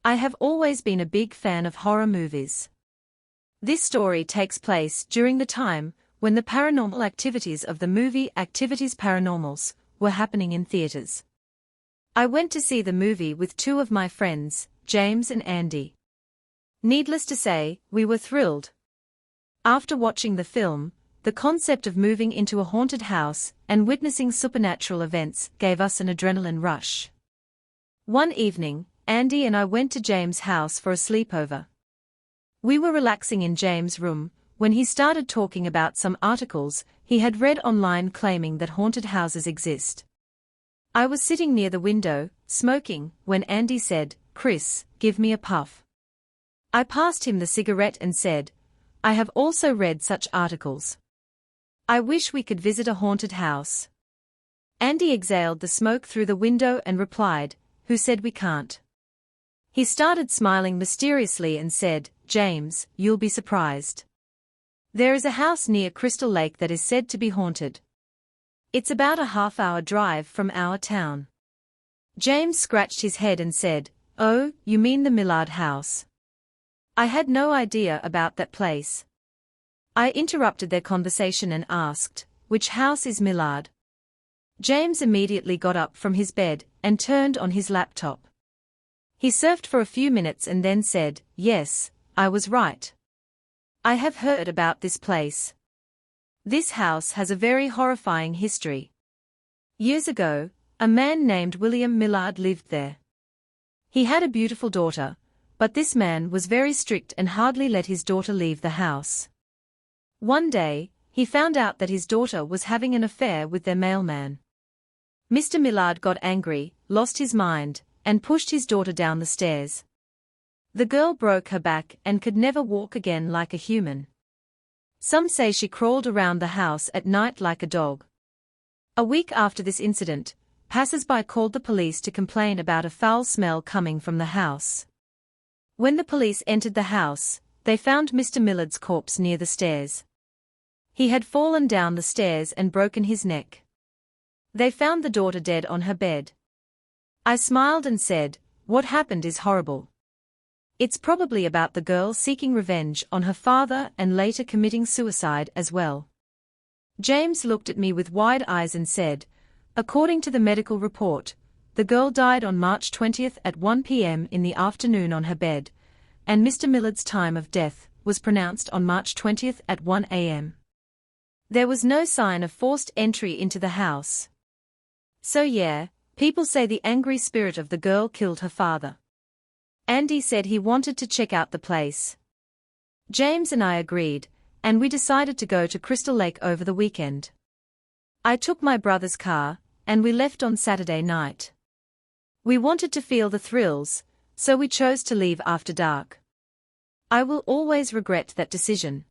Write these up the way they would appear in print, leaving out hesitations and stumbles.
I have always been a big fan of horror movies. This story takes place during the time when the paranormal activities of the movie Activities Paranormals were happening in theaters. I went to see the movie with two of my friends, James and Andy. Needless to say, we were thrilled. After watching the film, the concept of moving into a haunted house and witnessing supernatural events gave us an adrenaline rush. One evening, Andy and I went to James' house for a sleepover. We were relaxing in James' room when he started talking about some articles he had read online claiming that haunted houses exist. I was sitting near the window, smoking, when Andy said, "Chris, give me a puff." I passed him the cigarette and said, "I have also read such articles. I wish we could visit a haunted house." Andy exhaled the smoke through the window and replied, "Who said we can't?" He started smiling mysteriously and said, "James, you'll be surprised. There is a house near Crystal Lake that is said to be haunted. It's about a half-hour drive from our town." James scratched his head and said, "Oh, you mean the Millard house?" I had no idea about that place. I interrupted their conversation and asked, "Which house is Millard?" James immediately got up from his bed and turned on his laptop. He surfed for a few minutes and then said, "Yes, I was right. I have heard about this place. This house has a very horrifying history. Years ago, a man named William Millard lived there. He had a beautiful daughter, but this man was very strict and hardly let his daughter leave the house. One day, he found out that his daughter was having an affair with their mailman. Mr. Millard got angry, lost his mind, and pushed his daughter down the stairs. The girl broke her back and could never walk again like a human. Some say she crawled around the house at night like a dog. A week after this incident, passers-by called the police to complain about a foul smell coming from the house. When the police entered the house, they found Mr. Millard's corpse near the stairs. He had fallen down the stairs and broken his neck. They found the daughter dead on her bed. I smiled and said, "What happened is horrible. It's probably about the girl seeking revenge on her father and later committing suicide as well." James looked at me with wide eyes and said, "According to the medical report, the girl died on March 20th at 1 p.m. in the afternoon on her bed, and Mr. Millard's time of death was pronounced on March 20th at 1 a.m. There was no sign of forced entry into the house. So yeah, people say the angry spirit of the girl killed her father." Andy said he wanted to check out the place. James and I agreed, and we decided to go to Crystal Lake over the weekend. I took my brother's car, and we left on Saturday night. We wanted to feel the thrills, so we chose to leave after dark. I will always regret that decision.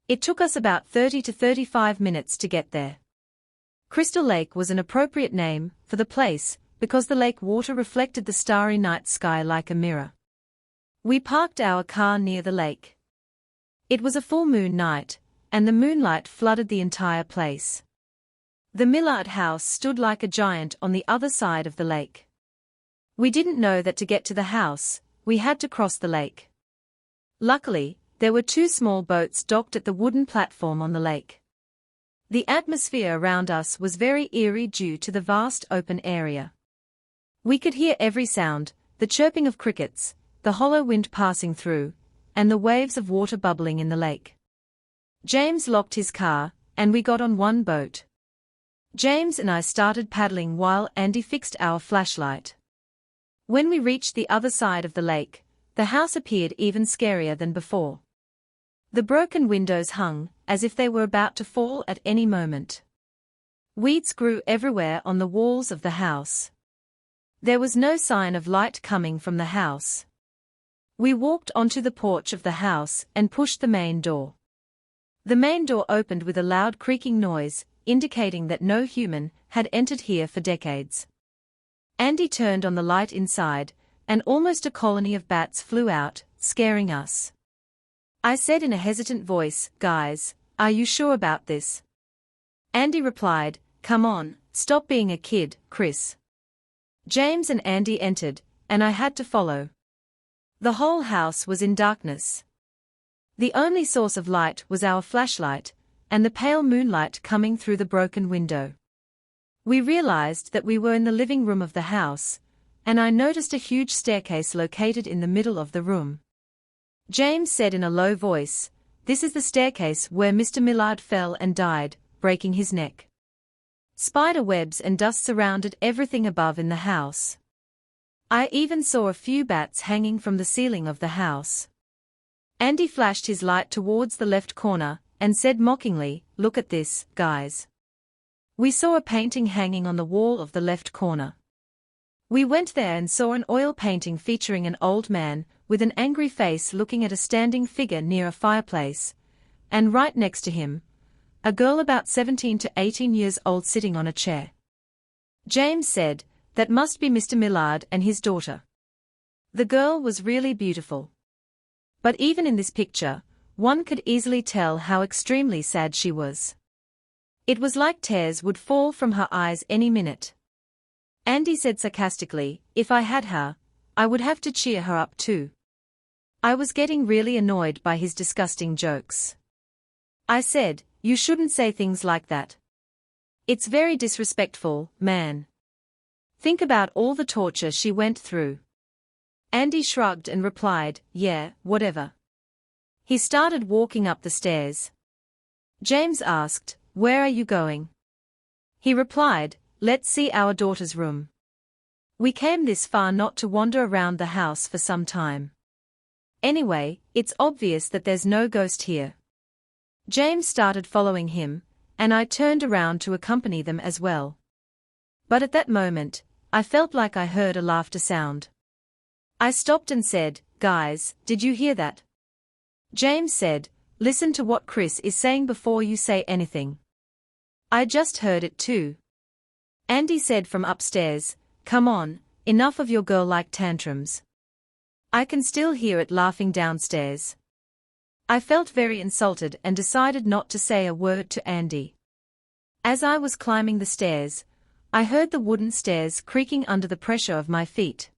It took us about 30 to 35 minutes to get there. Crystal Lake was an appropriate name for the place, because the lake water reflected the starry night sky like a mirror. We parked our car near the lake. It was a full moon night, and the moonlight flooded the entire place. The Millard house stood like a giant on the other side of the lake. We didn't know that to get to the house, we had to cross the lake. Luckily, there were two small boats docked at the wooden platform on the lake. The atmosphere around us was very eerie due to the vast open area. We could hear every sound, the chirping of crickets, the hollow wind passing through, and the waves of water bubbling in the lake. James locked his car, and we got on one boat. James and I started paddling while Andy fixed our flashlight. When we reached the other side of the lake, the house appeared even scarier than before. The broken windows hung, as if they were about to fall at any moment. Weeds grew everywhere on the walls of the house. There was no sign of light coming from the house. We walked onto the porch of the house and pushed the main door. The main door opened with a loud creaking noise, indicating that no human had entered here for decades. Andy turned on the light inside, and almost a colony of bats flew out, scaring us. I said in a hesitant voice, "Guys, are you sure about this?" Andy replied, "Come on, stop being a kid, Chris." James and Andy entered, and I had to follow. The whole house was in darkness. The only source of light was our flashlight, and the pale moonlight coming through the broken window. We realized that we were in the living room of the house, and I noticed a huge staircase located in the middle of the room. James said in a low voice, "This is the staircase where Mr. Millard fell and died, breaking his neck." Spider webs and dust surrounded everything above in the house. I even saw a few bats hanging from the ceiling of the house. Andy flashed his light towards the left corner, and said mockingly, "Look at this, guys." We saw a painting hanging on the wall of the left corner. We went there and saw an oil painting featuring an old man, with an angry face looking at a standing figure near a fireplace, and right next to him, a girl about 17 to 18 years old sitting on a chair. James said, "That must be Mr. Millard and his daughter." The girl was really beautiful. But even in this picture, one could easily tell how extremely sad she was. It was like tears would fall from her eyes any minute. Andy said sarcastically, "If I had her, I would have to cheer her up too." I was getting really annoyed by his disgusting jokes. I said, "You shouldn't say things like that. It's very disrespectful, man. Think about all the torture she went through." Andy shrugged and replied, "Yeah, whatever." He started walking up the stairs. James asked, "Where are you going?" He replied, "Let's see our daughter's room." We came this far not to wander around the house for some time. Anyway, it's obvious that there's no ghost here. James started following him, and I turned around to accompany them as well. But at that moment, I felt like I heard a laughter sound. I stopped and said, "Guys, did you hear that?" James said, "Listen to what Chris is saying before you say anything." I just heard it too. Andy said from upstairs, "Come on, enough of your girl-like tantrums." I can still hear it laughing downstairs. I felt very insulted and decided not to say a word to Andy. As I was climbing the stairs, I heard the wooden stairs creaking under the pressure of my feet.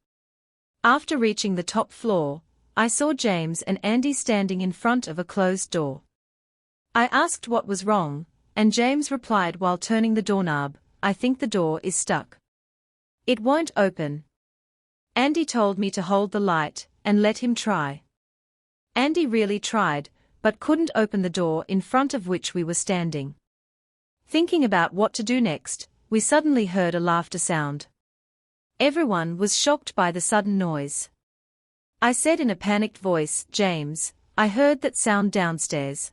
After reaching the top floor, I saw James and Andy standing in front of a closed door. I asked what was wrong, and James replied while turning the doorknob, "I think the door is stuck. It won't open." Andy told me to hold the light, and let him try. Andy really tried, but couldn't open the door in front of which we were standing. Thinking about what to do next, we suddenly heard a laughter sound. Everyone was shocked by the sudden noise. I said in a panicked voice, "James, I heard that sound downstairs.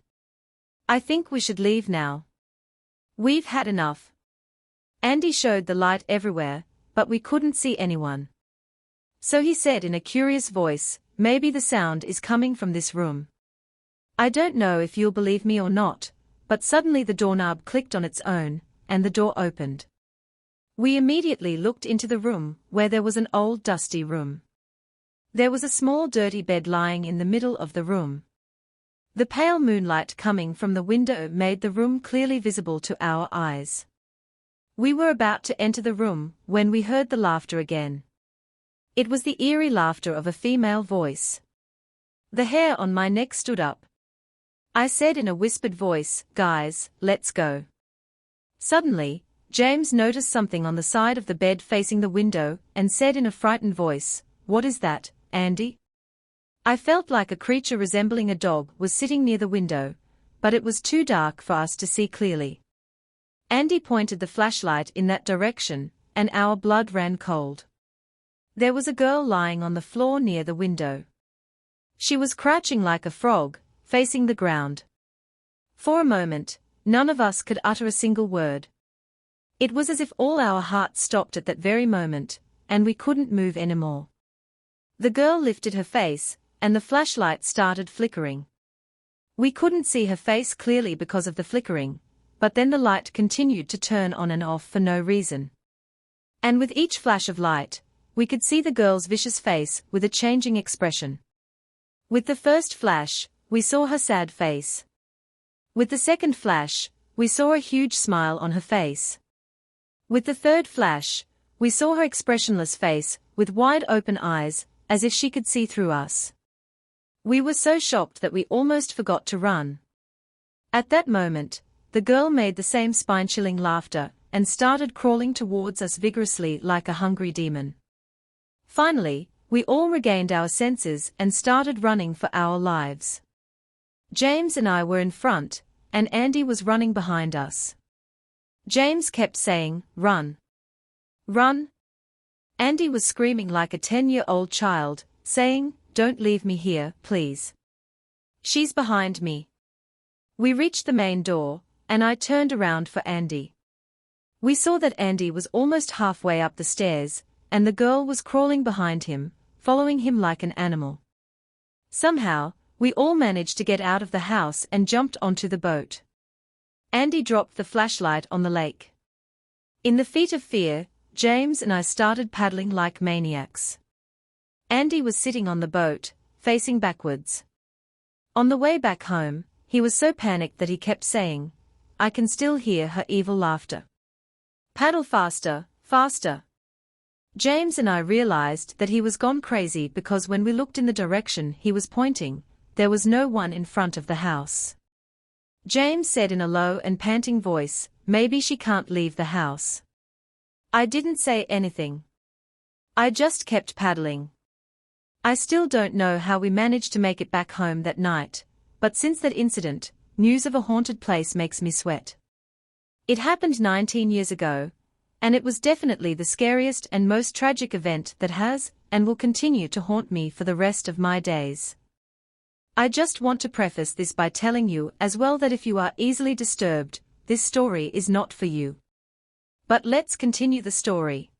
I think we should leave now. We've had enough." Andy showed the light everywhere, but we couldn't see anyone. So he said in a curious voice, "Maybe the sound is coming from this room." I don't know if you'll believe me or not, but suddenly the doorknob clicked on its own, and the door opened. We immediately looked into the room, where there was an old dusty room. There was a small dirty bed lying in the middle of the room. The pale moonlight coming from the window made the room clearly visible to our eyes. We were about to enter the room, when we heard the laughter again. It was the eerie laughter of a female voice. The hair on my neck stood up. I said in a whispered voice, "Guys, let's go." Suddenly, James noticed something on the side of the bed facing the window, and said in a frightened voice, "What is that, Andy?" I felt like a creature resembling a dog was sitting near the window, but it was too dark for us to see clearly. Andy pointed the flashlight in that direction, and our blood ran cold. There was a girl lying on the floor near the window. She was crouching like a frog, facing the ground. For a moment, none of us could utter a single word. It was as if all our hearts stopped at that very moment, and we couldn't move anymore. The girl lifted her face, and the flashlight started flickering. We couldn't see her face clearly because of the flickering, but then the light continued to turn on and off for no reason. And with each flash of light, we could see the girl's vicious face with a changing expression. With the first flash, we saw her sad face. With the second flash, we saw a huge smile on her face. With the third flash, we saw her expressionless face, with wide open eyes, as if she could see through us. We were so shocked that we almost forgot to run. At that moment, the girl made the same spine-chilling laughter and started crawling towards us vigorously like a hungry demon. Finally, we all regained our senses and started running for our lives. James and I were in front, and Andy was running behind us. James kept saying, "Run! Run!" Andy was screaming like a 10-year-old child, saying, "Don't leave me here, please. She's behind me." We reached the main door, and I turned around for Andy. We saw that Andy was almost halfway up the stairs, and the girl was crawling behind him, following him like an animal. Somehow, we all managed to get out of the house and jumped onto the boat. Andy dropped the flashlight on the lake. In the feat of fear, James and I started paddling like maniacs. Andy was sitting on the boat, facing backwards. On the way back home, he was so panicked that he kept saying, "I can still hear her evil laughter. Paddle faster, faster." James and I realized that he was gone crazy because when we looked in the direction he was pointing, there was no one in front of the house. James said in a low and panting voice, "Maybe she can't leave the house." I didn't say anything. I just kept paddling. I still don't know how we managed to make it back home that night, but since that incident, news of a haunted place makes me sweat. It happened 19 years ago, and it was definitely the scariest and most tragic event that has and will continue to haunt me for the rest of my days. I just want to preface this by telling you as well that if you are easily disturbed, this story is not for you. But let's continue the story.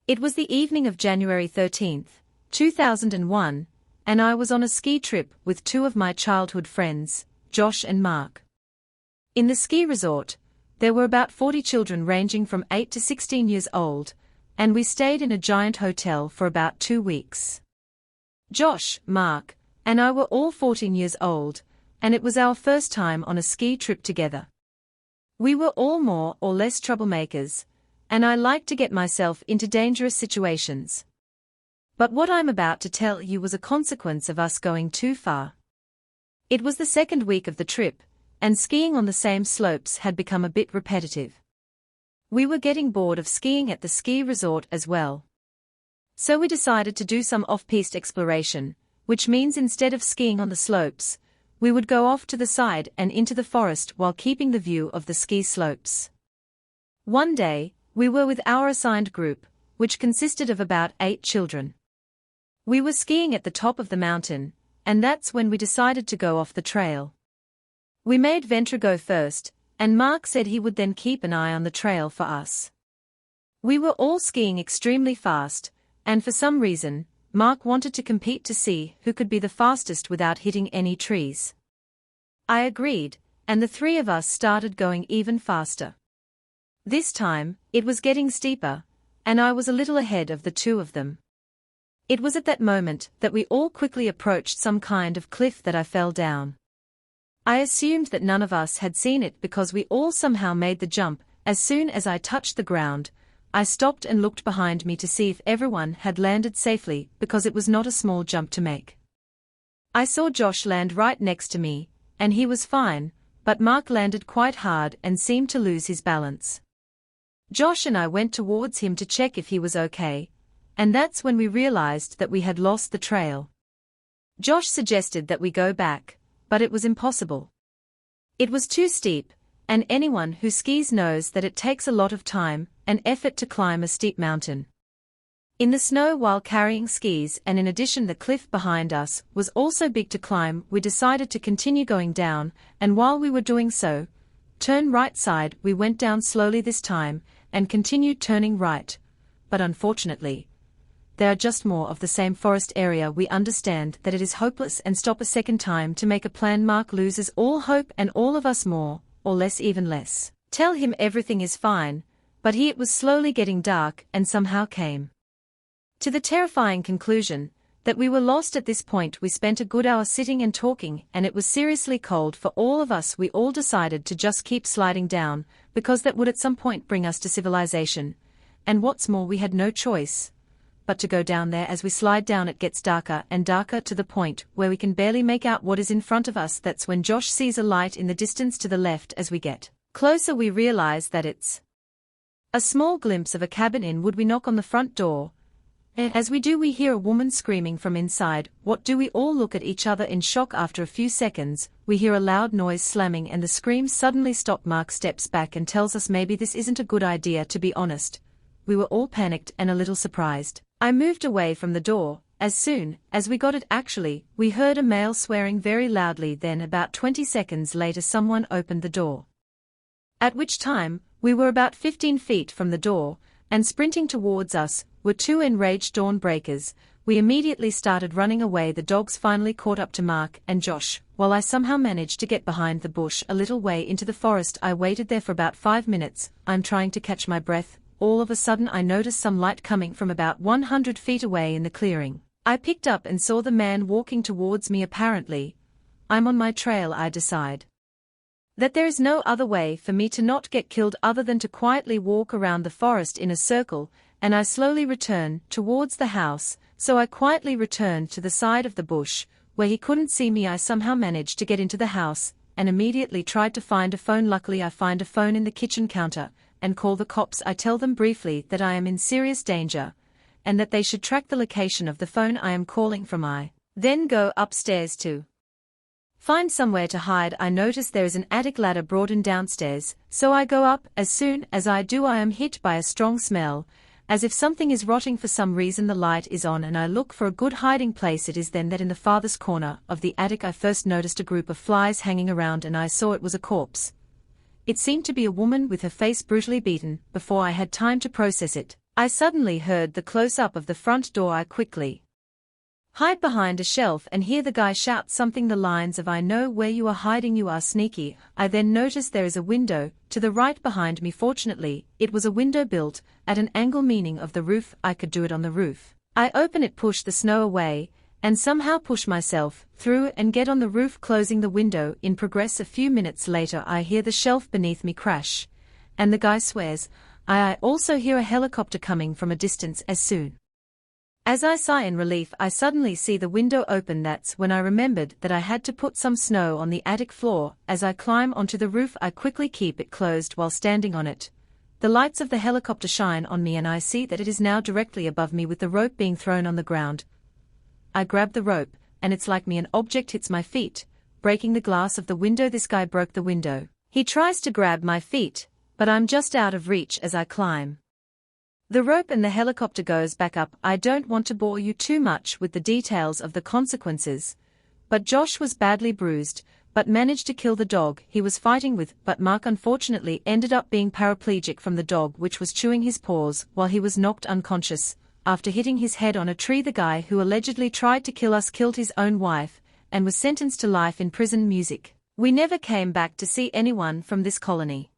It was the evening of January 13th, 2001, and I was on a ski trip with two of my childhood friends, Josh and Mark. In the ski resort, there were about 40 children ranging from 8 to 16 years old, and we stayed in a giant hotel for about 2 weeks. Josh, Mark, and I were all 14 years old, and it was our first time on a ski trip together. We were all more or less troublemakers, and I liked to get myself into dangerous situations. But what I'm about to tell you was a consequence of us going too far. It was the second week of the trip, and skiing on the same slopes had become a bit repetitive. We were getting bored of skiing at the ski resort as well. So we decided to do some off-piste exploration, which means instead of skiing on the slopes, we would go off to the side and into the forest while keeping the view of the ski slopes. One day, we were with our assigned group, which consisted of about 8 children. We were skiing at the top of the mountain, and that's when we decided to go off the trail. We made Ventra go first, and Mark said he would then keep an eye on the trail for us. We were all skiing extremely fast, and for some reason, Mark wanted to compete to see who could be the fastest without hitting any trees. I agreed, and the 3 of us started going even faster. This time, it was getting steeper, and I was a little ahead of the 2 of them. It was at that moment that we all quickly approached some kind of cliff that I fell down. I assumed that none of us had seen it because we all somehow made the jump. As soon as I touched the ground, I stopped and looked behind me to see if everyone had landed safely because it was not a small jump to make. I saw Josh land right next to me, and he was fine, but Mark landed quite hard and seemed to lose his balance. Josh and I went towards him to check if he was okay, and that's when we realized that we had lost the trail. Josh suggested that we go back, but it was impossible. It was too steep, and anyone who skis knows that it takes a lot of time and effort to climb a steep mountain. In the snow while carrying skis, and in addition the cliff behind us was also big to climb. We decided to continue going down, and while we were doing so, turn right side. We went down slowly this time, and continued turning right, but unfortunately, there are just more of the same forest area. We understand that it is hopeless and stop a second time to make a plan. Mark loses all hope and all of us more, or less, even less. Tell him everything is fine, but it was slowly getting dark and somehow came to the terrifying conclusion that we were lost. At this point we spent a good hour sitting and talking, and it was seriously cold for all of us. We all decided to just keep sliding down, because that would at some point bring us to civilization, and what's more, we had no choice but to go down there. As we slide down it gets darker and darker to the point where we can barely make out what is in front of us. That's when Josh sees a light in the distance to the left. As we get closer we realize that it's a small glimpse of a cabin. In would we knock on the front door? As we do we hear a woman screaming from inside. What do we all look at each other in shock? After a few seconds, we hear a loud noise slamming and the screams suddenly stop. Mark steps back and tells us maybe this isn't a good idea. To be honest, we were all panicked and a little surprised. I moved away from the door. As soon as we got it, actually, we heard a male swearing very loudly. Then about 20 seconds later someone opened the door. At which time, we were about 15 feet from the door, and sprinting towards us were two enraged dawn breakers. We immediately started running away. The dogs finally caught up to Mark and Josh, while I somehow managed to get behind the bush a little way into the forest. I waited there for about 5 minutes. I'm trying to catch my breath. All of a sudden I noticed some light coming from about 100 feet away in the clearing. I picked up and saw the man walking towards me. Apparently, I'm on my trail. I decide that there is no other way for me to not get killed other than to quietly walk around the forest in a circle, and I slowly return towards the house. So I quietly returned to the side of the bush, where he couldn't see me. I somehow managed to get into the house, and immediately tried to find a phone. Luckily I find a phone in the kitchen counter, and call the cops. I tell them briefly that I am in serious danger, and that they should track the location of the phone I am calling from. I then go upstairs to find somewhere to hide. I notice there is an attic ladder brought in downstairs, so I go up. As soon as I do I am hit by a strong smell, as if something is rotting. For some reason the light is on and I look for a good hiding place. It is then that in the farthest corner of the attic I first noticed a group of flies hanging around, and I saw it was a corpse. It seemed to be a woman with her face brutally beaten. Before I had time to process it, I suddenly heard the close-up of the front door. I quickly hide behind a shelf and hear the guy shout something the lines of, "I know where you are hiding, you are sneaky." I then notice there is a window to the right behind me. Fortunately, it was a window built at an angle, meaning of the roof. I could do it on the roof. I open it, push the snow away, and somehow push myself through and get on the roof, closing the window. In progress, a few minutes later I hear the shelf beneath me crash, and the guy swears. I also hear a helicopter coming from a distance. As soon as I sigh in relief, I suddenly see the window open. That's when I remembered that I had to put some snow on the attic floor. As I climb onto the roof, I quickly keep it closed while standing on it. The lights of the helicopter shine on me and I see that it is now directly above me, with the rope being thrown on the ground. I grab the rope, and it's like an object hits my feet, breaking the glass of the window. This guy broke the window. He tries to grab my feet, but I'm just out of reach as I climb the rope and the helicopter goes back up. I don't want to bore you too much with the details of the consequences, but Josh was badly bruised, but managed to kill the dog he was fighting with. But Mark unfortunately ended up being paraplegic from the dog, which was chewing his paws while he was knocked unconscious after hitting his head on a tree. The guy who allegedly tried to kill us killed his own wife and was sentenced to life in prison. Music. We never came back to see anyone from this colony.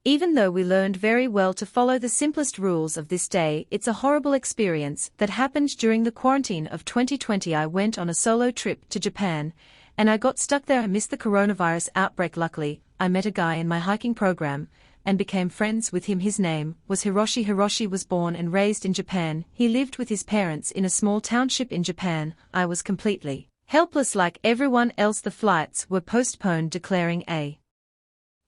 Even though we learned very well to follow the simplest rules of this day, it's a horrible experience that happened during the quarantine of 2020. I went on a solo trip to Japan, and I got stuck there. I missed the coronavirus outbreak. Luckily, I met a guy in my hiking program, and became friends with him. His name was Hiroshi. Hiroshi was born and raised in Japan. He lived with his parents in a small township in Japan. I was completely helpless like everyone else. The flights were postponed, declaring a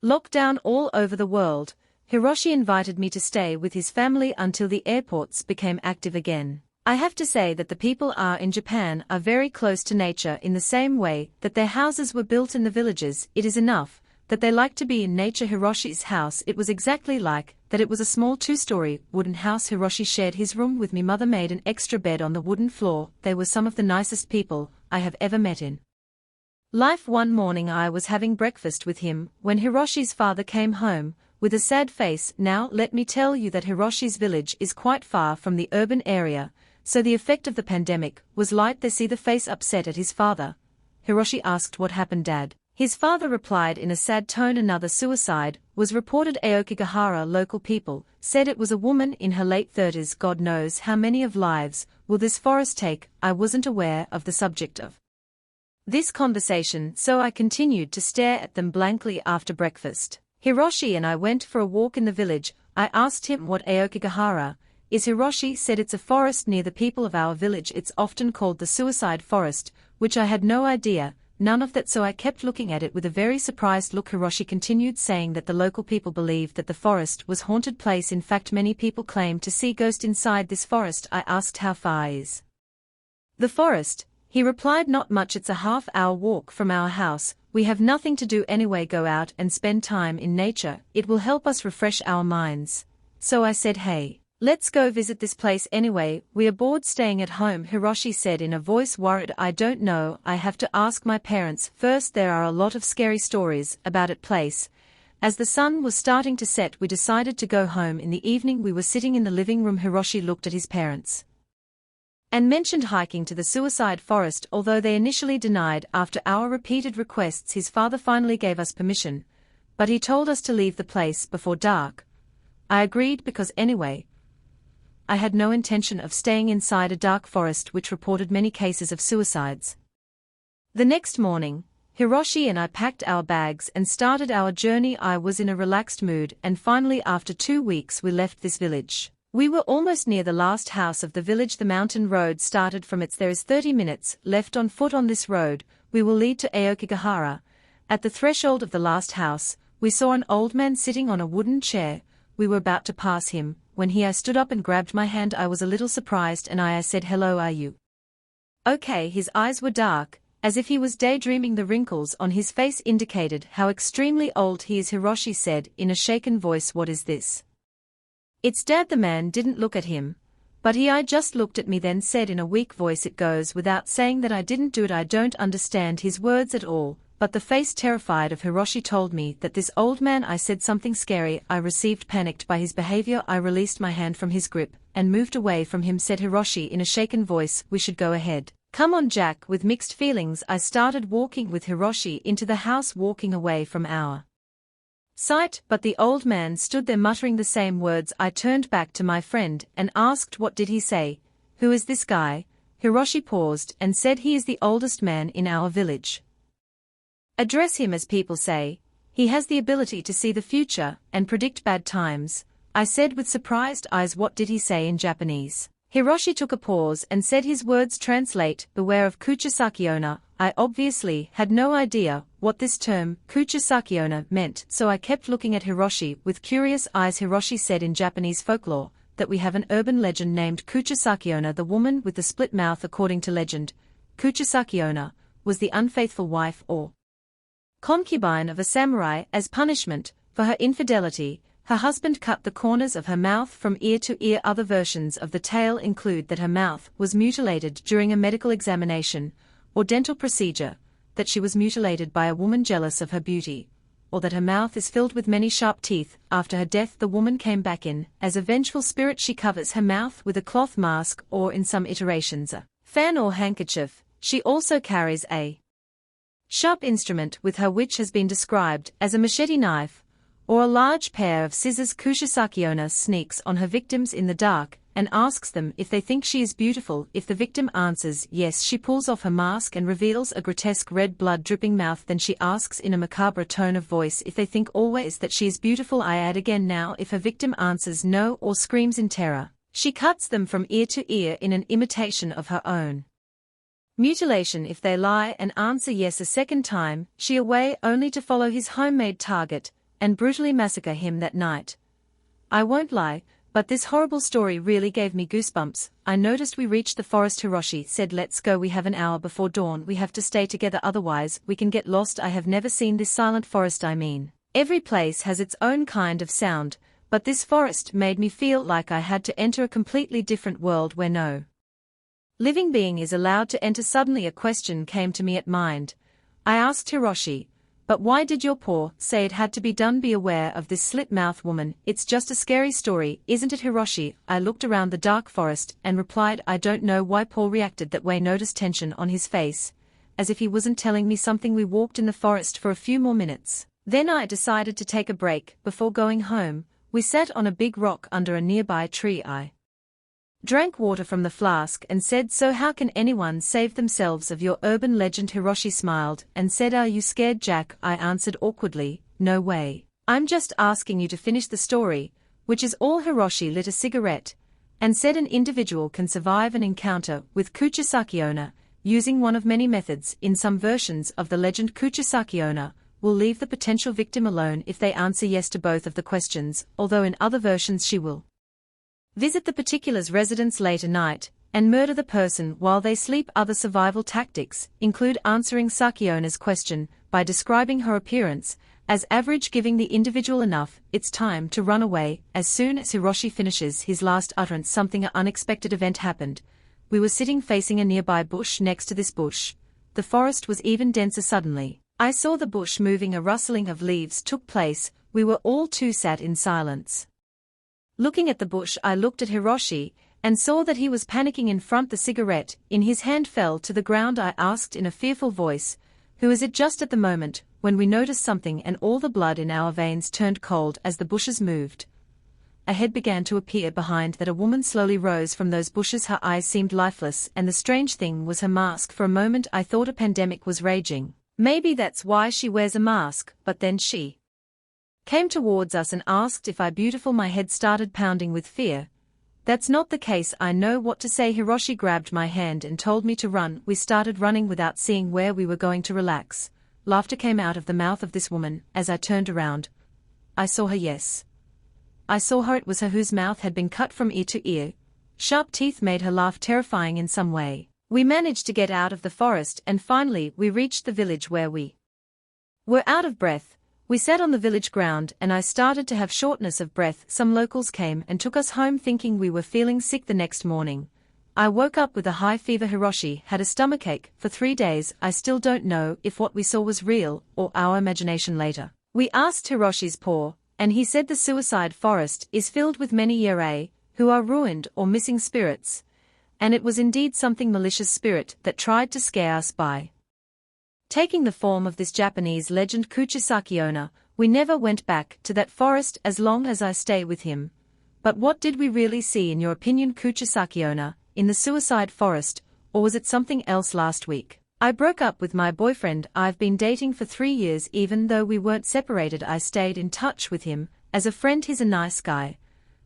lockdown all over the world. Hiroshi invited me to stay with his family until the airports became active again. I have to say that the people in Japan are very close to nature in the same way that their houses were built in the villages. It is enough that they like to be in nature. Hiroshi's house, it was exactly like that. It was a small 2-story wooden house. Hiroshi shared his room with me. Mother made an extra bed on the wooden floor. They were some of the nicest people I have ever met in life. One morning I was having breakfast with him when Hiroshi's father came home with a sad face. Now let me tell you that Hiroshi's village is quite far from the urban area, so the effect of the pandemic was light. They see the face upset at his father. Hiroshi asked, "What happened, Dad?" His father replied in a sad tone, "Another suicide was reported Aokigahara. Local people said it was a woman in her late 30s. God knows how many of lives will this forest take." I wasn't aware of the subject of this conversation, so I continued to stare at them blankly. After breakfast, Hiroshi and I went for a walk in the village. I asked him what Aokigahara is Hiroshi said it's a forest near the people of our village. It's often called the suicide forest, which I had no idea, none of that, so I kept looking at it with a very surprised look. Hiroshi continued saying that the local people believe that the forest was haunted place. In fact, many people claim to see ghosts inside this forest. I asked how far is the forest. He replied not much, it's a half-hour walk from our house. We have nothing to do anyway, go out and spend time in nature, it will help us refresh our minds. So I said, hey, let's go visit this place anyway, we are bored staying at home, Hiroshi said in a voice worried. I don't know, I have to ask my parents first. There are a lot of scary stories about it place. As the sun was starting to set, we decided to go home. In the evening we were sitting in the living room. Hiroshi looked at his parents and mentioned hiking to the suicide forest. Although they initially denied, after our repeated requests his father finally gave us permission, but he told us to leave the place before dark. I agreed because anyway, I had no intention of staying inside a dark forest which reported many cases of suicides. The next morning, Hiroshi and I packed our bags and started our journey. I was in a relaxed mood, and finally after 2 weeks we left this village. We were almost near the last house of the village. The mountain road started from its. There is 30 minutes left on foot on this road. We will lead to Aokigahara. At the threshold of the last house, we saw an old man sitting on a wooden chair. We were about to pass him, when I stood up and grabbed my hand. I was a little surprised and I said, hello, are you okay? His eyes were dark, as if he was daydreaming. The wrinkles on his face indicated how extremely old he is. Hiroshi said in a shaken voice, what is this? It's Dad. The man didn't look at him, but I just looked at me, then said in a weak voice, it goes without saying that I didn't do it. I don't understand his words at all, but the face terrified of Hiroshi told me that this old man. I said something scary. I received panicked by his behavior. I released my hand from his grip and moved away from him. Said Hiroshi in a shaken voice, we should go ahead. Come on, Jack. With mixed feelings I started walking with Hiroshi into the house, walking away from our sight, but the old man stood there muttering the same words. I turned back to my friend and asked, what did he say? Who is this guy? Hiroshi paused and said, he is the oldest man in our village. Address him as people say. He has the ability to see the future and predict bad times. I said with surprised eyes, what did he say in Japanese? Hiroshi took a pause and said, his words translate, beware of Kuchisakiona. I obviously had no idea what this term, Kuchisakiona, meant, so I kept looking at Hiroshi with curious eyes. Hiroshi said in Japanese folklore that we have an urban legend named Kuchisakiona, the woman with the split mouth. According to legend, Kuchisakiona was the unfaithful wife or concubine of a samurai. As punishment for her infidelity, her husband cut the corners of her mouth from ear to ear. Other versions of the tale include that her mouth was mutilated during a medical examination or dental procedure, that she was mutilated by a woman jealous of her beauty, or that her mouth is filled with many sharp teeth. After her death, the woman came back in as a vengeful spirit. She covers her mouth with a cloth mask or, in some iterations, a fan or handkerchief. She also carries a sharp instrument with her, which has been described as a machete knife or a large pair of scissors. Kuchisakiona sneaks on her victims in the dark and asks them if they think she is beautiful. If the victim answers yes, she pulls off her mask and reveals a grotesque red blood-dripping mouth. Then she asks in a macabre tone of voice if they think always that she is beautiful. I add again now. If her victim answers no or screams in terror, she cuts them from ear to ear in an imitation of her own mutilation. If they lie and answer yes a second time, she away, only to follow his homemade target and brutally massacre him that night. I won't lie, but this horrible story really gave me goosebumps. I noticed we reached the forest. Hiroshi said, let's go, we have an hour before dawn. We have to stay together, otherwise we can get lost. I have never seen this silent forest. I mean, every place has its own kind of sound, but this forest made me feel like I had to enter a completely different world where no living being is allowed to enter. Suddenly a question came to me at mind. I asked Hiroshi, but why did your paw say it had to be done? Be aware of this slit-mouthed woman. It's just a scary story, isn't it, Hiroshi? I looked around the dark forest and replied, I don't know why Paul reacted that way. Noticed tension on his face, as if he wasn't telling me something. We walked in the forest for a few more minutes. Then I decided to take a break before going home. We sat on a big rock under a nearby tree. I drank water from the flask and said, so how can anyone save themselves of your urban legend? Hiroshi smiled and said, are you scared, Jack? I answered awkwardly, no way. I'm just asking you to finish the story, which is all. Hiroshi lit a cigarette and said an individual can survive an encounter with Kuchisaki-onna using one of many methods. In some versions of the legend, Kuchisaki-onna will leave the potential victim alone if they answer yes to both of the questions, although in other versions she will visit the particular's residence late at night and murder the person while they sleep. Other survival tactics include answering Saki-onna's question by describing her appearance as average, giving the individual enough it's time to run away. As soon as Hiroshi finishes his last utterance, something unexpected event happened. We were sitting facing a nearby bush. Next to this bush, the forest was even denser. Suddenly, I saw the bush moving. A rustling of leaves took place. We were all too sat in silence. Looking at the bush, I looked at Hiroshi and saw that he was panicking in front. The cigarette in his hand fell to the ground. I asked in a fearful voice, "Who is it?" Just at the moment when we noticed something and all the blood in our veins turned cold as the bushes moved, a head began to appear behind that. A woman slowly rose from those bushes. Her eyes seemed lifeless, and the strange thing was her mask. For a moment I thought a pandemic was raging. Maybe that's why she wears a mask. But then she came towards us and asked if I beautiful. My head started pounding with fear. That's not the case. I know what to say. Hiroshi grabbed my hand and told me to run. We started running without seeing where we were going. To relax. Laughter came out of the mouth of this woman. As I turned around, I saw her. Yes, I saw her. It was her whose mouth had been cut from ear to ear. Sharp teeth made her laugh, terrifying in some way. We managed to get out of the forest and finally we reached the village where we were out of breath. We sat on the village ground and I started to have shortness of breath. Some locals came and took us home thinking we were feeling sick. The next morning, I woke up with a high fever. Hiroshi had a stomachache for 3 days. I still don't know if what we saw was real or our imagination. Later, we asked Hiroshi's paw, and he said the suicide forest is filled with many yurei, who are ruined or missing spirits, and it was indeed something malicious spirit that tried to scare us by taking the form of this Japanese legend Kuchisaki-onna. We never went back to that forest as long as I stay with him. But what did we really see, in your opinion? Kuchisaki-onna in the suicide forest, or was it something else? Last week, I broke up with my boyfriend I've been dating for 3 years. Even though we weren't separated, I stayed in touch with him as a friend. He's a nice guy,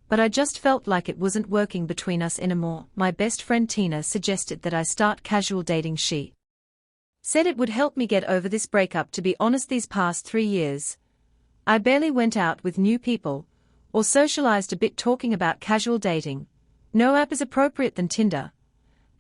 but I just felt like it wasn't working between us anymore. My best friend Tina suggested that I start casual dating. She said it would help me get over this breakup. To be honest, these past 3 years, I barely went out with new people or socialized a bit. Talking about casual dating, no app is appropriate than Tinder.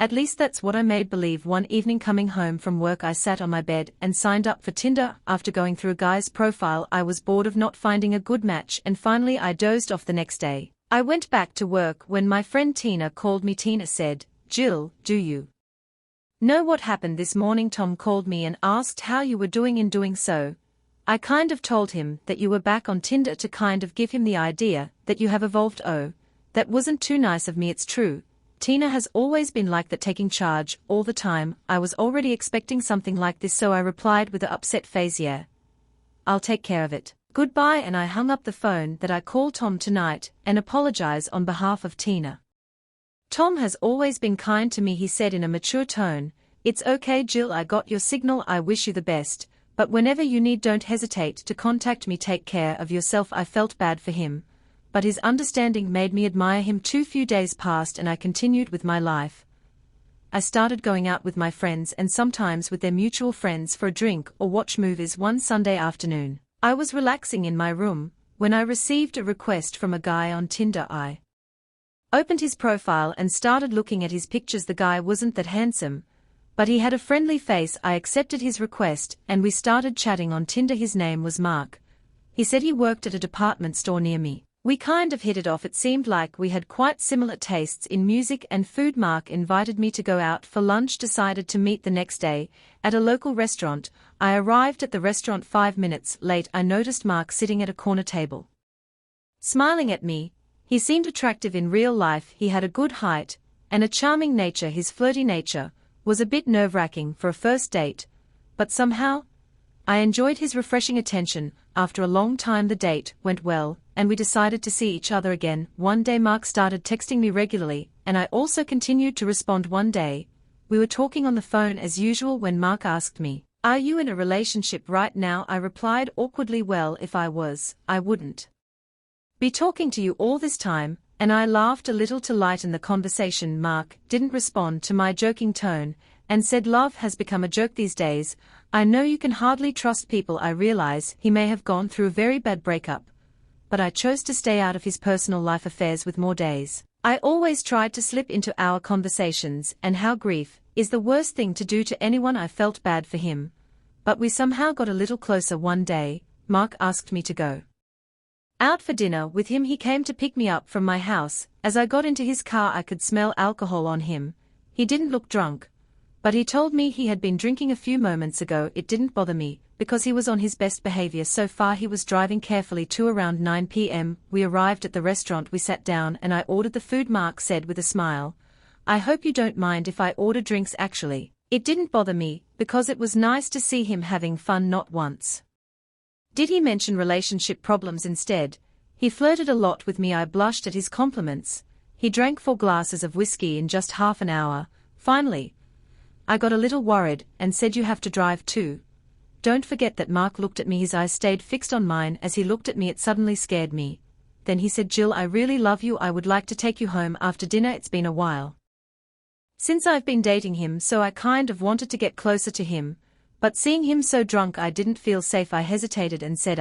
At least that's what I made believe. One evening coming home from work, I sat on my bed and signed up for Tinder. After going through a guy's profile, I was bored of not finding a good match and finally I dozed off. The next day, I went back to work when my friend Tina called me. Tina said, "Jill, do you know what happened this morning? Tom called me and asked how you were doing. In doing so, I kind of told him that you were back on Tinder to kind of give him the idea that you have evolved." "Oh, that wasn't too nice of me. It's true. Tina has always been like that, taking charge all the time." I was already expecting something like this, so I replied with an upset face, "Yeah, I'll take care of it. Goodbye." And I hung up the phone. That I call Tom tonight and apologize on behalf of Tina. "Tom has always been kind to me," he said in a mature tone. "It's okay, Jill, I got your signal. I wish you the best, but whenever you need, don't hesitate to contact me. Take care of yourself." I felt bad for him, but his understanding made me admire him too. Few days passed and I continued with my life. I started going out with my friends and sometimes with their mutual friends for a drink or watch movies. One Sunday afternoon, I was relaxing in my room when I received a request from a guy on Tinder. I opened his profile and started looking at his pictures. The guy wasn't that handsome, but he had a friendly face. I accepted his request and we started chatting on Tinder. His name was Mark. He said he worked at a department store near me. We kind of hit it off. It seemed like we had quite similar tastes in music and food. Mark invited me to go out for lunch. Decided to meet the next day at a local restaurant. I arrived at the restaurant 5 minutes late. I noticed Mark sitting at a corner table, smiling at me. He seemed attractive in real life. He had a good height and a charming nature. His flirty nature was a bit nerve-wracking for a first date, but somehow I enjoyed his refreshing attention. After a long time the date went well, and we decided to see each other again. One day Mark started texting me regularly, and I also continued to respond. One day, we were talking on the phone as usual when Mark asked me, "Are you in a relationship right now?" I replied awkwardly, "Well, if I was, I wouldn't be talking to you all this time." and I laughed a little to lighten the conversation. Mark didn't respond to my joking tone, and said love has become a joke these days. I know you can hardly trust people. I realize he may have gone through a very bad breakup, but I chose to stay out of his personal life affairs with more days. I always tried to slip into our conversations and how grief is the worst thing to do to anyone. I felt bad for him, but we somehow got a little closer. One day, Mark asked me to go out for dinner with him. He came to pick me up from my house. As I got into his car, I could smell alcohol on him. He didn't look drunk, but he told me he had been drinking a few moments ago. It didn't bother me, because he was on his best behavior so far. He was driving carefully to around 9 p.m. We arrived at the restaurant. We sat down and I ordered the food. Mark said with a smile, "I hope you don't mind if I order drinks." Actually, it didn't bother me, because it was nice to see him having fun. Not once did he mention relationship problems. Instead, he flirted a lot with me. I blushed at his compliments. He drank 4 glasses of whiskey in just half an hour. Finally, I got a little worried and said, "You have to drive too. Don't forget that." Mark looked at me. His eyes stayed fixed on mine as he looked at me. It suddenly scared me. Then he said, "Jill, I really love you. I would like to take you home after dinner. It's been a while since I've been dating him, so I kind of wanted to get closer to him, but seeing him so drunk I didn't feel safe." I hesitated and said,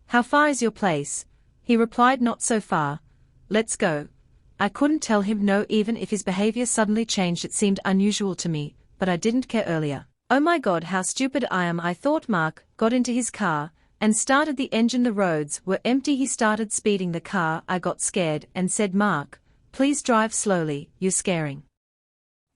"How far is your place?" He replied, "Not so far. Let's go." I couldn't tell him no, even if his behavior suddenly changed. It seemed unusual to me, but I didn't care earlier. Oh my God, how stupid I am, I thought. Mark got into his car and started the engine. The roads were empty. He started speeding the car. I got scared and said, "Mark, please drive slowly, you're scaring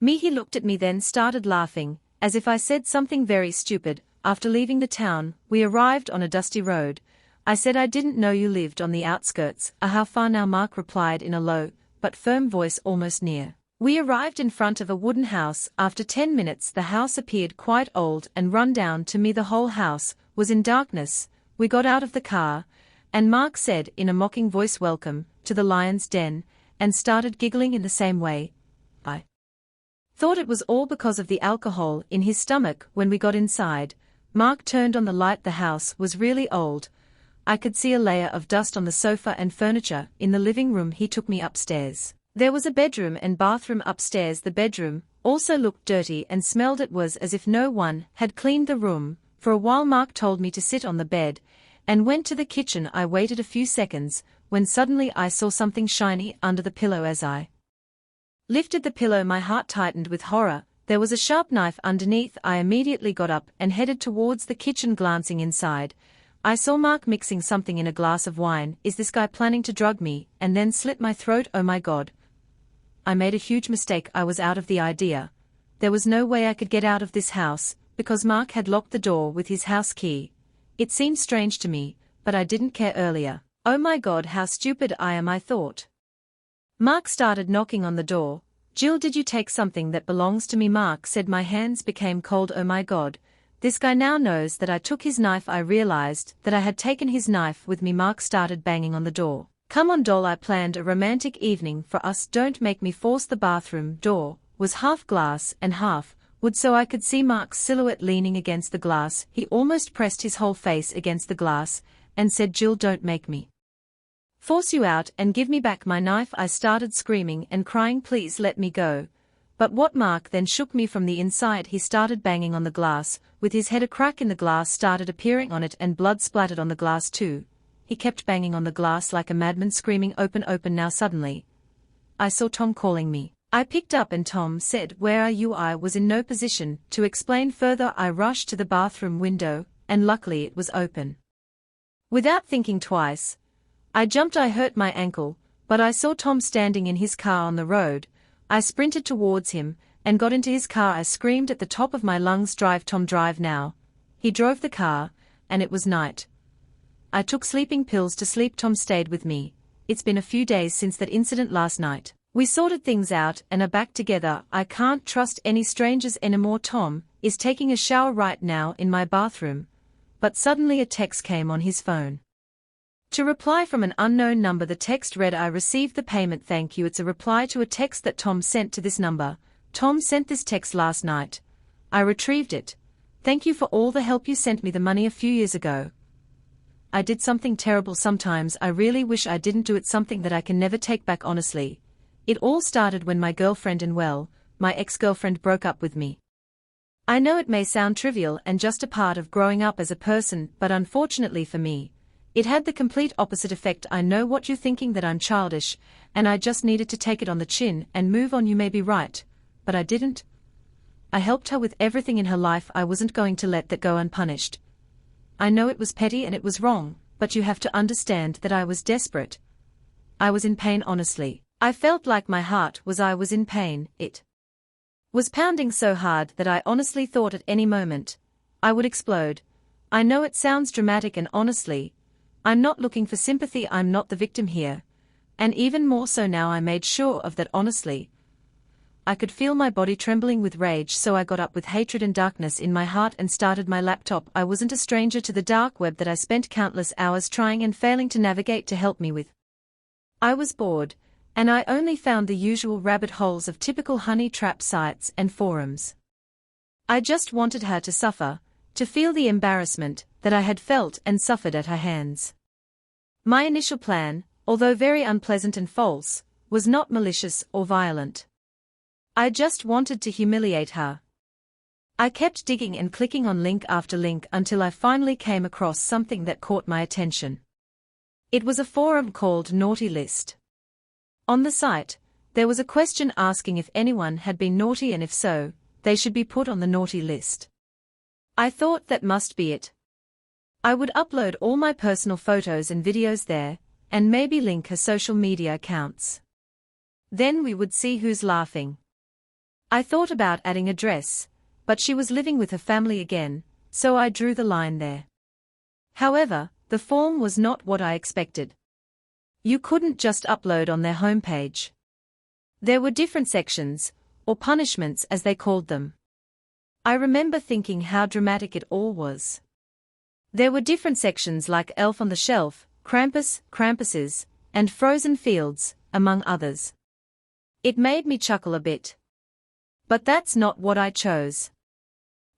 me." He looked at me, then started laughing, as if I said something very stupid. After leaving the town, we arrived on a dusty road. I said, "I didn't know you lived on the outskirts." How far now?" Mark replied in a low but firm voice, almost near. We arrived in front of a wooden house. After 10 minutes the house appeared quite old and run down. To me the whole house was in darkness. We got out of the car, and Mark said in a mocking voice, "Welcome to the lion's den," and started giggling in the same way. I thought it was all because of the alcohol in his stomach. When we got inside, Mark turned on the light. The house was really old. I could see a layer of dust on the sofa and furniture in the living room. He took me upstairs. There was a bedroom and bathroom upstairs. The bedroom also looked dirty and smelled. It was as if no one had cleaned the room for a while. Mark told me to sit on the bed and went to the kitchen. I waited a few seconds when suddenly I saw something shiny under the pillow. As I lifted the pillow, my heart tightened with horror. There was a sharp knife underneath. I immediately got up and headed towards the kitchen. Glancing inside, I saw Mark mixing something in a glass of wine. Is this guy planning to drug me and then slit my throat? Oh my God. I made a huge mistake. I was out of the idea. There was no way I could get out of this house, because Mark had locked the door with his house key. It seemed strange to me, but I didn't care earlier. Oh my God, how stupid I am, I thought. Mark started knocking on the door. "Jill, did you take something that belongs to me?" Mark said. My hands became cold. Oh my God. This guy now knows that I took his knife. I realized that I had taken his knife with me. Mark started banging on the door. "Come on, doll, I planned a romantic evening for us. Don't make me force." The bathroom door was half glass and half wood, so I could see Mark's silhouette leaning against the glass. He almost pressed his whole face against the glass and said, "Jill, don't make me force you out, and give me back my knife." I started screaming and crying, "Please let me go." But what? Mark then shook me from the inside. He started banging on the glass with his head. A crack in the glass started appearing on it and blood splattered on the glass too. He kept banging on the glass like a madman, screaming, "Open, open now." Suddenly, I saw Tom calling me. I picked up and Tom said, "Where are you?" I was in no position to explain further. I rushed to the bathroom window, and luckily it was open. Without thinking twice, I jumped. I hurt my ankle, but I saw Tom standing in his car on the road. I sprinted towards him and got into his car. I screamed at the top of my lungs, "Drive, Tom, drive now." He drove the car, and it was night. I took sleeping pills to sleep. Tom stayed with me. It's been a few days since that incident last night. We sorted things out and are back together. I can't trust any strangers anymore. Tom is taking a shower right now in my bathroom, but suddenly a text came on his phone. To reply from an unknown number. The text read, "I received the payment, thank you." It's a reply to a text that Tom sent to this number. Tom sent this text last night. I retrieved it. "Thank you for all the help. You sent me the money a few years ago. I did something terrible. Sometimes I really wish I didn't do it, something that I can never take back honestly. It all started when my girlfriend my ex-girlfriend broke up with me. I know it may sound trivial and just a part of growing up as a person, but unfortunately for me, it had the complete opposite effect. I know what you're thinking, that I'm childish, and I just needed to take it on the chin and move on. You may be right, but I didn't. I helped her with everything in her life. I wasn't going to let that go unpunished. I know it was petty and it was wrong, but you have to understand that I was desperate. I was in pain, honestly. I felt like my heart was in pain. It was pounding so hard that I honestly thought at any moment I would explode. I know it sounds dramatic, and honestly, I'm not looking for sympathy. I'm not the victim here. And even more so now, I made sure of that. Honestly, I could feel my body trembling with rage, so I got up with hatred and darkness in my heart and started my laptop. I wasn't a stranger to the dark web that I spent countless hours trying and failing to navigate to help me with. I was bored, and I only found the usual rabbit holes of typical honey trap sites and forums. I just wanted her to suffer, to feel the embarrassment that I had felt and suffered at her hands. My initial plan, although very unpleasant and false, was not malicious or violent. I just wanted to humiliate her. I kept digging and clicking on link after link until I finally came across something that caught my attention. It was a forum called Naughty List. On the site, there was a question asking if anyone had been naughty, and if so, they should be put on the naughty list. I thought that must be it. I would upload all my personal photos and videos there, and maybe link her social media accounts. Then we would see who's laughing. I thought about adding a dress, but she was living with her family again, so I drew the line there. However, the form was not what I expected. You couldn't just upload on their homepage. There were different sections, or punishments as they called them. I remember thinking how dramatic it all was. There were different sections like Elf on the Shelf, Krampuses, and Frozen Fields, among others. It made me chuckle a bit. But that's not what I chose.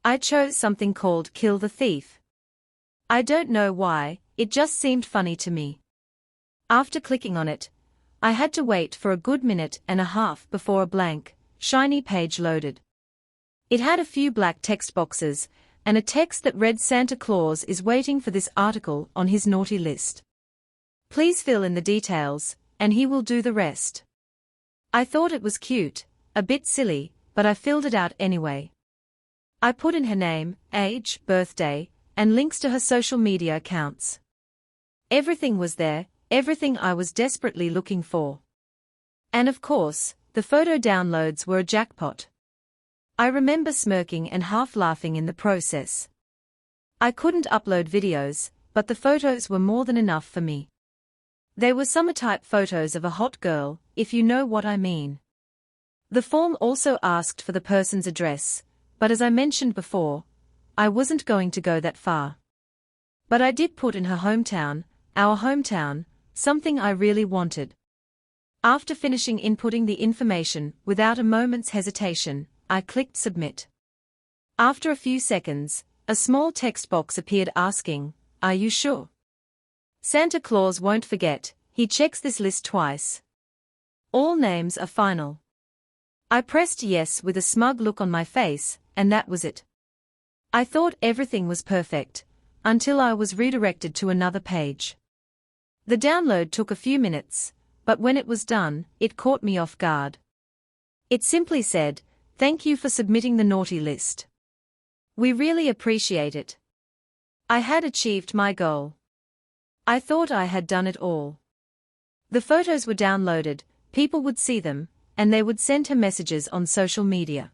I chose something called Kill the Thief. I don't know why, it just seemed funny to me. After clicking on it, I had to wait for a good minute and a half before a blank, shiny page loaded. It had a few black text boxes, and a text that read, "Santa Claus is waiting for this article on his naughty list. Please fill in the details, and he will do the rest." I thought it was cute, a bit silly, but I filled it out anyway. I put in her name, age, birthday, and links to her social media accounts. Everything was there, everything I was desperately looking for. And of course, the photo downloads were a jackpot. I remember smirking and half laughing in the process. I couldn't upload videos, but the photos were more than enough for me. They were summer-type photos of a hot girl, if you know what I mean. The form also asked for the person's address, but as I mentioned before, I wasn't going to go that far. But I did put in her hometown, our hometown, something I really wanted. After finishing inputting the information without a moment's hesitation, I clicked submit. After a few seconds, a small text box appeared asking, "Are you sure? Santa Claus won't forget, he checks this list twice. All names are final." I pressed yes with a smug look on my face, and that was it. I thought everything was perfect, until I was redirected to another page. The download took a few minutes, but when it was done, it caught me off guard. It simply said, "Thank you for submitting the naughty list. We really appreciate it." I had achieved my goal. I thought I had done it all. The photos were downloaded, people would see them, and they would send her messages on social media.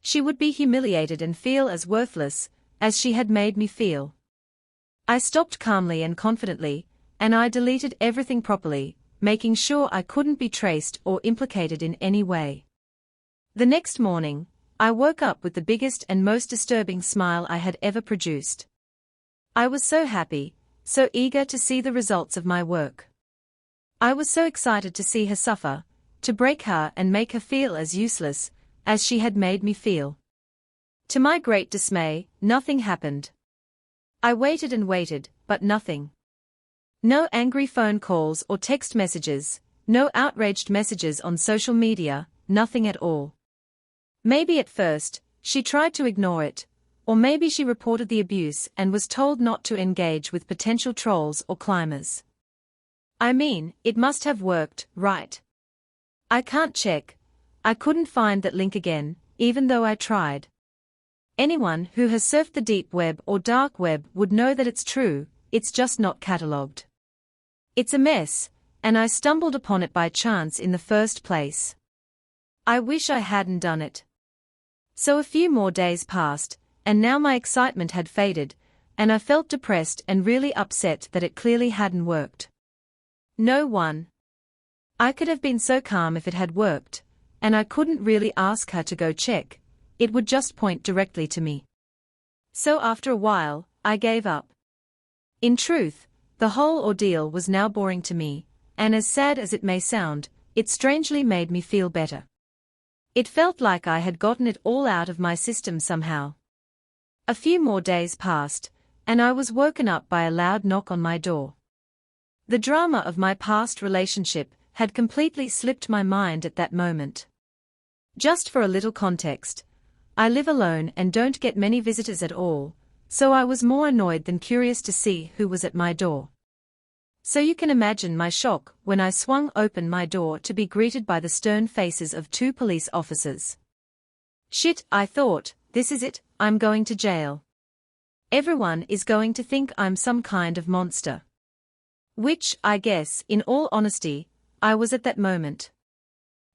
She would be humiliated and feel as worthless as she had made me feel. I stopped calmly and confidently, and I deleted everything properly, making sure I couldn't be traced or implicated in any way. The next morning, I woke up with the biggest and most disturbing smile I had ever produced. I was so happy, so eager to see the results of my work. I was so excited to see her suffer, to break her and make her feel as useless as she had made me feel. To my great dismay, nothing happened. I waited and waited, but nothing. No angry phone calls or text messages, no outraged messages on social media, nothing at all. Maybe at first, she tried to ignore it, or maybe she reported the abuse and was told not to engage with potential trolls or climbers. I mean, it must have worked, right? I can't check. I couldn't find that link again, even though I tried. Anyone who has surfed the deep web or dark web would know that it's true, it's just not catalogued. It's a mess, and I stumbled upon it by chance in the first place. I wish I hadn't done it. So a few more days passed, and now my excitement had faded, and I felt depressed and really upset that it clearly hadn't worked. No one. I could have been so calm if it had worked, and I couldn't really ask her to go check, it would just point directly to me. So after a while, I gave up. In truth, the whole ordeal was now boring to me, and as sad as it may sound, it strangely made me feel better. It felt like I had gotten it all out of my system somehow. A few more days passed, and I was woken up by a loud knock on my door. The drama of my past relationship had completely slipped my mind at that moment. Just for a little context, I live alone and don't get many visitors at all, so I was more annoyed than curious to see who was at my door. So you can imagine my shock when I swung open my door to be greeted by the stern faces of 2 police officers. Shit, I thought, this is it, I'm going to jail. Everyone is going to think I'm some kind of monster. Which, I guess, in all honesty, I was at that moment.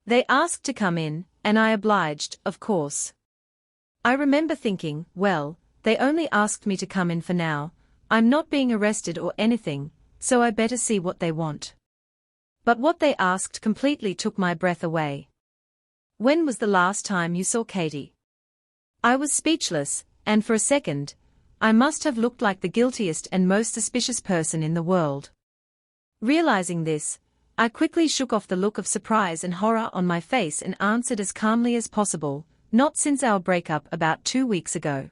They asked to come in, and I obliged, of course. I remember thinking, well, they only asked me to come in for now, I'm not being arrested or anything, so I better see what they want. But what they asked completely took my breath away. When was the last time you saw Katie? I was speechless, and for a second, I must have looked like the guiltiest and most suspicious person in the world. Realizing this, I quickly shook off the look of surprise and horror on my face and answered as calmly as possible, not since our breakup about 2 weeks ago.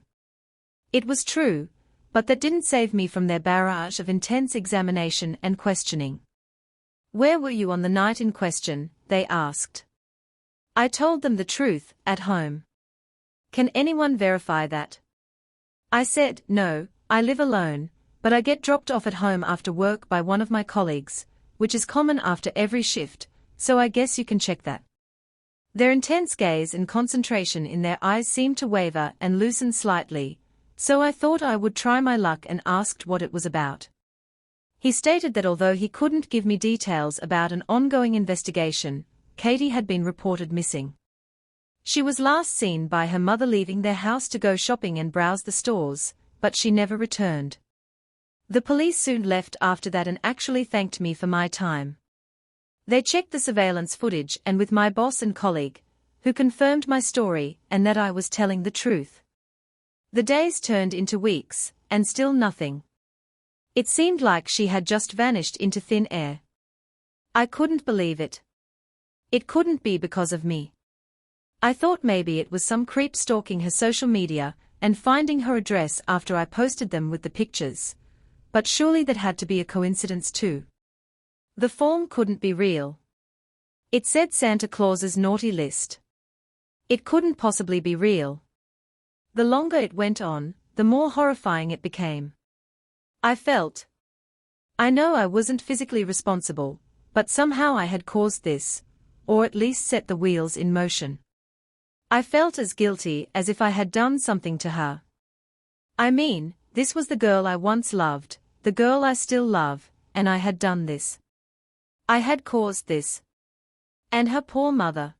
It was true, but that didn't save me from their barrage of intense examination and questioning. Where were you on the night in question? They asked. I told them the truth, at home. Can anyone verify that? I said, no, I live alone, but I get dropped off at home after work by one of my colleagues, which is common after every shift, so I guess you can check that. Their intense gaze and concentration in their eyes seemed to waver and loosen slightly, so I thought I would try my luck and asked what it was about. He stated that although he couldn't give me details about an ongoing investigation, Katie had been reported missing. She was last seen by her mother leaving their house to go shopping and browse the stores, but she never returned. The police soon left after that and actually thanked me for my time. They checked the surveillance footage and with my boss and colleague, who confirmed my story and that I was telling the truth. The days turned into weeks, and still nothing. It seemed like she had just vanished into thin air. I couldn't believe it. It couldn't be because of me. I thought maybe it was some creep stalking her social media and finding her address after I posted them with the pictures. But surely that had to be a coincidence too. The form couldn't be real. It said Santa Claus's naughty list. It couldn't possibly be real. The longer it went on, the more horrifying it became. I felt. I know I wasn't physically responsible, but somehow I had caused this, or at least set the wheels in motion. I felt as guilty as if I had done something to her. I mean, this was the girl I once loved, the girl I still love, and I had done this. I had caused this. And her poor mother.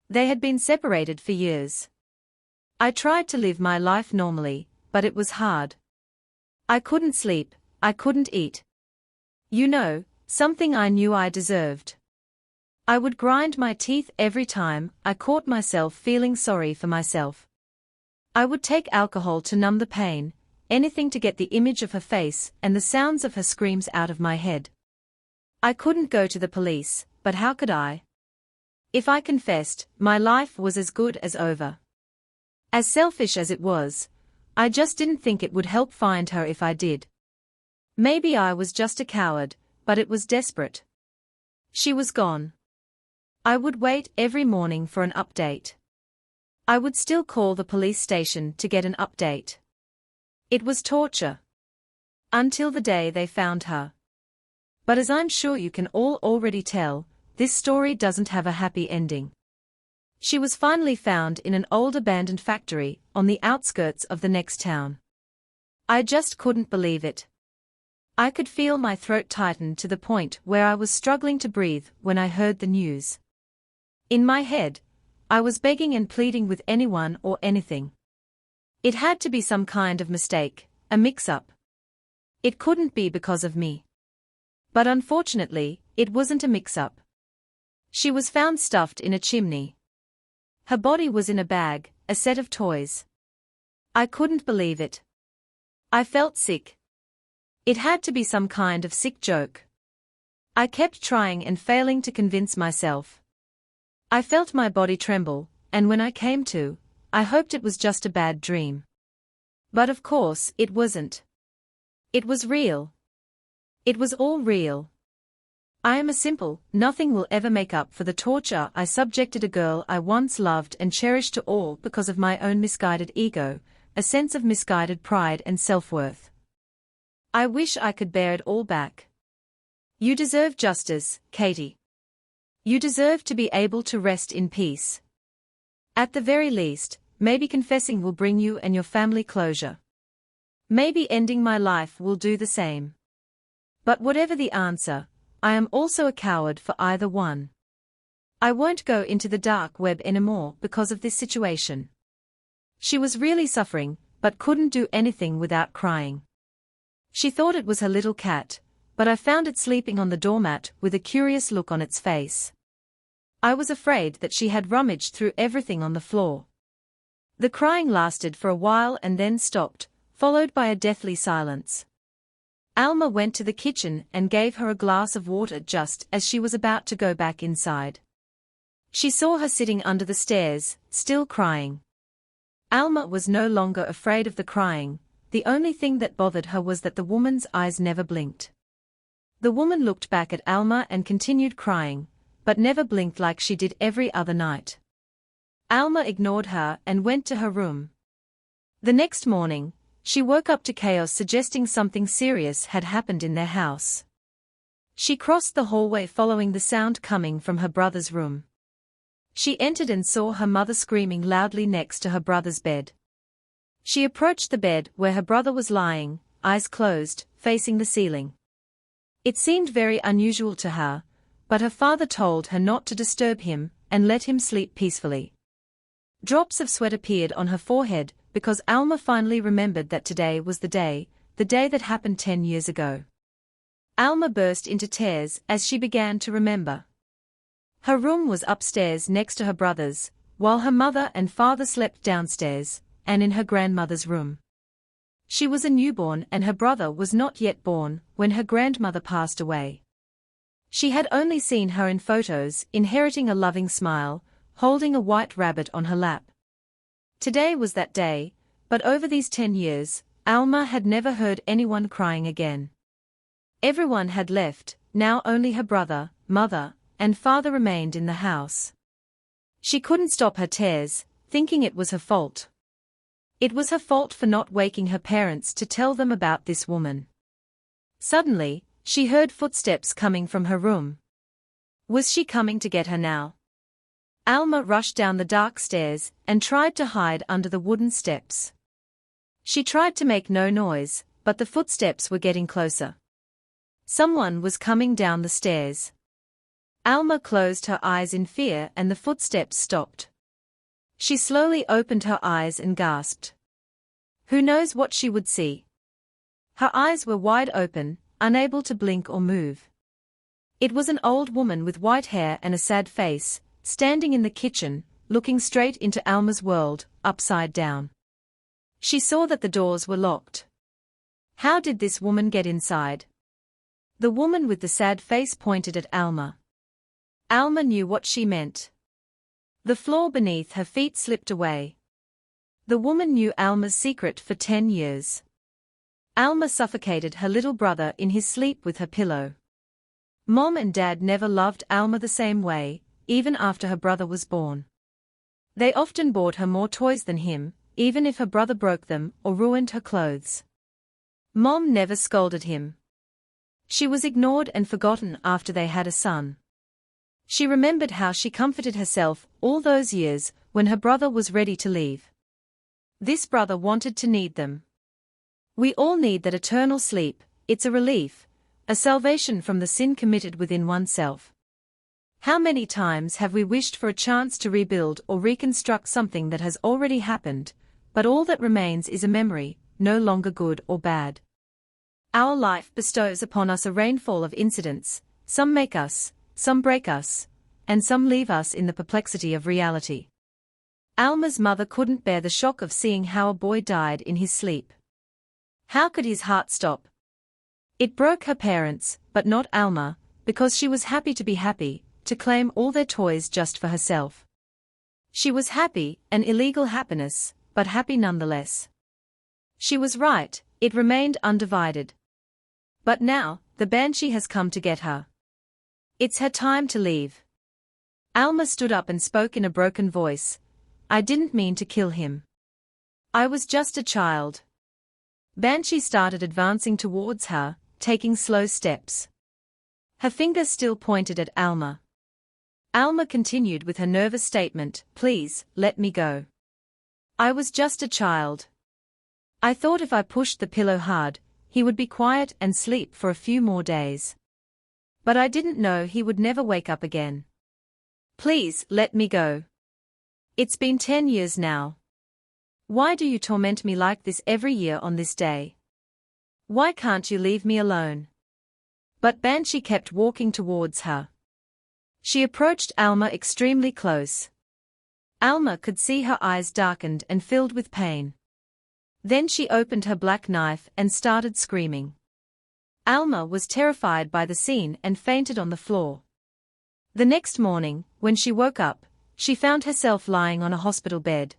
They had been separated for years. I tried to live my life normally, but it was hard. I couldn't sleep, I couldn't eat. You know, something I knew I deserved. I would grind my teeth every time I caught myself feeling sorry for myself. I would take alcohol to numb the pain, anything to get the image of her face and the sounds of her screams out of my head. I couldn't go to the police, but how could I? If I confessed, my life was as good as over. As selfish as it was, I just didn't think it would help find her if I did. Maybe I was just a coward, but it was desperate. She was gone. I would wait every morning for an update. I would still call the police station to get an update. It was torture. Until the day they found her. But as I'm sure you can all already tell, this story doesn't have a happy ending. She was finally found in an old abandoned factory on the outskirts of the next town. I just couldn't believe it. I could feel my throat tighten to the point where I was struggling to breathe when I heard the news. In my head, I was begging and pleading with anyone or anything. It had to be some kind of mistake, a mix-up. It couldn't be because of me. But unfortunately, it wasn't a mix-up. She was found stuffed in a chimney. Her body was in a bag, a set of toys. I couldn't believe it. I felt sick. It had to be some kind of sick joke. I kept trying and failing to convince myself. I felt my body tremble, and when I came to, I hoped it was just a bad dream. But of course, it wasn't. It was real. It was all real. I am a simple, nothing will ever make up for the torture I subjected a girl I once loved and cherished to all because of my own misguided ego, a sense of misguided pride and self-worth. I wish I could bear it all back. You deserve justice, Katie. You deserve to be able to rest in peace. At the very least, maybe confessing will bring you and your family closure. Maybe ending my life will do the same. But whatever the answer, I am also a coward for either one. I won't go into the dark web anymore because of this situation. She was really suffering, but couldn't do anything without crying. She thought it was her little cat, but I found it sleeping on the doormat with a curious look on its face. I was afraid that she had rummaged through everything on the floor. The crying lasted for a while and then stopped, followed by a deathly silence. Alma went to the kitchen and gave her a glass of water just as she was about to go back inside. She saw her sitting under the stairs, still crying. Alma was no longer afraid of the crying, the only thing that bothered her was that the woman's eyes never blinked. The woman looked back at Alma and continued crying, but never blinked like she did every other night. Alma ignored her and went to her room. The next morning, she woke up to chaos suggesting something serious had happened in their house. She crossed the hallway following the sound coming from her brother's room. She entered and saw her mother screaming loudly next to her brother's bed. She approached the bed where her brother was lying, eyes closed, facing the ceiling. It seemed very unusual to her, but her father told her not to disturb him and let him sleep peacefully. Drops of sweat appeared on her forehead because Alma finally remembered that today was the day that happened 10 years ago. Alma burst into tears as she began to remember. Her room was upstairs next to her brother's, while her mother and father slept downstairs, and in her grandmother's room. She was a newborn and her brother was not yet born when her grandmother passed away. She had only seen her in photos, inheriting a loving smile, holding a white rabbit on her lap. Today was that day, but over these 10 years, Alma had never heard anyone crying again. Everyone had left, now only her brother, mother, and father remained in the house. She couldn't stop her tears, thinking it was her fault. It was her fault for not waking her parents to tell them about this woman. Suddenly, she heard footsteps coming from her room. Was she coming to get her now? Alma rushed down the dark stairs and tried to hide under the wooden steps. She tried to make no noise, but the footsteps were getting closer. Someone was coming down the stairs. Alma closed her eyes in fear and the footsteps stopped. She slowly opened her eyes and gasped. Who knows what she would see? Her eyes were wide open, unable to blink or move. It was an old woman with white hair and a sad face, standing in the kitchen, looking straight into Alma's world, upside down. She saw that the doors were locked. How did this woman get inside? The woman with the sad face pointed at Alma. Alma knew what she meant. The floor beneath her feet slipped away. The woman knew Alma's secret for 10 years. Alma suffocated her little brother in his sleep with her pillow. Mom and Dad never loved Alma the same way, even after her brother was born. They often bought her more toys than him, even if her brother broke them or ruined her clothes. Mom never scolded him. She was ignored and forgotten after they had a son. She remembered how she comforted herself all those years when her brother was ready to leave. This brother wanted to need them. We all need that eternal sleep. It's a relief, a salvation from the sin committed within oneself. How many times have we wished for a chance to rebuild or reconstruct something that has already happened, but all that remains is a memory, no longer good or bad? Our life bestows upon us a rainfall of incidents, some make us, some break us, and some leave us in the perplexity of reality. Alma's mother couldn't bear the shock of seeing how a boy died in his sleep. How could his heart stop? It broke her parents, but not Alma, because she was happy to be happy, to claim all their toys just for herself. She was happy, an illegal happiness, but happy nonetheless. She was right, it remained undivided. But now, the banshee has come to get her. It's her time to leave. Alma stood up and spoke in a broken voice. I didn't mean to kill him. I was just a child. Banshee started advancing towards her, taking slow steps. Her finger still pointed at Alma. Alma continued with her nervous statement, please, let me go. I was just a child. I thought if I pushed the pillow hard, he would be quiet and sleep for a few more days. But I didn't know he would never wake up again. Please, let me go. It's been 10 years now. Why do you torment me like this every year on this day? Why can't you leave me alone? But Banshee kept walking towards her. She approached Alma extremely close. Alma could see her eyes darkened and filled with pain. Then she opened her black knife and started screaming. Alma was terrified by the scene and fainted on the floor. The next morning, when she woke up, she found herself lying on a hospital bed.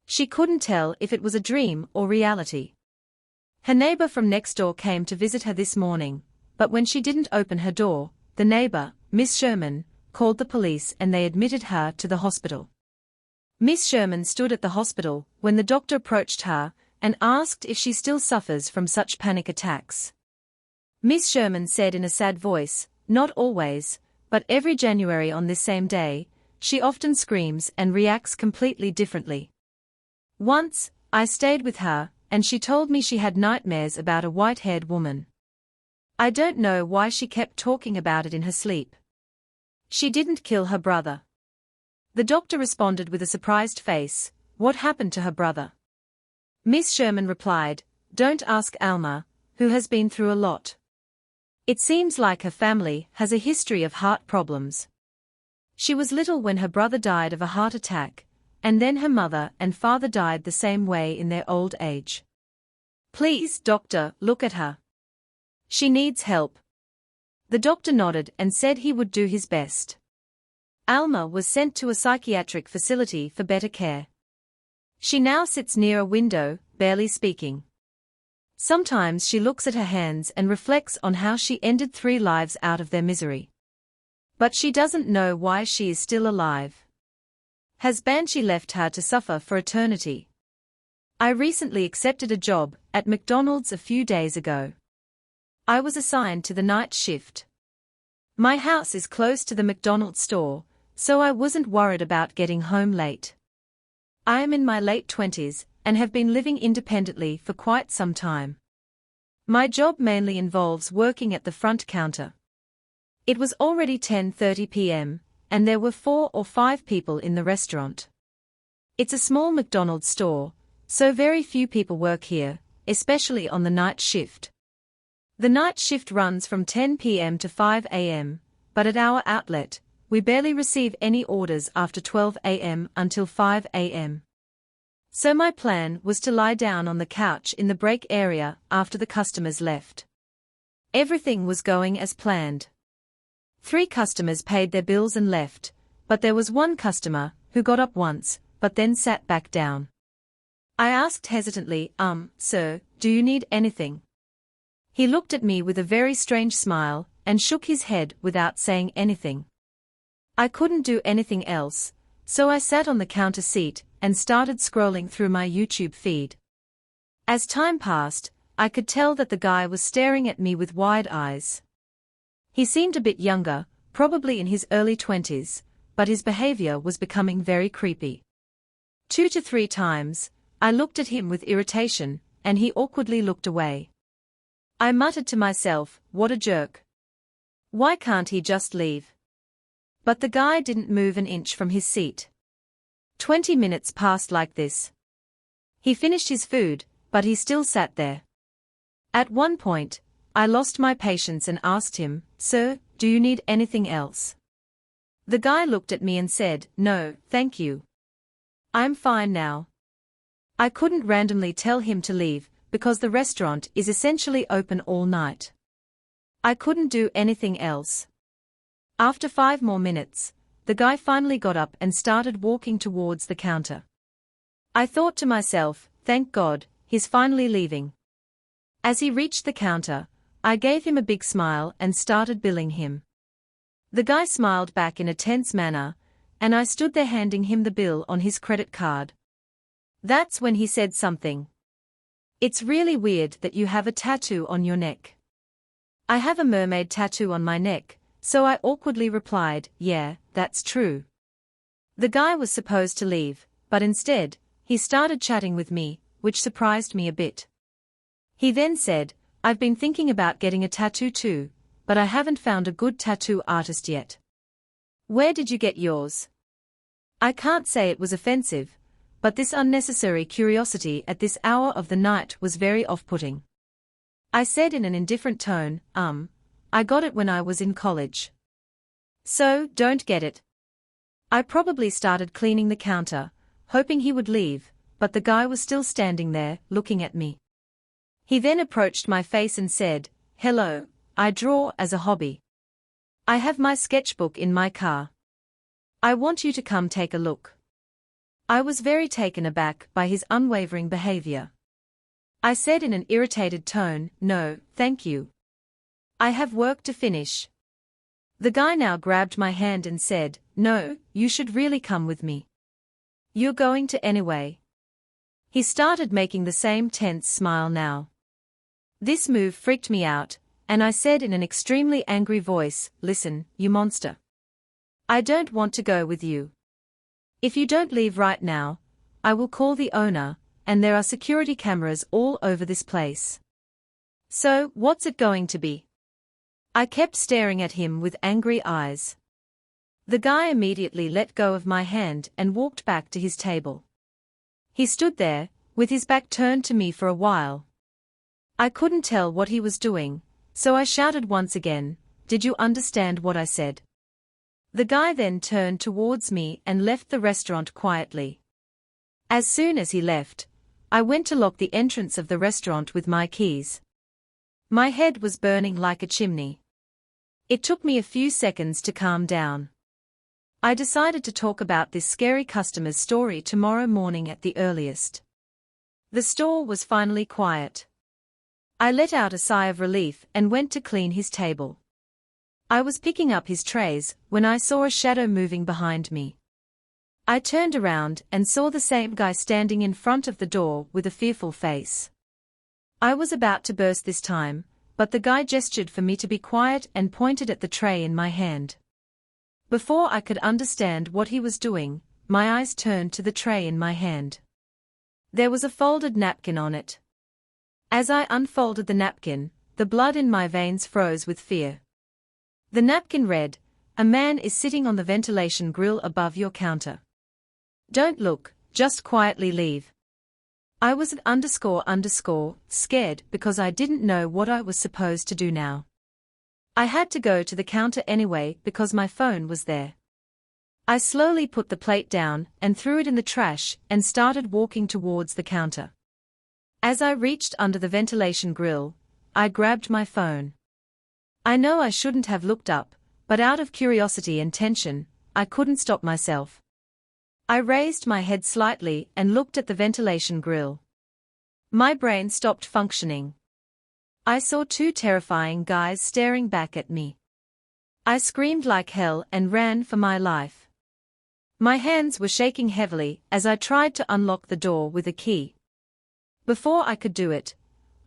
She couldn't tell if it was a dream or reality. Her neighbor from next door came to visit her this morning, but when she didn't open her door, the neighbor, Miss Sherman, called the police and they admitted her to the hospital. Miss Sherman stood at the hospital when the doctor approached her and asked if she still suffers from such panic attacks. Miss Sherman said in a sad voice, not always, but every January on this same day, she often screams and reacts completely differently. Once, I stayed with her, and she told me she had nightmares about a white-haired woman. I don't know why she kept talking about it in her sleep. She didn't kill her brother. The doctor responded with a surprised face, what happened to her brother? Miss Sherman replied, don't ask Alma, who has been through a lot. It seems like her family has a history of heart problems. She was little when her brother died of a heart attack, and then her mother and father died the same way in their old age. Please, doctor, look at her. She needs help. The doctor nodded and said he would do his best. Alma was sent to a psychiatric facility for better care. She now sits near a window, barely speaking. Sometimes she looks at her hands and reflects on how she ended 3 lives out of their misery. But she doesn't know why she is still alive. Has Banshee left her to suffer for eternity? I recently accepted a job at McDonald's a few days ago. I was assigned to the night shift. My house is close to the McDonald's store, so I wasn't worried about getting home late. I am in my late 20s and have been living independently for quite some time. My job mainly involves working at the front counter. It was already 10:30 p.m., and there were 4 or 5 people in the restaurant. It's a small McDonald's store, so very few people work here, especially on the night shift. The night shift runs from 10 p.m. to 5 a.m., but at our outlet, we barely receive any orders after 12 a.m. until 5 a.m. So my plan was to lie down on the couch in the break area after the customers left. Everything was going as planned. 3 customers paid their bills and left, but there was one customer who got up once, but then sat back down. I asked hesitantly, sir, do you need anything? He looked at me with a very strange smile, and shook his head without saying anything. I couldn't do anything else, so I sat on the counter seat, and started scrolling through my YouTube feed. As time passed, I could tell that the guy was staring at me with wide eyes. He seemed a bit younger, probably in his early 20s, but his behavior was becoming very creepy. 2 to 3 times, I looked at him with irritation, and he awkwardly looked away. I muttered to myself, what a jerk. Why can't he just leave? But the guy didn't move an inch from his seat. 20 minutes passed like this. He finished his food, but he still sat there. At one point, I lost my patience and asked him, sir, do you need anything else? The guy looked at me and said, no, thank you. I'm fine now. I couldn't randomly tell him to leave, because the restaurant is essentially open all night. I couldn't do anything else. After 5 more minutes, the guy finally got up and started walking towards the counter. I thought to myself, thank God, he's finally leaving. As he reached the counter, I gave him a big smile and started billing him. The guy smiled back in a tense manner, and I stood there handing him the bill on his credit card. That's when he said something. It's really weird that you have a tattoo on your neck. I have a mermaid tattoo on my neck, so I awkwardly replied, yeah, that's true. The guy was supposed to leave, but instead, he started chatting with me, which surprised me a bit. He then said, I've been thinking about getting a tattoo too, but I haven't found a good tattoo artist yet. Where did you get yours? I can't say it was offensive, but this unnecessary curiosity at this hour of the night was very off-putting. I said in an indifferent tone, I got it when I was in college. So, don't get it. I probably started cleaning the counter, hoping he would leave, but the guy was still standing there, looking at me. He then approached my face and said, hello, I draw as a hobby. I have my sketchbook in my car. I want you to come take a look. I was very taken aback by his unwavering behavior. I said in an irritated tone, no, thank you. I have work to finish. The guy now grabbed my hand and said, no, you should really come with me. You're going to anyway. He started making the same tense smile now. This move freaked me out, and I said in an extremely angry voice, listen, you monster. I don't want to go with you. If you don't leave right now, I will call the owner, and there are security cameras all over this place. So, what's it going to be? I kept staring at him with angry eyes. The guy immediately let go of my hand and walked back to his table. He stood there, with his back turned to me for a while. I couldn't tell what he was doing, so I shouted once again, did you understand what I said? The guy then turned towards me and left the restaurant quietly. As soon as he left, I went to lock the entrance of the restaurant with my keys. My head was burning like a chimney. It took me a few seconds to calm down. I decided to talk about this scary customer's story tomorrow morning at the earliest. The store was finally quiet. I let out a sigh of relief and went to clean his table. I was picking up his trays when I saw a shadow moving behind me. I turned around and saw the same guy standing in front of the door with a fearful face. I was about to burst this time, but the guy gestured for me to be quiet and pointed at the tray in my hand. Before I could understand what he was doing, my eyes turned to the tray in my hand. There was a folded napkin on it. As I unfolded the napkin, the blood in my veins froze with fear. The napkin read, a man is sitting on the ventilation grill above your counter. Don't look, just quietly leave. I was scared because I didn't know what I was supposed to do now. I had to go to the counter anyway because my phone was there. I slowly put the plate down and threw it in the trash and started walking towards the counter. As I reached under the ventilation grill, I grabbed my phone. I know I shouldn't have looked up, but out of curiosity and tension, I couldn't stop myself. I raised my head slightly and looked at the ventilation grill. My brain stopped functioning. I saw two terrifying guys staring back at me. I screamed like hell and ran for my life. My hands were shaking heavily as I tried to unlock the door with a key. Before I could do it,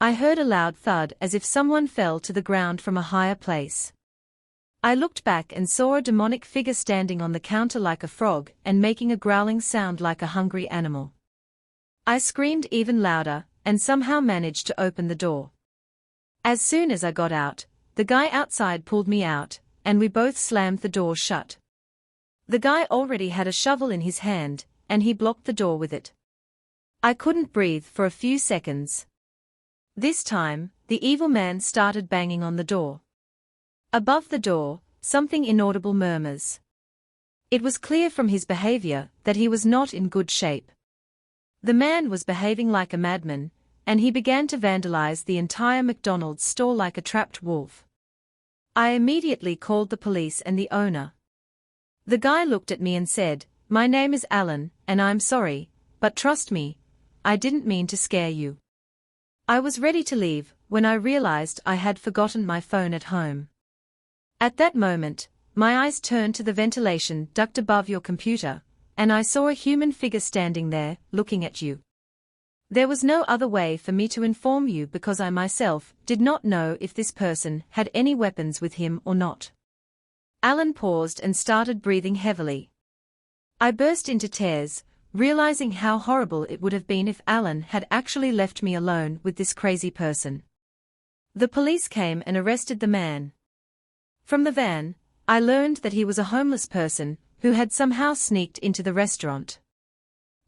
I heard a loud thud as if someone fell to the ground from a higher place. I looked back and saw a demonic figure standing on the counter like a frog and making a growling sound like a hungry animal. I screamed even louder and somehow managed to open the door. As soon as I got out, the guy outside pulled me out, and we both slammed the door shut. The guy already had a shovel in his hand, and he blocked the door with it. I couldn't breathe for a few seconds. This time, the evil man started banging on the door. Above the door, something inaudible murmurs. It was clear from his behavior that he was not in good shape. The man was behaving like a madman, and he began to vandalize the entire McDonald's store like a trapped wolf. I immediately called the police and the owner. The guy looked at me and said, "My name is Alan, and I'm sorry, but trust me, I didn't mean to scare you." I was ready to leave when I realized I had forgotten my phone at home. At that moment, my eyes turned to the ventilation duct above your computer, and I saw a human figure standing there, looking at you. There was no other way for me to inform you because I myself did not know if this person had any weapons with him or not. Alan paused and started breathing heavily. I burst into tears, realizing how horrible it would have been if Alan had actually left me alone with this crazy person. The police came and arrested the man. From the van, I learned that he was a homeless person who had somehow sneaked into the restaurant.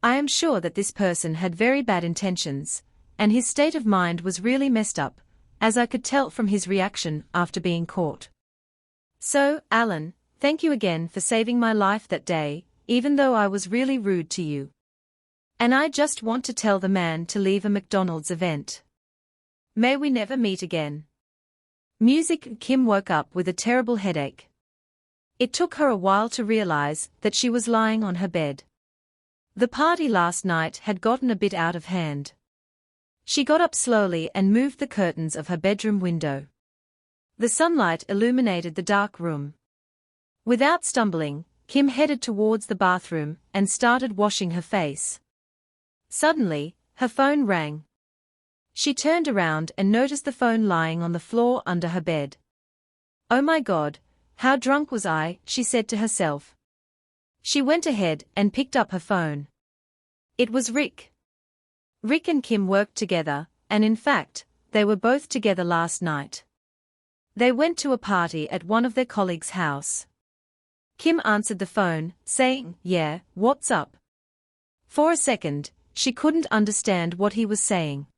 I am sure that this person had very bad intentions, and his state of mind was really messed up, as I could tell from his reaction after being caught. So, Alan, thank you again for saving my life that day, even though I was really rude to you. And I just want to tell the man to leave a McDonald's event. May we never meet again. Music. Kim woke up with a terrible headache. It took her a while to realize that she was lying on her bed. The party last night had gotten a bit out of hand. She got up slowly and moved the curtains of her bedroom window. The sunlight illuminated the dark room. Without stumbling, Kim headed towards the bathroom and started washing her face. Suddenly, her phone rang. She turned around and noticed the phone lying on the floor under her bed. "Oh my God, how drunk was I?" she said to herself. She went ahead and picked up her phone. It was Rick. Rick and Kim worked together, and in fact, they were both together last night. They went to a party at one of their colleagues' house. Kim answered the phone, saying, "Yeah, what's up?" For a second, she couldn't understand what he was saying.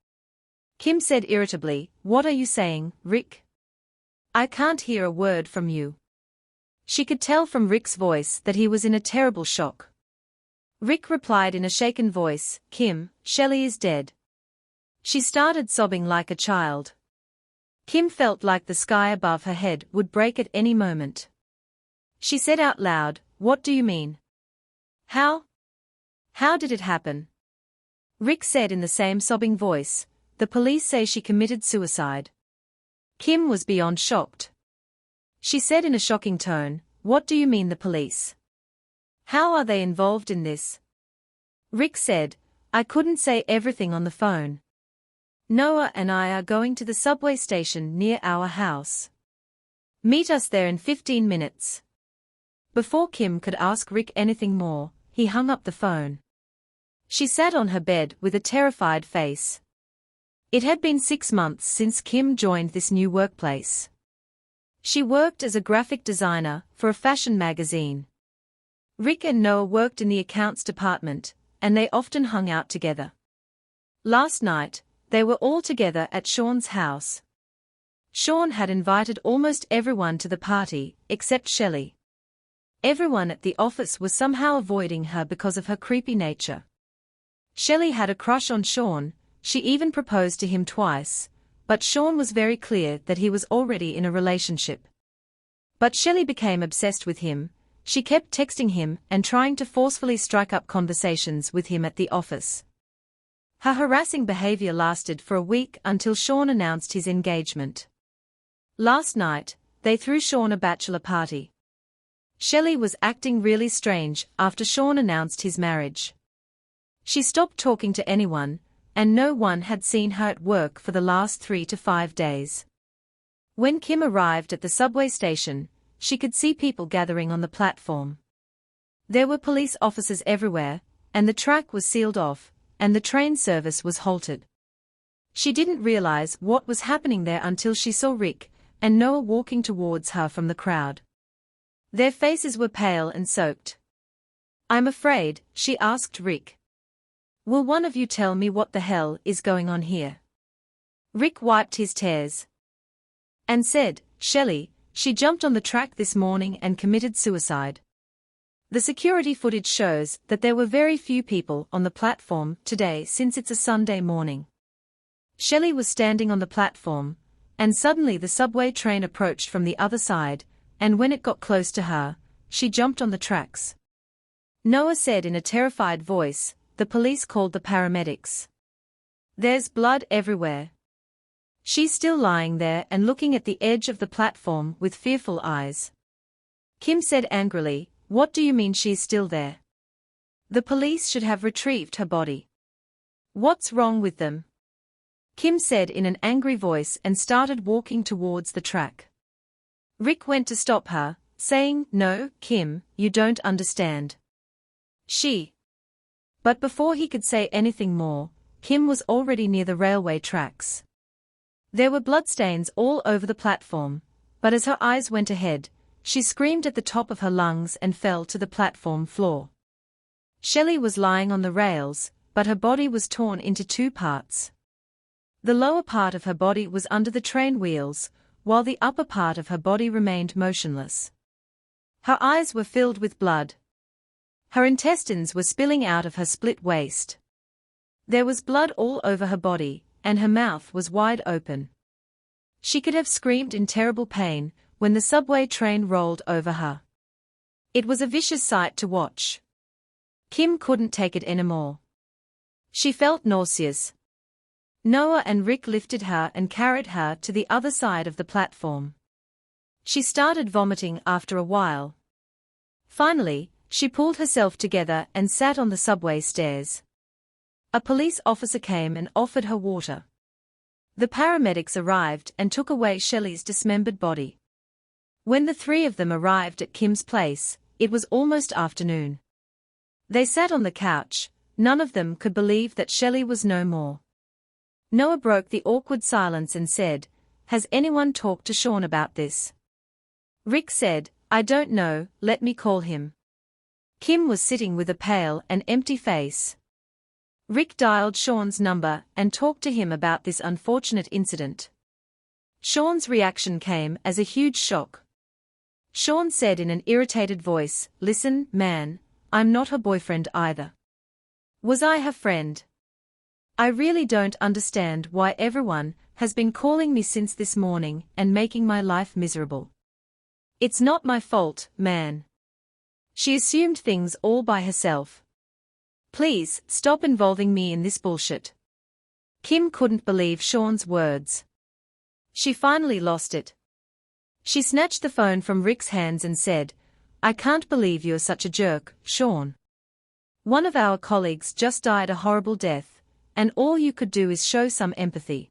Kim said irritably, "What are you saying, Rick? I can't hear a word from you." She could tell from Rick's voice that he was in a terrible shock. Rick replied in a shaken voice, "Kim, Shelley is dead." She started sobbing like a child. Kim felt like the sky above her head would break at any moment. She said out loud, "What do you mean? How? How did it happen?" Rick said in the same sobbing voice, "The police say she committed suicide." Kim was beyond shocked. She said in a shocking tone, "What do you mean the police? How are they involved in this?" Rick said, "I couldn't say everything on the phone. Noah and I are going to the subway station near our house. Meet us there in 15 minutes. Before Kim could ask Rick anything more, he hung up the phone. She sat on her bed with a terrified face. It had been 6 months since Kim joined this new workplace. She worked as a graphic designer for a fashion magazine. Rick and Noah worked in the accounts department, and they often hung out together. Last night, they were all together at Sean's house. Sean had invited almost everyone to the party, except Shelley. Everyone at the office was somehow avoiding her because of her creepy nature. Shelley had a crush on Sean, she even proposed to him twice, but Sean was very clear that he was already in a relationship. But Shelley became obsessed with him, She kept texting him and trying to forcefully strike up conversations with him at the office. Her harassing behavior lasted for a week until Sean announced his engagement. Last night, they threw Sean a bachelor party. Shelley was acting really strange after Sean announced his marriage. She stopped talking to anyone, and no one had seen her at work for the last 3 to 5 days. When Kim arrived at the subway station, she could see people gathering on the platform. There were police officers everywhere, and the track was sealed off, and the train service was halted. She didn't realize what was happening there until she saw Rick and Noah walking towards her from the crowd. Their faces were pale and soaked. "I'm afraid," she asked Rick. "Will one of you tell me what the hell is going on here?" Rick wiped his tears and said, "Shelley, she jumped on the track this morning and committed suicide." The security footage shows that there were very few people on the platform today since it's a Sunday morning. Shelley was standing on the platform, and suddenly the subway train approached from the other side, and when it got close to her, she jumped on the tracks. Noah said in a terrified voice, "The police called the paramedics. There's blood everywhere." She's still lying there and looking at the edge of the platform with fearful eyes. Kim said angrily, "What do you mean she's still there? The police should have retrieved her body. What's wrong with them?" Kim said in an angry voice and started walking towards the track. Rick went to stop her, saying, "No, Kim, you don't understand. But before he could say anything more, Kim was already near the railway tracks. There were bloodstains all over the platform, but as her eyes went ahead, she screamed at the top of her lungs and fell to the platform floor. Shelley was lying on the rails, but her body was torn into 2 parts. The lower part of her body was under the train wheels, while the upper part of her body remained motionless. Her eyes were filled with blood. Her intestines were spilling out of her split waist. There was blood all over her body, and her mouth was wide open. She could have screamed in terrible pain when the subway train rolled over her. It was a vicious sight to watch. Kim couldn't take it anymore. She felt nauseous. Noah and Rick lifted her and carried her to the other side of the platform. She started vomiting after a while. Finally, she pulled herself together and sat on the subway stairs. A police officer came and offered her water. The paramedics arrived and took away Shelley's dismembered body. When the 3 of them arrived at Kim's place, it was almost afternoon. They sat on the couch. None of them could believe that Shelley was no more. Noah broke the awkward silence and said, "Has anyone talked to Sean about this?" Rick said, "I don't know, let me call him." Kim was sitting with a pale and empty face. Rick dialed Sean's number and talked to him about this unfortunate incident. Sean's reaction came as a huge shock. Sean said in an irritated voice, "Listen, man, I'm not her boyfriend either. Was I her friend? I really don't understand why everyone has been calling me since this morning and making my life miserable. It's not my fault, man. She assumed things all by herself. Please, stop involving me in this bullshit." Kim couldn't believe Sean's words. She finally lost it. She snatched the phone from Rick's hands and said, "I can't believe you're such a jerk, Sean. One of our colleagues just died a horrible death, and all you could do is show some empathy.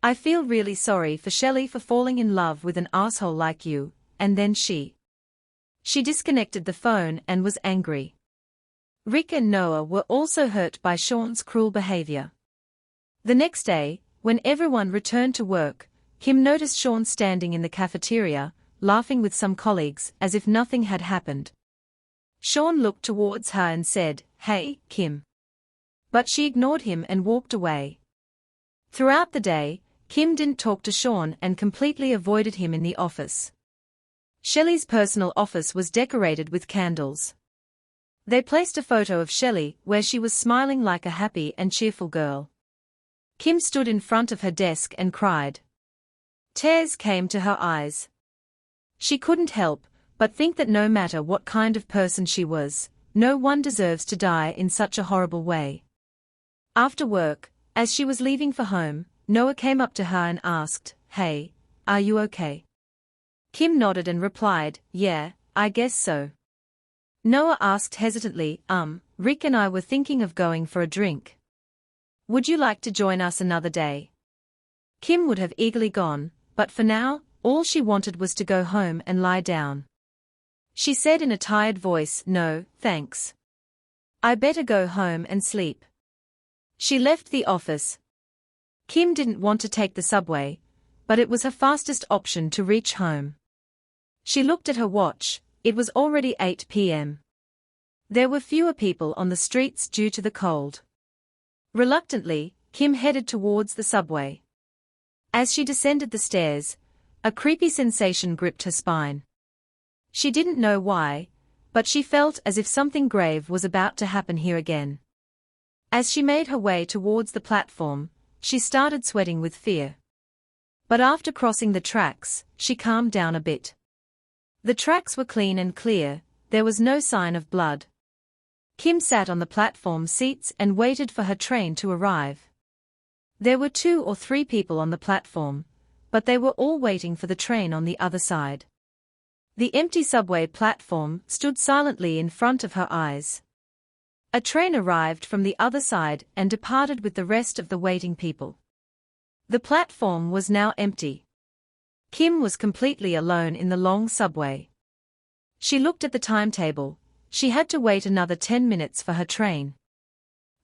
I feel really sorry for Shelley for falling in love with an asshole like you," and then she disconnected the phone and was angry. Rick and Noah were also hurt by Sean's cruel behavior. The next day, when everyone returned to work, Kim noticed Sean standing in the cafeteria, laughing with some colleagues as if nothing had happened. Sean looked towards her and said, "Hey, Kim." But she ignored him and walked away. Throughout the day, Kim didn't talk to Sean and completely avoided him in the office. Shelley's personal office was decorated with candles. They placed a photo of Shelley where she was smiling like a happy and cheerful girl. Kim stood in front of her desk and cried. Tears came to her eyes. She couldn't help but think that no matter what kind of person she was, no one deserves to die in such a horrible way. After work, as she was leaving for home, Noah came up to her and asked, "Hey, are you okay?" Kim nodded and replied, "Yeah, I guess so." Noah asked hesitantly, Rick and I were thinking of going for a drink. Would you like to join us another day?" Kim would have eagerly gone, but for now, all she wanted was to go home and lie down. She said in a tired voice, "No, thanks. I better go home and sleep." She left the office. Kim didn't want to take the subway, but it was her fastest option to reach home. She looked at her watch. It was already 8 p.m. There were fewer people on the streets due to the cold. Reluctantly, Kim headed towards the subway. As she descended the stairs, a creepy sensation gripped her spine. She didn't know why, but she felt as if something grave was about to happen here again. As she made her way towards the platform, she started sweating with fear. But after crossing the tracks, she calmed down a bit. The tracks were clean and clear, there was no sign of blood. Kim sat on the platform seats and waited for her train to arrive. There were 2 or 3 people on the platform, but they were all waiting for the train on the other side. The empty subway platform stood silently in front of her eyes. A train arrived from the other side and departed with the rest of the waiting people. The platform was now empty. Kim was completely alone in the long subway. She looked at the timetable. She had to wait another 10 minutes for her train.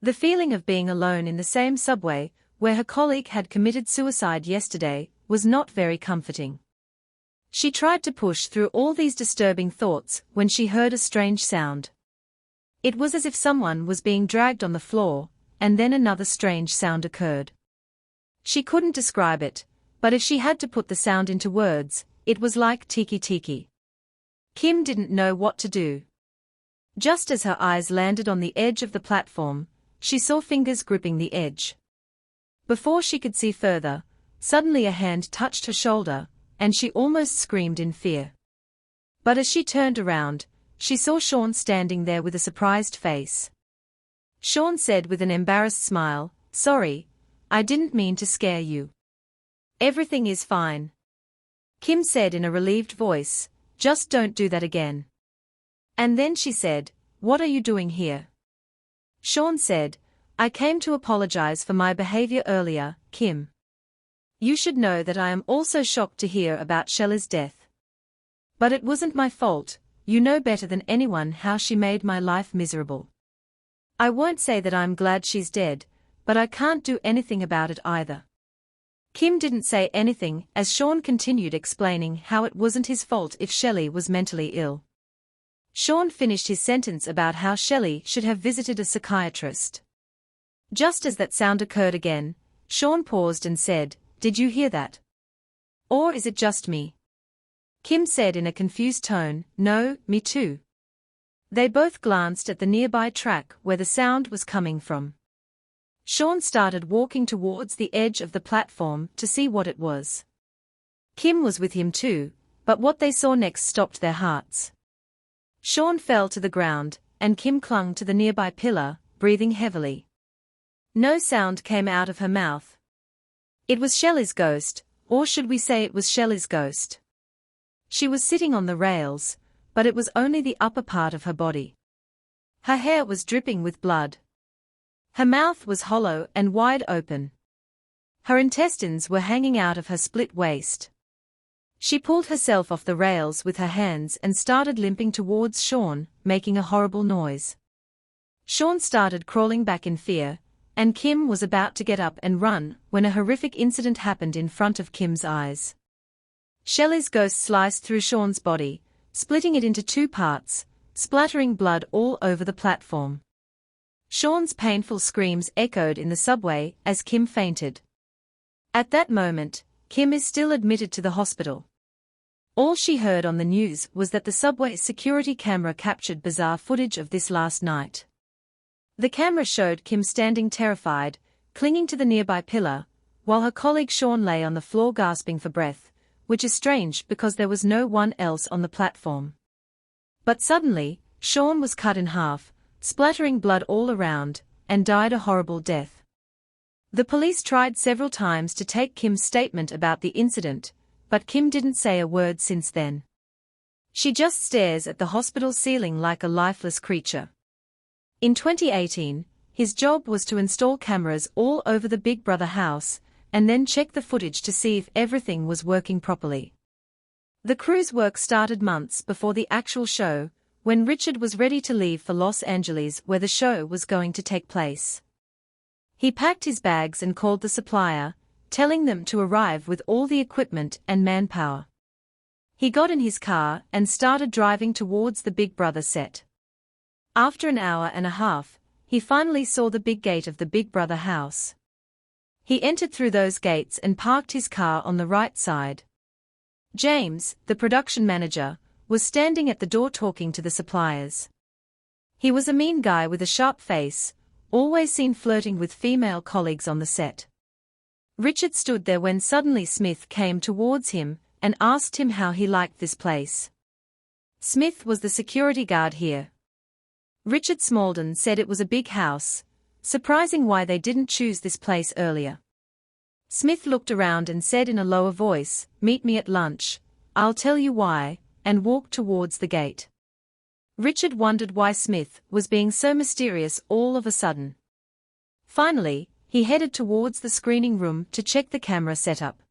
The feeling of being alone in the same subway, where her colleague had committed suicide yesterday, was not very comforting. She tried to push through all these disturbing thoughts when she heard a strange sound. It was as if someone was being dragged on the floor, and then another strange sound occurred. She couldn't describe it, but if she had to put the sound into words, it was like tiki-tiki. Kim didn't know what to do. Just as her eyes landed on the edge of the platform, she saw fingers gripping the edge. Before she could see further, suddenly a hand touched her shoulder, and she almost screamed in fear. But as she turned around, she saw Sean standing there with a surprised face. Sean said with an embarrassed smile, "Sorry, I didn't mean to scare you. Everything is fine." Kim said in a relieved voice, "Just don't do that again." And then she said, "What are you doing here?" Sean said, "I came to apologize for my behavior earlier, Kim. You should know that I am also shocked to hear about Shelley's death. But it wasn't my fault, you know better than anyone how she made my life miserable. I won't say that I'm glad she's dead, but I can't do anything about it either." Kim didn't say anything as Sean continued explaining how it wasn't his fault if Shelley was mentally ill. Sean finished his sentence about how Shelley should have visited a psychiatrist. Just as that sound occurred again, Sean paused and said, "Did you hear that? Or is it just me?" Kim said in a confused tone, "No, me too." They both glanced at the nearby track where the sound was coming from. Sean started walking towards the edge of the platform to see what it was. Kim was with him too, but what they saw next stopped their hearts. Sean fell to the ground, and Kim clung to the nearby pillar, breathing heavily. No sound came out of her mouth. It was Shelley's ghost, or should we say it was Shelley's ghost? She was sitting on the rails, but it was only the upper part of her body. Her hair was dripping with blood. Her mouth was hollow and wide open. Her intestines were hanging out of her split waist. She pulled herself off the rails with her hands and started limping towards Sean, making a horrible noise. Sean started crawling back in fear, and Kim was about to get up and run when a horrific incident happened in front of Kim's eyes. Shelley's ghost sliced through Sean's body, splitting it into 2 parts, splattering blood all over the platform. Sean's painful screams echoed in the subway as Kim fainted. At that moment, Kim is still admitted to the hospital. All she heard on the news was that the subway's security camera captured bizarre footage of this last night. The camera showed Kim standing terrified, clinging to the nearby pillar, while her colleague Sean lay on the floor gasping for breath, which is strange because there was no one else on the platform. But suddenly, Sean was cut in half, splattering blood all around, and died a horrible death. The police tried several times to take Kim's statement about the incident, but Kim didn't say a word since then. She just stares at the hospital ceiling like a lifeless creature. In 2018, his job was to install cameras all over the Big Brother house, and then check the footage to see if everything was working properly. The crew's work started months before the actual show, when Richard was ready to leave for Los Angeles where the show was going to take place. He packed his bags and called the supplier, telling them to arrive with all the equipment and manpower. He got in his car and started driving towards the Big Brother set. After an hour and a half, he finally saw the big gate of the Big Brother house. He entered through those gates and parked his car on the right side. James, the production manager, was standing at the door talking to the suppliers. He was a mean guy with a sharp face, always seen flirting with female colleagues on the set. Richard stood there when suddenly Smith came towards him and asked him how he liked this place. Smith was the security guard here. Richard Smalden said it was a big house, surprising why they didn't choose this place earlier. Smith looked around and said in a lower voice, "Meet me at lunch, I'll tell you why," and walked towards the gate. Richard wondered why Smith was being so mysterious all of a sudden. Finally, he headed towards the screening room to check the camera setup.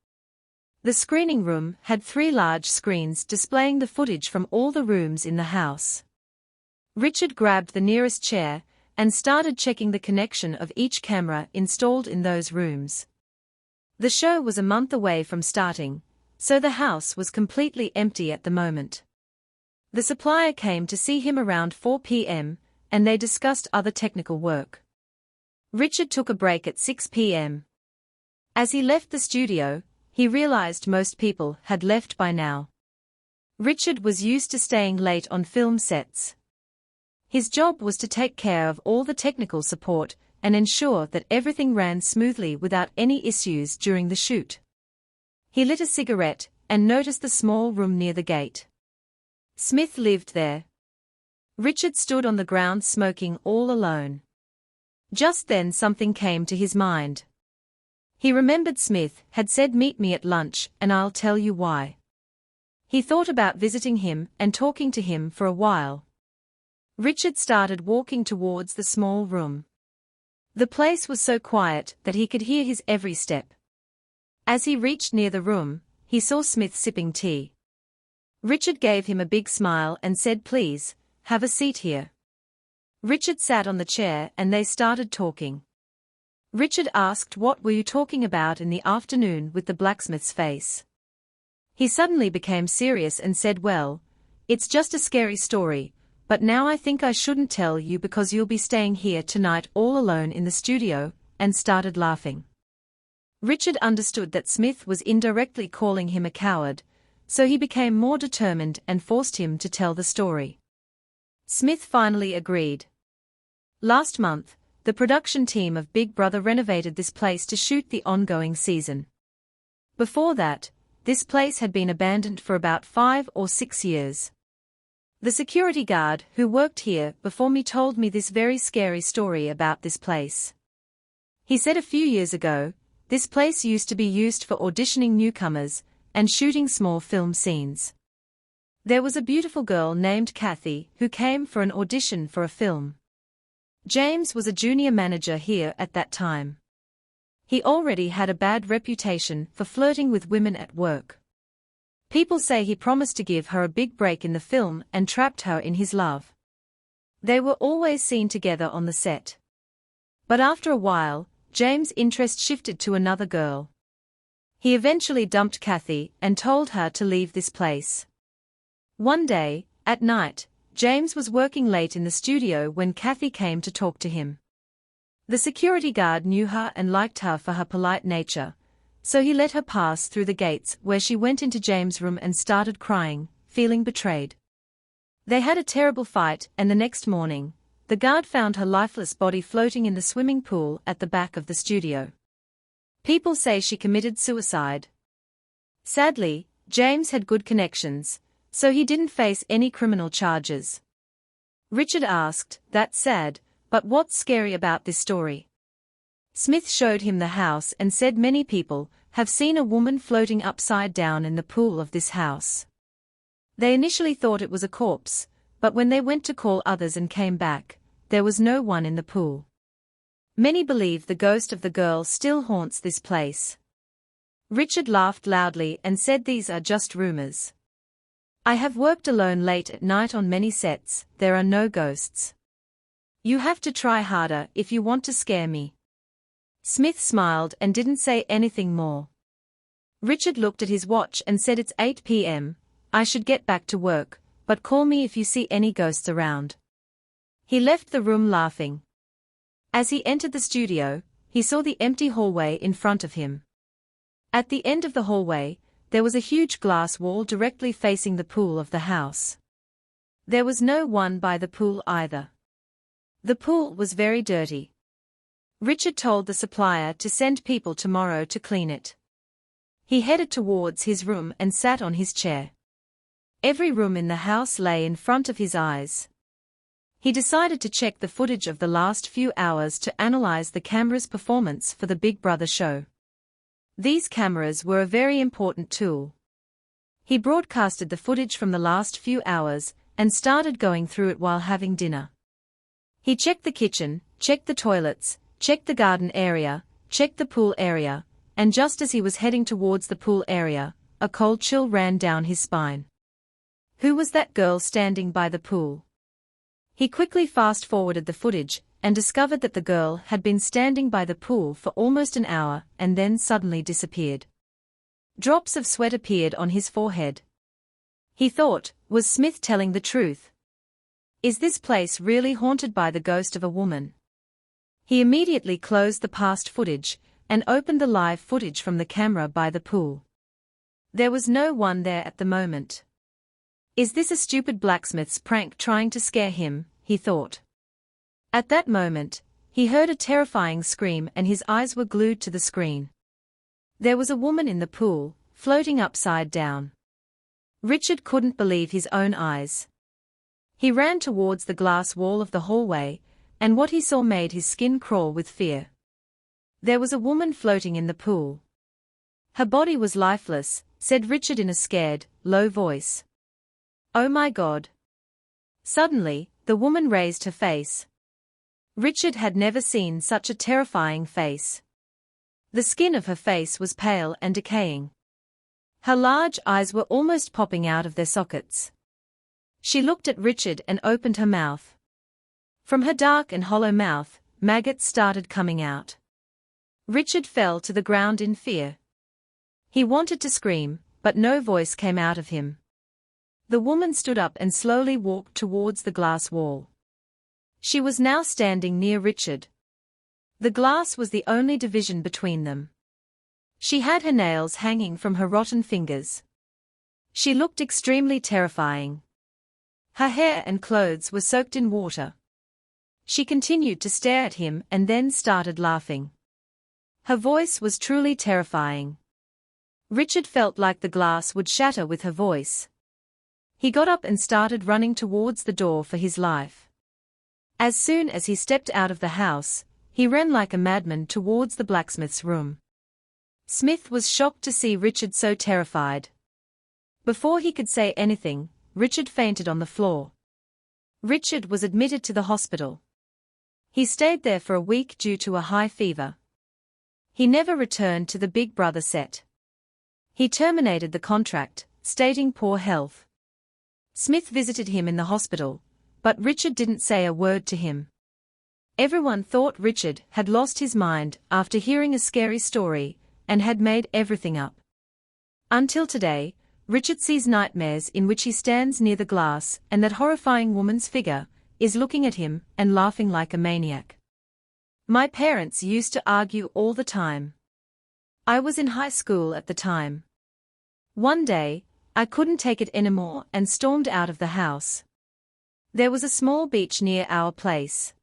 The screening room had 3 large screens displaying the footage from all the rooms in the house. Richard grabbed the nearest chair and started checking the connection of each camera installed in those rooms. The show was a month away from starting, so the house was completely empty at the moment. The supplier came to see him around 4 p.m., and they discussed other technical work. Richard took a break at 6 p.m. As he left the studio, he realized most people had left by now. Richard was used to staying late on film sets. His job was to take care of all the technical support and ensure that everything ran smoothly without any issues during the shoot. He lit a cigarette and noticed the small room near the gate. Smith lived there. Richard stood on the ground smoking all alone. Just then something came to his mind. He remembered Smith had said meet me at lunch and I'll tell you why. He thought about visiting him and talking to him for a while. Richard started walking towards the small room. The place was so quiet that he could hear his every step. As he reached near the room, he saw Smith sipping tea. Richard gave him a big smile and said, "Please, have a seat here." Richard sat on the chair and they started talking. Richard asked, "What were you talking about in the afternoon with the blacksmith's face?" He suddenly became serious and said, "Well, it's just a scary story, but now I think I shouldn't tell you because you'll be staying here tonight all alone in the studio," and started laughing. Richard understood that Smith was indirectly calling him a coward, so he became more determined and forced him to tell the story. Smith finally agreed. Last month, the production team of Big Brother renovated this place to shoot the ongoing season. Before that, this place had been abandoned for about 5 or 6 years. The security guard who worked here before me told me this very scary story about this place. He said a few years ago, this place used to be used for auditioning newcomers and shooting small film scenes. There was a beautiful girl named Kathy who came for an audition for a film. James was a junior manager here at that time. He already had a bad reputation for flirting with women at work. People say he promised to give her a big break in the film and trapped her in his love. They were always seen together on the set. But after a while, James' interest shifted to another girl. He eventually dumped Kathy and told her to leave this place. One day, at night, James was working late in the studio when Kathy came to talk to him. The security guard knew her and liked her for her polite nature, so he let her pass through the gates where she went into James' room and started crying, feeling betrayed. They had a terrible fight and the next morning, the guard found her lifeless body floating in the swimming pool at the back of the studio. People say she committed suicide. Sadly, James had good connections, so he didn't face any criminal charges. Richard asked, "That's sad, but what's scary about this story?" Smith showed him the house and said many people have seen a woman floating upside down in the pool of this house. They initially thought it was a corpse, but when they went to call others and came back, there was no one in the pool. Many believe the ghost of the girl still haunts this place. Richard laughed loudly and said, "These are just rumors. I have worked alone late at night on many sets, there are no ghosts. You have to try harder if you want to scare me." Smith smiled and didn't say anything more. Richard looked at his watch and said, "It's 8 p.m, I should get back to work, but call me if you see any ghosts around." He left the room laughing. As he entered the studio, he saw the empty hallway in front of him. At the end of the hallway, there was a huge glass wall directly facing the pool of the house. There was no one by the pool either. The pool was very dirty. Richard told the supplier to send people tomorrow to clean it. He headed towards his room and sat on his chair. Every room in the house lay in front of his eyes. He decided to check the footage of the last few hours to analyze the camera's performance for the Big Brother show. These cameras were a very important tool. He broadcasted the footage from the last few hours and started going through it while having dinner. He checked the kitchen, checked the toilets, checked the garden area, checked the pool area, and just as he was heading towards the pool area, a cold chill ran down his spine. Who was that girl standing by the pool? He quickly fast-forwarded the footage and discovered that the girl had been standing by the pool for almost an hour and then suddenly disappeared. Drops of sweat appeared on his forehead. He thought, was Smith telling the truth? Is this place really haunted by the ghost of a woman? He immediately closed the past footage and opened the live footage from the camera by the pool. There was no one there at the moment. Is this a stupid blacksmith's prank trying to scare him, he thought. At that moment, he heard a terrifying scream and his eyes were glued to the screen. There was a woman in the pool, floating upside down. Richard couldn't believe his own eyes. He ran towards the glass wall of the hallway, and what he saw made his skin crawl with fear. There was a woman floating in the pool. Her body was lifeless, said Richard in a scared, low voice. "Oh my God." Suddenly, the woman raised her face. Richard had never seen such a terrifying face. The skin of her face was pale and decaying. Her large eyes were almost popping out of their sockets. She looked at Richard and opened her mouth. From her dark and hollow mouth, maggots started coming out. Richard fell to the ground in fear. He wanted to scream, but no voice came out of him. The woman stood up and slowly walked towards the glass wall. She was now standing near Richard. The glass was the only division between them. She had her nails hanging from her rotten fingers. She looked extremely terrifying. Her hair and clothes were soaked in water. She continued to stare at him and then started laughing. Her voice was truly terrifying. Richard felt like the glass would shatter with her voice. He got up and started running towards the door for his life. As soon as he stepped out of the house, he ran like a madman towards the blacksmith's room. Smith was shocked to see Richard so terrified. Before he could say anything, Richard fainted on the floor. Richard was admitted to the hospital. He stayed there for a week due to a high fever. He never returned to the Big Brother set. He terminated the contract, stating poor health. Smith visited him in the hospital, but Richard didn't say a word to him. Everyone thought Richard had lost his mind after hearing a scary story and had made everything up. Until today, Richard sees nightmares in which he stands near the glass and that horrifying woman's figure is looking at him and laughing like a maniac. My parents used to argue all the time. I was in high school at the time. One day, I couldn't take it anymore and stormed out of the house. There was a small beach near our place.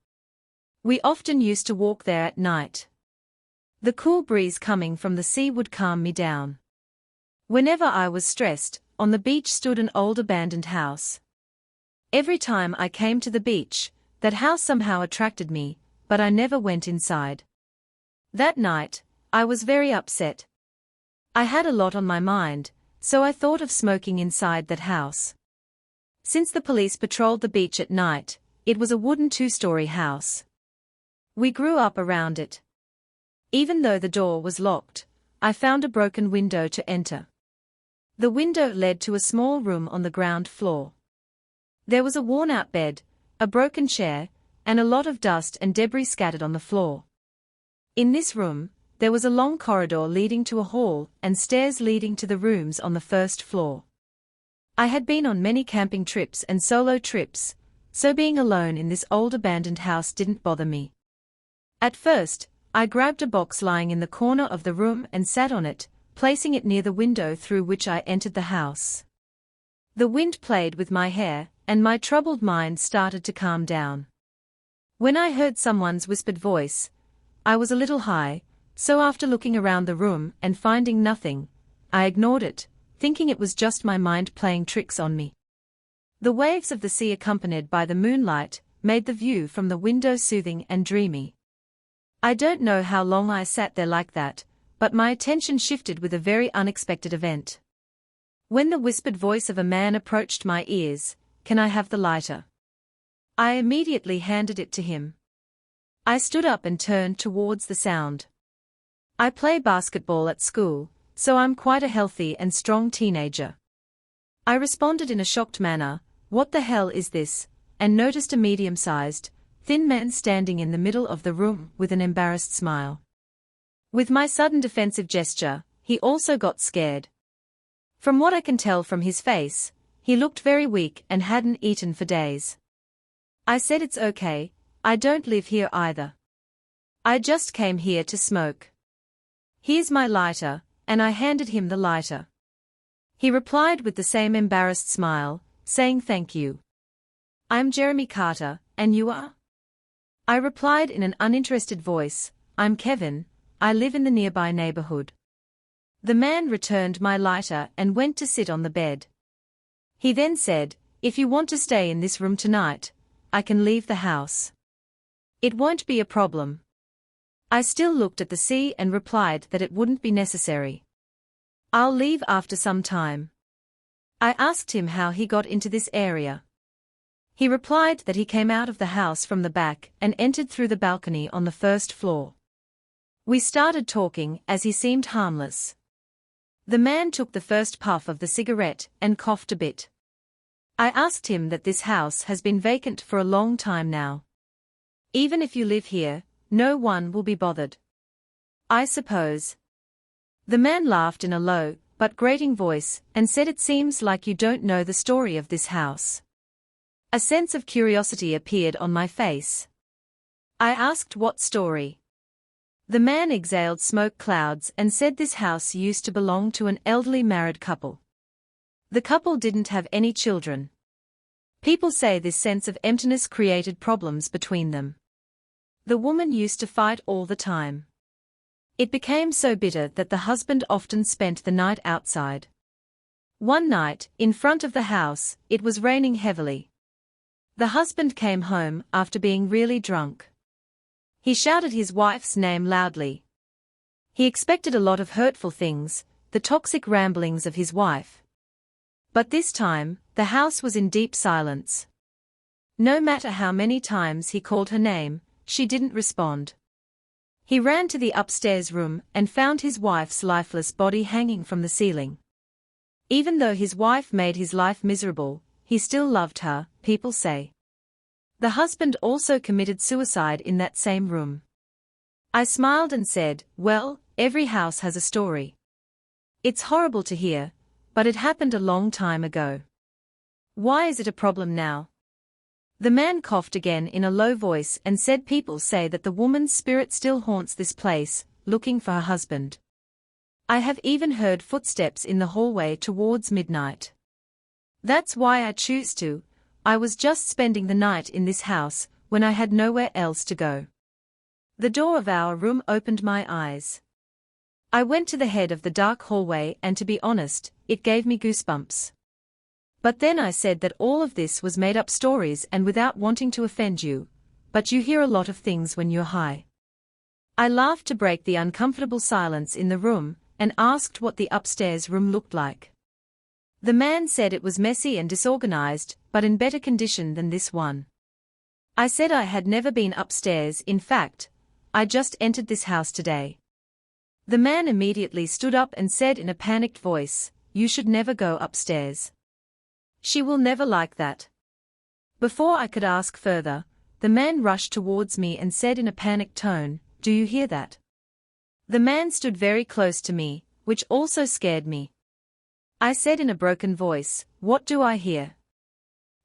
We often used to walk there at night. The cool breeze coming from the sea would calm me down. Whenever I was stressed, on the beach stood an old abandoned house. Every time I came to the beach, that house somehow attracted me, but I never went inside. That night, I was very upset. I had a lot on my mind, so I thought of smoking inside that house. Since the police patrolled the beach at night, it was a wooden 2-story house. We grew up around it. Even though the door was locked, I found a broken window to enter. The window led to a small room on the ground floor. There was a worn-out bed, a broken chair, and a lot of dust and debris scattered on the floor. In this room, there was a long corridor leading to a hall and stairs leading to the rooms on the first floor. I had been on many camping trips and solo trips, so being alone in this old abandoned house didn't bother me. At first, I grabbed a box lying in the corner of the room and sat on it, placing it near the window through which I entered the house. The wind played with my hair, and my troubled mind started to calm down. When I heard someone's whispered voice, I was a little high, so after looking around the room and finding nothing, I ignored it, thinking it was just my mind playing tricks on me. The waves of the sea accompanied by the moonlight made the view from the window soothing and dreamy. I don't know how long I sat there like that, but my attention shifted with a very unexpected event. When the whispered voice of a man approached my ears, "Can I have the lighter?" I immediately handed it to him. I stood up and turned towards the sound. I play basketball at school, so I'm quite a healthy and strong teenager. I responded in a shocked manner, "What the hell is this?" and noticed a medium-sized, thin man standing in the middle of the room with an embarrassed smile. With my sudden defensive gesture, he also got scared. From what I can tell from his face, he looked very weak and hadn't eaten for days. I said, "It's okay, I don't live here either. I just came here to smoke. Here's my lighter," and I handed him the lighter. He replied with the same embarrassed smile, saying thank you. "I'm Jeremy Carter, and you are?" I replied in an uninterested voice, "I'm Kevin, I live in the nearby neighborhood." The man returned my lighter and went to sit on the bed. He then said, "If you want to stay in this room tonight, I can leave the house. It won't be a problem." I still looked at the sea and replied that it wouldn't be necessary. "I'll leave after some time." I asked him how he got into this area. He replied that he came out of the house from the back and entered through the balcony on the first floor. We started talking as he seemed harmless. The man took the first puff of the cigarette and coughed a bit. I asked him that this house has been vacant for a long time now. "Even if you live here, no one will be bothered, I suppose?" The man laughed in a low but grating voice and said, "It seems like you don't know the story of this house." A sense of curiosity appeared on my face. I asked what story. The man exhaled smoke clouds and said this house used to belong to an elderly married couple. The couple didn't have any children. People say this sense of emptiness created problems between them. The woman used to fight all the time. It became so bitter that the husband often spent the night outside. One night, in front of the house, it was raining heavily. The husband came home after being really drunk. He shouted his wife's name loudly. He expected a lot of hurtful things, the toxic ramblings of his wife. But this time, the house was in deep silence. No matter how many times he called her name, she didn't respond. He ran to the upstairs room and found his wife's lifeless body hanging from the ceiling. Even though his wife made his life miserable, he still loved her, people say. The husband also committed suicide in that same room. I smiled and said, "Well, every house has a story. It's horrible to hear, but it happened a long time ago. Why is it a problem now?" The man coughed again in a low voice and said, "People say that the woman's spirit still haunts this place, looking for her husband. I have even heard footsteps in the hallway towards midnight. That's why I choose to. I was just spending the night in this house when I had nowhere else to go." The door of our room opened my eyes. I went to the head of the dark hallway and to be honest, it gave me goosebumps. But then I said that all of this was made-up stories and without wanting to offend you, but you hear a lot of things when you're high. I laughed to break the uncomfortable silence in the room and asked what the upstairs room looked like. The man said it was messy and disorganized, but in better condition than this one. I said I had never been upstairs, in fact, I just entered this house today. The man immediately stood up and said in a panicked voice, "You should never go upstairs. She will never like that." Before I could ask further, the man rushed towards me and said in a panicked tone, "Do you hear that?" The man stood very close to me, which also scared me. I said in a broken voice, "What do I hear?"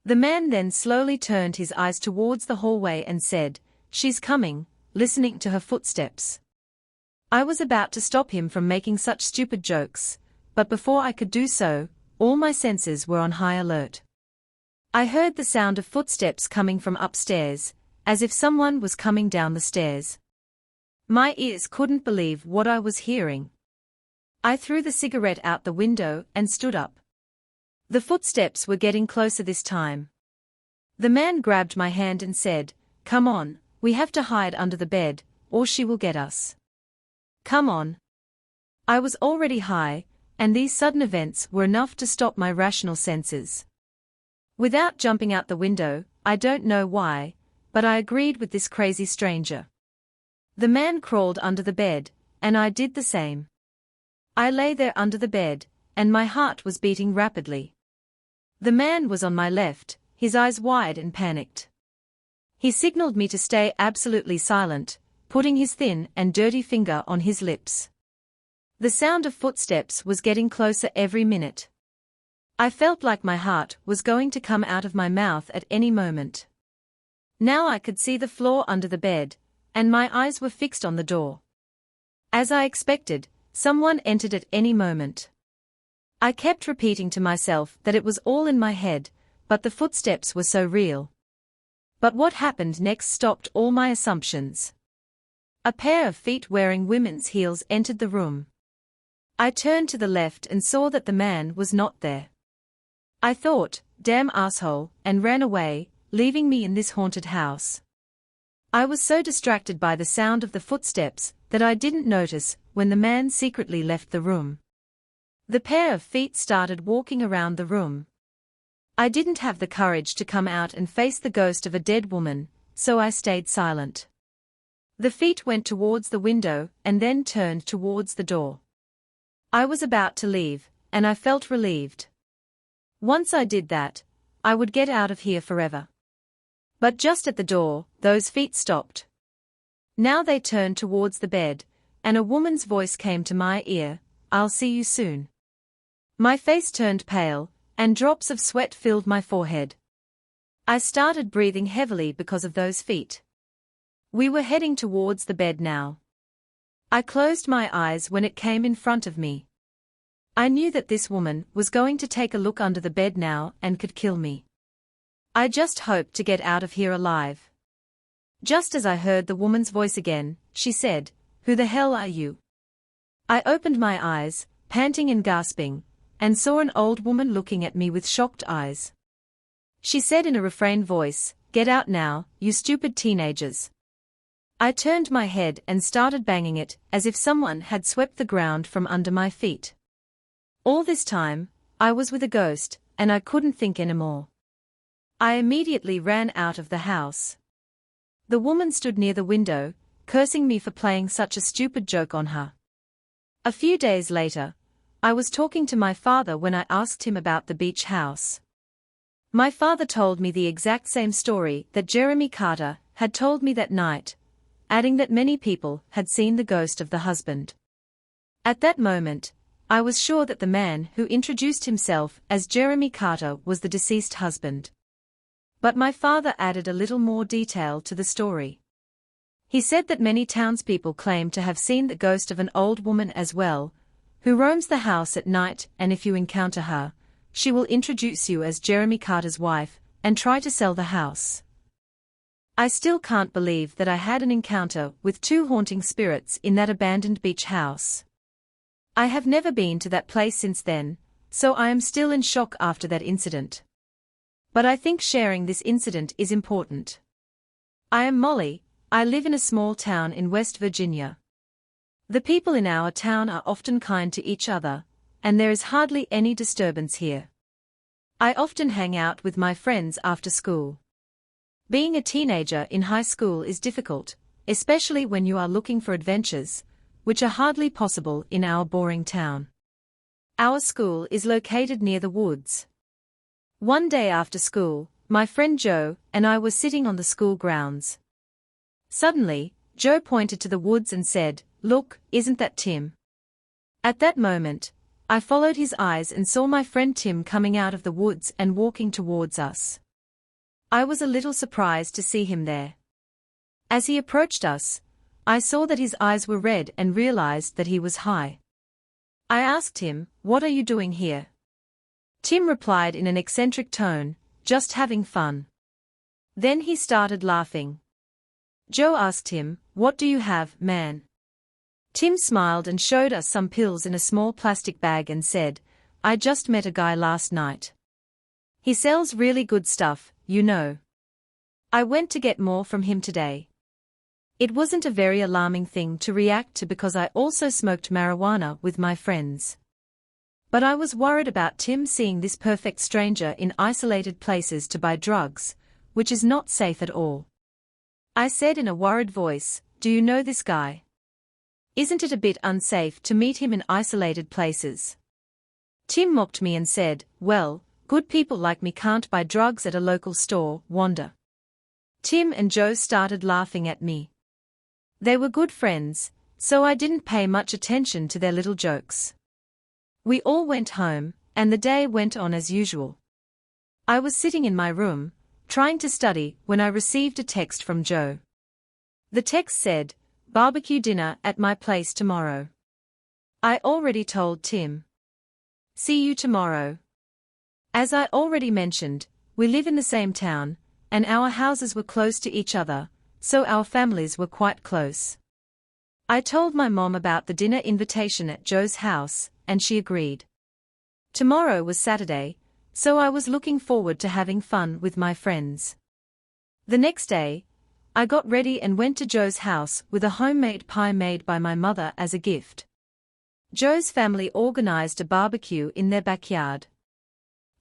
The man then slowly turned his eyes towards the hallway and said, "She's coming," listening to her footsteps. I was about to stop him from making such stupid jokes, but before I could do so, all my senses were on high alert. I heard the sound of footsteps coming from upstairs, as if someone was coming down the stairs. My ears couldn't believe what I was hearing. I threw the cigarette out the window and stood up. The footsteps were getting closer this time. The man grabbed my hand and said, "Come on, we have to hide under the bed, or she will get us. Come on." I was already high, and these sudden events were enough to stop my rational senses. Without jumping out the window, I don't know why, but I agreed with this crazy stranger. The man crawled under the bed, and I did the same. I lay there under the bed, and my heart was beating rapidly. The man was on my left, his eyes wide and panicked. He signaled me to stay absolutely silent, putting his thin and dirty finger on his lips. The sound of footsteps was getting closer every minute. I felt like my heart was going to come out of my mouth at any moment. Now I could see the floor under the bed, and my eyes were fixed on the door. As I expected, someone entered at any moment. I kept repeating to myself that it was all in my head, but the footsteps were so real. But what happened next stopped all my assumptions. A pair of feet wearing women's heels entered the room. I turned to the left and saw that the man was not there. I thought, "Damn asshole," and ran away, leaving me in this haunted house. I was so distracted by the sound of the footsteps that I didn't notice when the man secretly left the room. The pair of feet started walking around the room. I didn't have the courage to come out and face the ghost of a dead woman, so I stayed silent. The feet went towards the window and then turned towards the door. I was about to leave, and I felt relieved. Once I did that, I would get out of here forever. But just at the door, those feet stopped. Now they turned towards the bed, and a woman's voice came to my ear, "I'll see you soon." My face turned pale, and drops of sweat filled my forehead. I started breathing heavily because of those feet. We were heading towards the bed now. I closed my eyes when it came in front of me. I knew that this woman was going to take a look under the bed now and could kill me. I just hoped to get out of here alive. Just as I heard the woman's voice again, she said, "Who the hell are you?" I opened my eyes, panting and gasping, and saw an old woman looking at me with shocked eyes. She said in a refrained voice, "Get out now, you stupid teenagers." I turned my head and started banging it, as if someone had swept the ground from under my feet. All this time, I was with a ghost, and I couldn't think anymore. I immediately ran out of the house. The woman stood near the window, cursing me for playing such a stupid joke on her. A few days later, I was talking to my father when I asked him about the beach house. My father told me the exact same story that Jeremy Carter had told me that night, adding that many people had seen the ghost of the husband. At that moment, I was sure that the man who introduced himself as Jeremy Carter was the deceased husband. But my father added a little more detail to the story. He said that many townspeople claim to have seen the ghost of an old woman as well, who roams the house at night, and if you encounter her, she will introduce you as Jeremy Carter's wife and try to sell the house. I still can't believe that I had an encounter with two haunting spirits in that abandoned beach house. I have never been to that place since then, so I am still in shock after that incident. But I think sharing this incident is important. I am Molly, I live in a small town in West Virginia. The people in our town are often kind to each other, and there is hardly any disturbance here. I often hang out with my friends after school. Being a teenager in high school is difficult, especially when you are looking for adventures, which are hardly possible in our boring town. Our school is located near the woods. One day after school, my friend Joe and I were sitting on the school grounds. Suddenly, Joe pointed to the woods and said, "Look, isn't that Tim?" At that moment, I followed his eyes and saw my friend Tim coming out of the woods and walking towards us. I was a little surprised to see him there. As he approached us, I saw that his eyes were red and realized that he was high. I asked him, "What are you doing here?" Tim replied in an eccentric tone, "Just having fun." Then he started laughing. Joe asked him, "What do you have, man?" Tim smiled and showed us some pills in a small plastic bag and said, "I just met a guy last night. He sells really good stuff, you know. I went to get more from him today." It wasn't a very alarming thing to react to because I also smoked marijuana with my friends. But I was worried about Tim seeing this perfect stranger in isolated places to buy drugs, which is not safe at all. I said in a worried voice, "Do you know this guy? Isn't it a bit unsafe to meet him in isolated places?" Tim mocked me and said, "Well, good people like me can't buy drugs at a local store, Wanda." Tim and Joe started laughing at me. They were good friends, so I didn't pay much attention to their little jokes. We all went home, and the day went on as usual. I was sitting in my room, trying to study, when I received a text from Joe. The text said, "Barbecue dinner at my place tomorrow." I already told Tim. "See you tomorrow." As I already mentioned, we live in the same town, and our houses were close to each other, so our families were quite close. I told my mom about the dinner invitation at Joe's house, and she agreed. Tomorrow was Saturday, so I was looking forward to having fun with my friends. The next day, I got ready and went to Joe's house with a homemade pie made by my mother as a gift. Joe's family organized a barbecue in their backyard.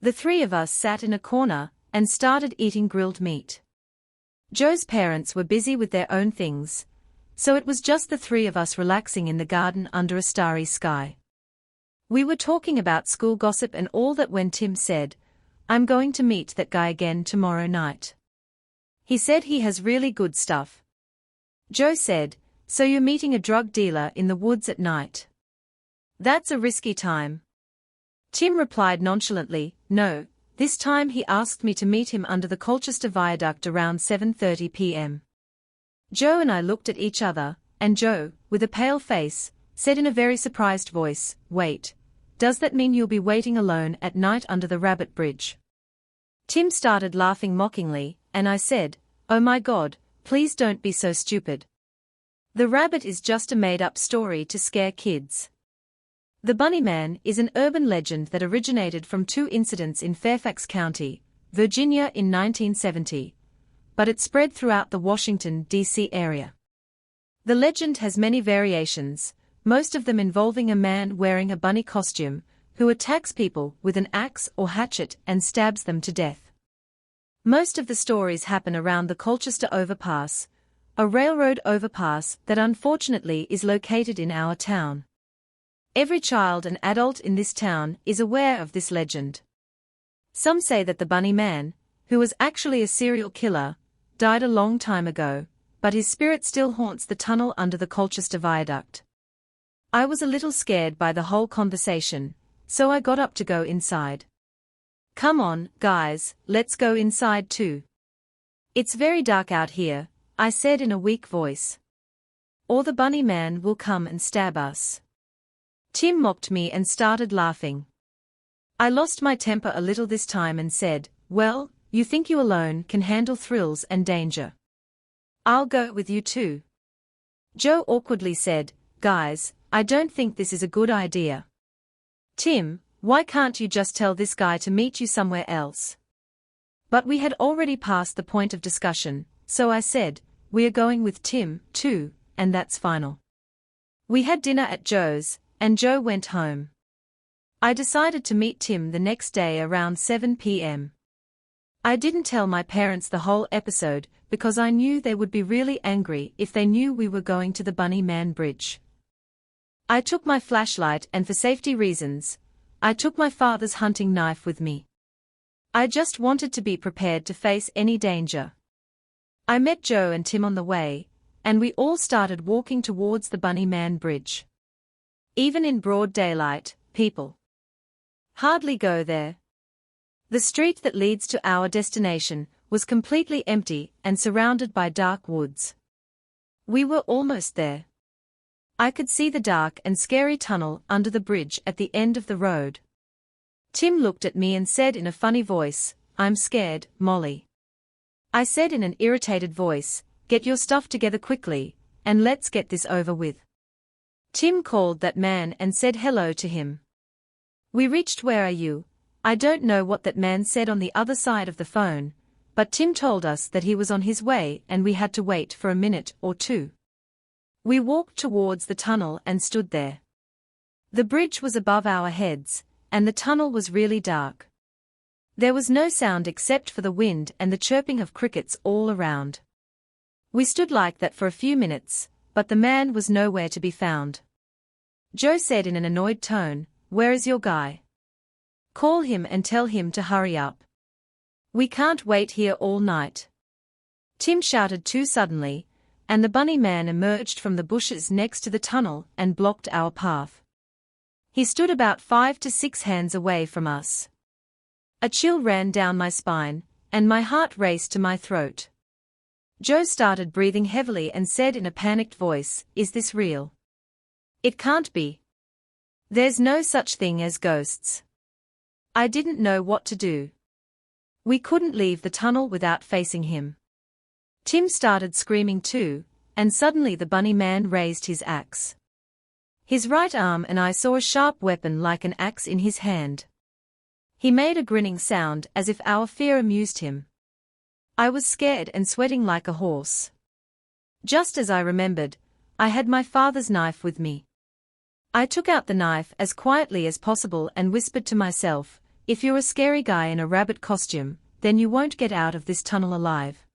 The three of us sat in a corner and started eating grilled meat. Joe's parents were busy with their own things, so it was just the three of us relaxing in the garden under a starry sky. We were talking about school gossip and all that when Tim said, "I'm going to meet that guy again tomorrow night. He said he has really good stuff." Joe said, "So you're meeting a drug dealer in the woods at night? That's a risky time." Tim replied nonchalantly, "No, this time he asked me to meet him under the Colchester Viaduct around 7:30 p.m. Joe and I looked at each other, and Joe, with a pale face, said in a very surprised voice, "Wait, does that mean you'll be waiting alone at night under the Rabbit Bridge?" Tim started laughing mockingly, and I said, "Oh my God, please don't be so stupid. The rabbit is just a made-up story to scare kids." The Bunny Man is an urban legend that originated from two incidents in Fairfax County, Virginia in 1970, but it spread throughout the Washington, D.C. area. The legend has many variations, most of them involving a man wearing a bunny costume, who attacks people with an axe or hatchet and stabs them to death. Most of the stories happen around the Colchester Overpass, a railroad overpass that unfortunately is located in our town. Every child and adult in this town is aware of this legend. Some say that the Bunny Man, who was actually a serial killer, died a long time ago, but his spirit still haunts the tunnel under the Colchester Viaduct. I was a little scared by the whole conversation, so I got up to go inside. "Come on, guys, let's go inside too. It's very dark out here," I said in a weak voice. "Or the Bunny Man will come and stab us." Tim mocked me and started laughing. I lost my temper a little this time and said, "Well, you think you alone can handle thrills and danger. I'll go with you too." Joe awkwardly said, "Guys, I don't think this is a good idea. Tim, why can't you just tell this guy to meet you somewhere else? But we had already passed the point of discussion, so I said, we are going with Tim, too, and that's final. We had dinner at Joe's, and Joe went home. I decided to meet Tim the next day around 7 p.m. I didn't tell my parents the whole episode because I knew they would be really angry if they knew we were going to the Bunny Man Bridge. I took my flashlight and for safety reasons, I took my father's hunting knife with me. I just wanted to be prepared to face any danger. I met Joe and Tim on the way, and we all started walking towards the Bunny Man Bridge. Even in broad daylight, people hardly go there. The street that leads to our destination was completely empty and surrounded by dark woods. We were almost there. I could see the dark and scary tunnel under the bridge at the end of the road. Tim looked at me and said in a funny voice, "I'm scared, Molly." I said in an irritated voice, "Get your stuff together quickly, and let's get this over with." Tim called that man and said hello to him. We reached "Where are you?" I don't know what that man said on the other side of the phone, but Tim told us that he was on his way and we had to wait for a minute or two. We walked towards the tunnel and stood there. The bridge was above our heads, and the tunnel was really dark. There was no sound except for the wind and the chirping of crickets all around. We stood like that for a few minutes, but the man was nowhere to be found. Joe said in an annoyed tone, "Where is your guy? Call him and tell him to hurry up. We can't wait here all night." Tim shouted too suddenly, and the bunny man emerged from the bushes next to the tunnel and blocked our path. He stood about 5 to 6 hands away from us. A chill ran down my spine, and my heart raced to my throat. Joe started breathing heavily and said in a panicked voice, "Is this real? It can't be. There's no such thing as ghosts." I didn't know what to do. We couldn't leave the tunnel without facing him. Tim started screaming too, and suddenly the bunny man raised his axe. His right arm, and I saw a sharp weapon like an axe in his hand. He made a grinning sound as if our fear amused him. I was scared and sweating like a horse. Just as I remembered, I had my father's knife with me. I took out the knife as quietly as possible and whispered to myself, "If you're a scary guy in a rabbit costume, then you won't get out of this tunnel alive."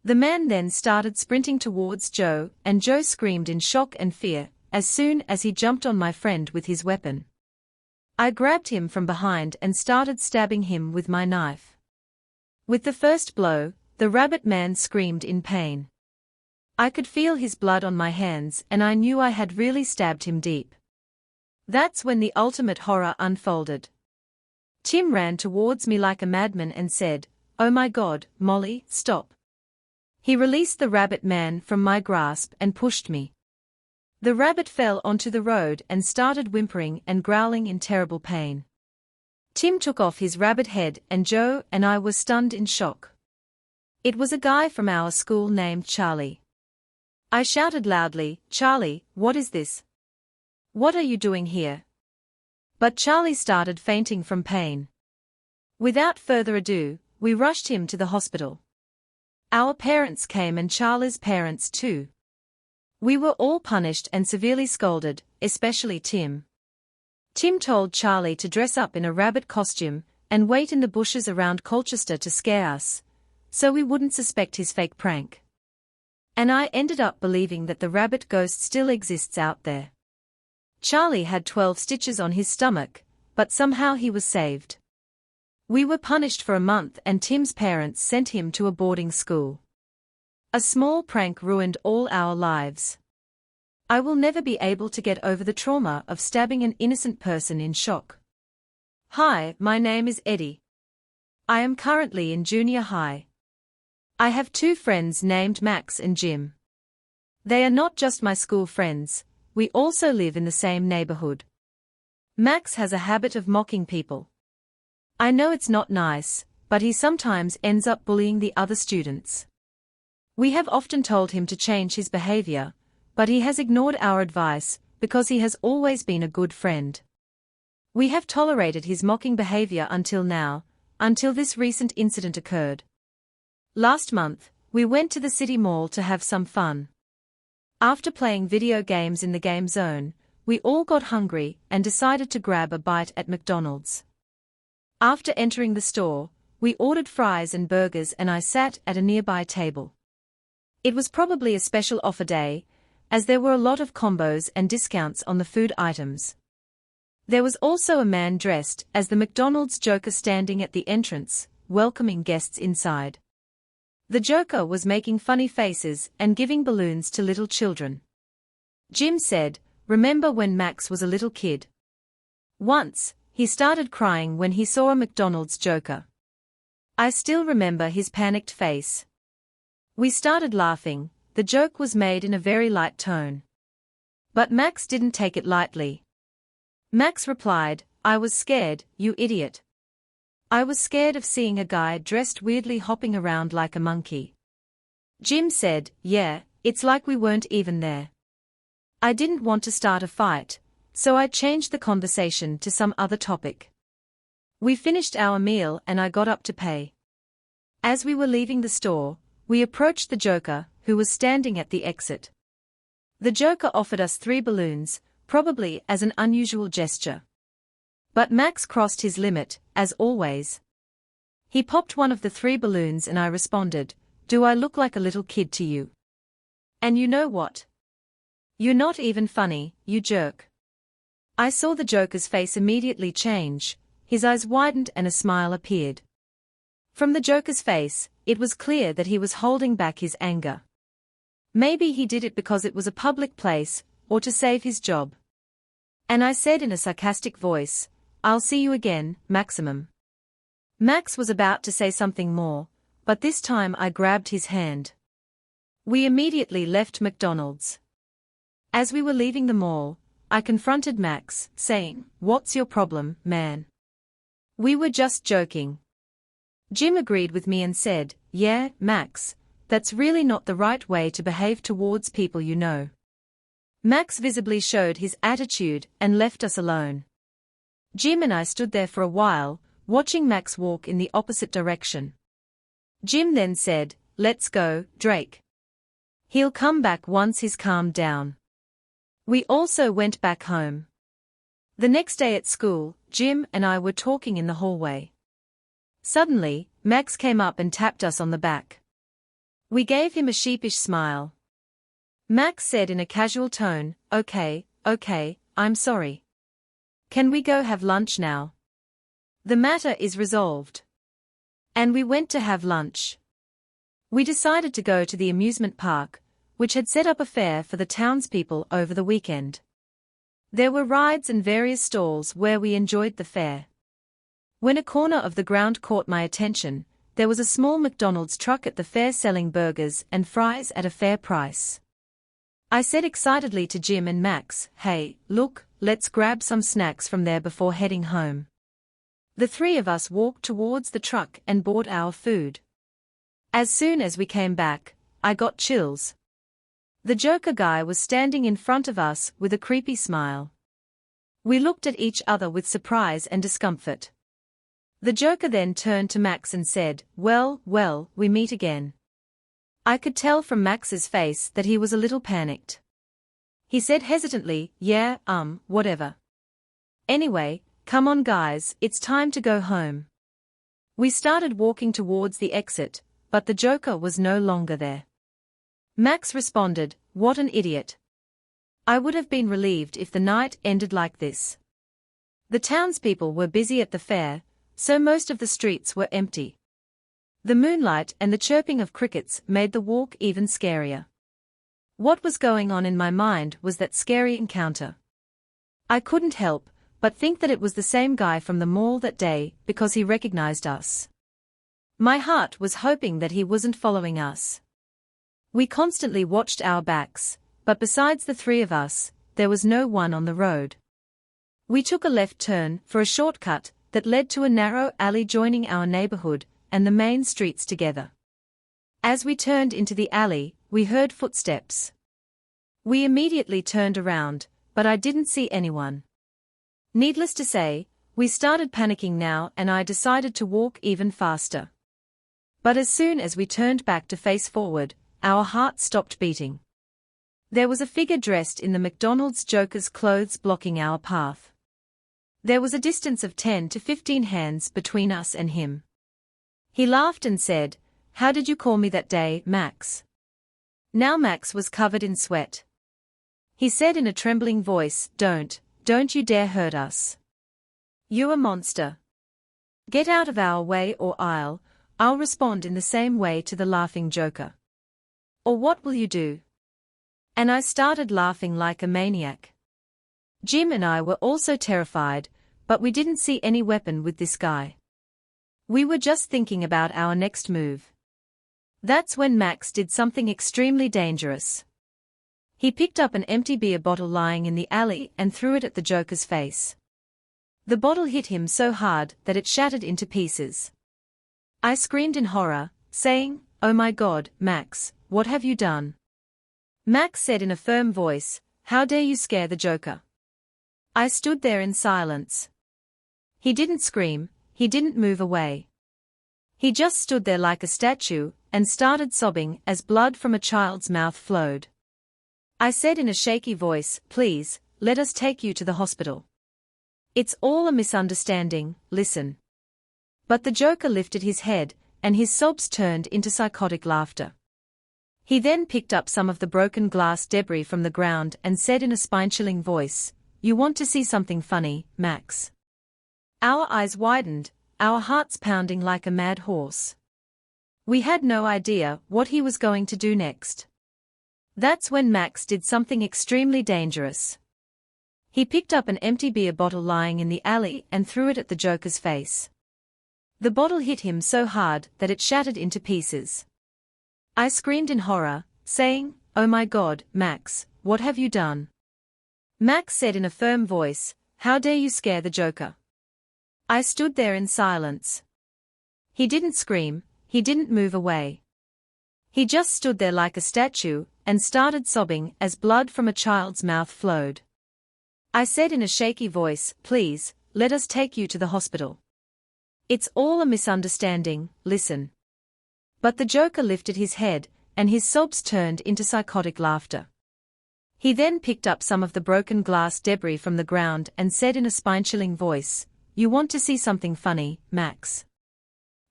The man then started sprinting towards Joe, and Joe screamed in shock and fear as soon as he jumped on my friend with his weapon. I grabbed him from behind and started stabbing him with my knife. With the first blow, the rabbit man screamed in pain. I could feel his blood on my hands and I knew I had really stabbed him deep. That's when the ultimate horror unfolded. Tim ran towards me like a madman and said, "Oh my God, Molly, stop." He released the rabbit man from my grasp and pushed me. The rabbit fell onto the road and started whimpering and growling in terrible pain. Tim took off his rabbit head and Joe and I were stunned in shock. It was a guy from our school named Charlie. I shouted loudly, "Charlie, what is this? What are you doing here?" But Charlie started fainting from pain. Without further ado, we rushed him to the hospital. Our parents came and Charlie's parents too. We were all punished and severely scolded, especially Tim. Tim told Charlie to dress up in a rabbit costume and wait in the bushes around Colchester to scare us, so we wouldn't suspect his fake prank. And I ended up believing that the rabbit ghost still exists out there. Charlie had 12 stitches on his stomach, but somehow he was saved. We were punished for a month and Tim's parents sent him to a boarding school. A small prank ruined all our lives. I will never be able to get over the trauma of stabbing an innocent person in shock. Hi, my name is Eddie. I am currently in junior high. I have 2 friends named Max and Jim. They are not just my school friends, we also live in the same neighborhood. Max has a habit of mocking people. I know it's not nice, but he sometimes ends up bullying the other students. We have often told him to change his behavior, but he has ignored our advice, because he has always been a good friend. We have tolerated his mocking behavior until now, until this recent incident occurred. Last month, we went to the city mall to have some fun. After playing video games in the game zone, we all got hungry and decided to grab a bite at McDonald's. After entering the store, we ordered fries and burgers and I sat at a nearby table. It was probably a special offer day, as there were a lot of combos and discounts on the food items. There was also a man dressed as the McDonald's Joker standing at the entrance, welcoming guests inside. The Joker was making funny faces and giving balloons to little children. Jim said, "Remember when Max was a little kid? Once, he started crying when he saw a McDonald's Joker. I still remember his panicked face." We started laughing. The joke was made in a very light tone. But Max didn't take it lightly. Max replied, "I was scared, you idiot. I was scared of seeing a guy dressed weirdly hopping around like a monkey." Jim said, "Yeah, it's like we weren't even there. I didn't want to start a fight, so I changed the conversation to some other topic." We finished our meal and I got up to pay. As we were leaving the store, we approached the Joker, who was standing at the exit. The Joker offered us 3 balloons, probably as an unusual gesture. But Max crossed his limit, as always. He popped one of the 3 balloons and I responded, "Do I look like a little kid to you? And you know what? You're not even funny, you jerk." I saw the Joker's face immediately change, his eyes widened and a smile appeared. From the Joker's face, it was clear that he was holding back his anger. Maybe he did it because it was a public place, or to save his job. And I said in a sarcastic voice, "I'll see you again, Maximum." Max was about to say something more, but this time I grabbed his hand. We immediately left McDonald's. As we were leaving the mall, I confronted Max, saying, "What's your problem, man? We were just joking." Jim agreed with me and said, "Yeah, Max, that's really not the right way to behave towards people you know." Max visibly showed his attitude and left us alone. Jim and I stood there for a while, watching Max walk in the opposite direction. Jim then said, "Let's go, Drake. He'll come back once he's calmed down." We also went back home. The next day at school, Jim and I were talking in the hallway. Suddenly, Max came up and tapped us on the back. We gave him a sheepish smile. Max said in a casual tone, okay, I'm sorry. Can we go have lunch now? The matter is resolved." And we went to have lunch. We decided to go to the amusement park, which had set up a fair for the townspeople over the weekend. There were rides and various stalls where we enjoyed the fair. When a corner of the ground caught my attention, there was a small McDonald's truck at the fair selling burgers and fries at a fair price. I said excitedly to Jim and Max, "Hey, look, let's grab some snacks from there before heading home." The 3 of us walked towards the truck and bought our food. As soon as we came back, I got chills. The Joker guy was standing in front of us with a creepy smile. We looked at each other with surprise and discomfort. The Joker then turned to Max and said, well, we meet again." I could tell from Max's face that he was a little panicked. He said hesitantly, "Yeah, whatever. Anyway, come on guys, it's time to go home." We started walking towards the exit, but the Joker was no longer there. Max responded, "What an idiot. I would have been relieved if the night ended like this." The townspeople were busy at the fair, so most of the streets were empty. The moonlight and the chirping of crickets made the walk even scarier. What was going on in my mind was that scary encounter. I couldn't help but think that it was the same guy from the mall that day because he recognized us. My heart was hoping that he wasn't following us. We constantly watched our backs, but besides the 3 of us, there was no one on the road. We took a left turn for a shortcut that led to a narrow alley joining our neighborhood and the main streets together. As we turned into the alley, we heard footsteps. We immediately turned around, but I didn't see anyone. Needless to say, we started panicking now and I decided to walk even faster. But as soon as we turned back to face forward, our hearts stopped beating. There was a figure dressed in the McDonald's Joker's clothes blocking our path. There was a distance of 10 to 15 hands between us and him. He laughed and said, "How did you call me that day, Max?" Now Max was covered in sweat. He said in a trembling voice, Don't you dare hurt us. You a monster. Get out of our way or I'll respond in the same way to the laughing Joker. Or what will you do?" And I started laughing like a maniac. Jim and I were also terrified, but we didn't see any weapon with this guy. We were just thinking about our next move. That's when Max did something extremely dangerous. He picked up an empty beer bottle lying in the alley and threw it at the Joker's face. The bottle hit him so hard that it shattered into pieces. I screamed in horror, saying, "Oh my God, Max, what have you done?" Max said in a firm voice, "How dare you scare the Joker?" I stood there in silence. He didn't scream, he didn't move away. He just stood there like a statue and started sobbing as blood from a child's mouth flowed. I said in a shaky voice, "Please, let us take you to the hospital. It's all a misunderstanding, listen." But the Joker lifted his head, and his sobs turned into psychotic laughter. He then picked up some of the broken glass debris from the ground and said in a spine-chilling voice, "You want to see something funny, Max?" Our eyes widened, our hearts pounding like a mad horse. We had no idea what he was going to do next. That's when Max did something extremely dangerous. He picked up an empty beer bottle lying in the alley and threw it at the Joker's face. The bottle hit him so hard that it shattered into pieces. I screamed in horror, saying, "Oh my God, Max, what have you done?" Max said in a firm voice, "How dare you scare the Joker?" I stood there in silence. He didn't scream, he didn't move away. He just stood there like a statue and started sobbing as blood from a child's mouth flowed. I said in a shaky voice, "Please, let us take you to the hospital. It's all a misunderstanding, listen." But the Joker lifted his head, and his sobs turned into psychotic laughter. He then picked up some of the broken glass debris from the ground and said in a spine-chilling voice, "You want to see something funny, Max?"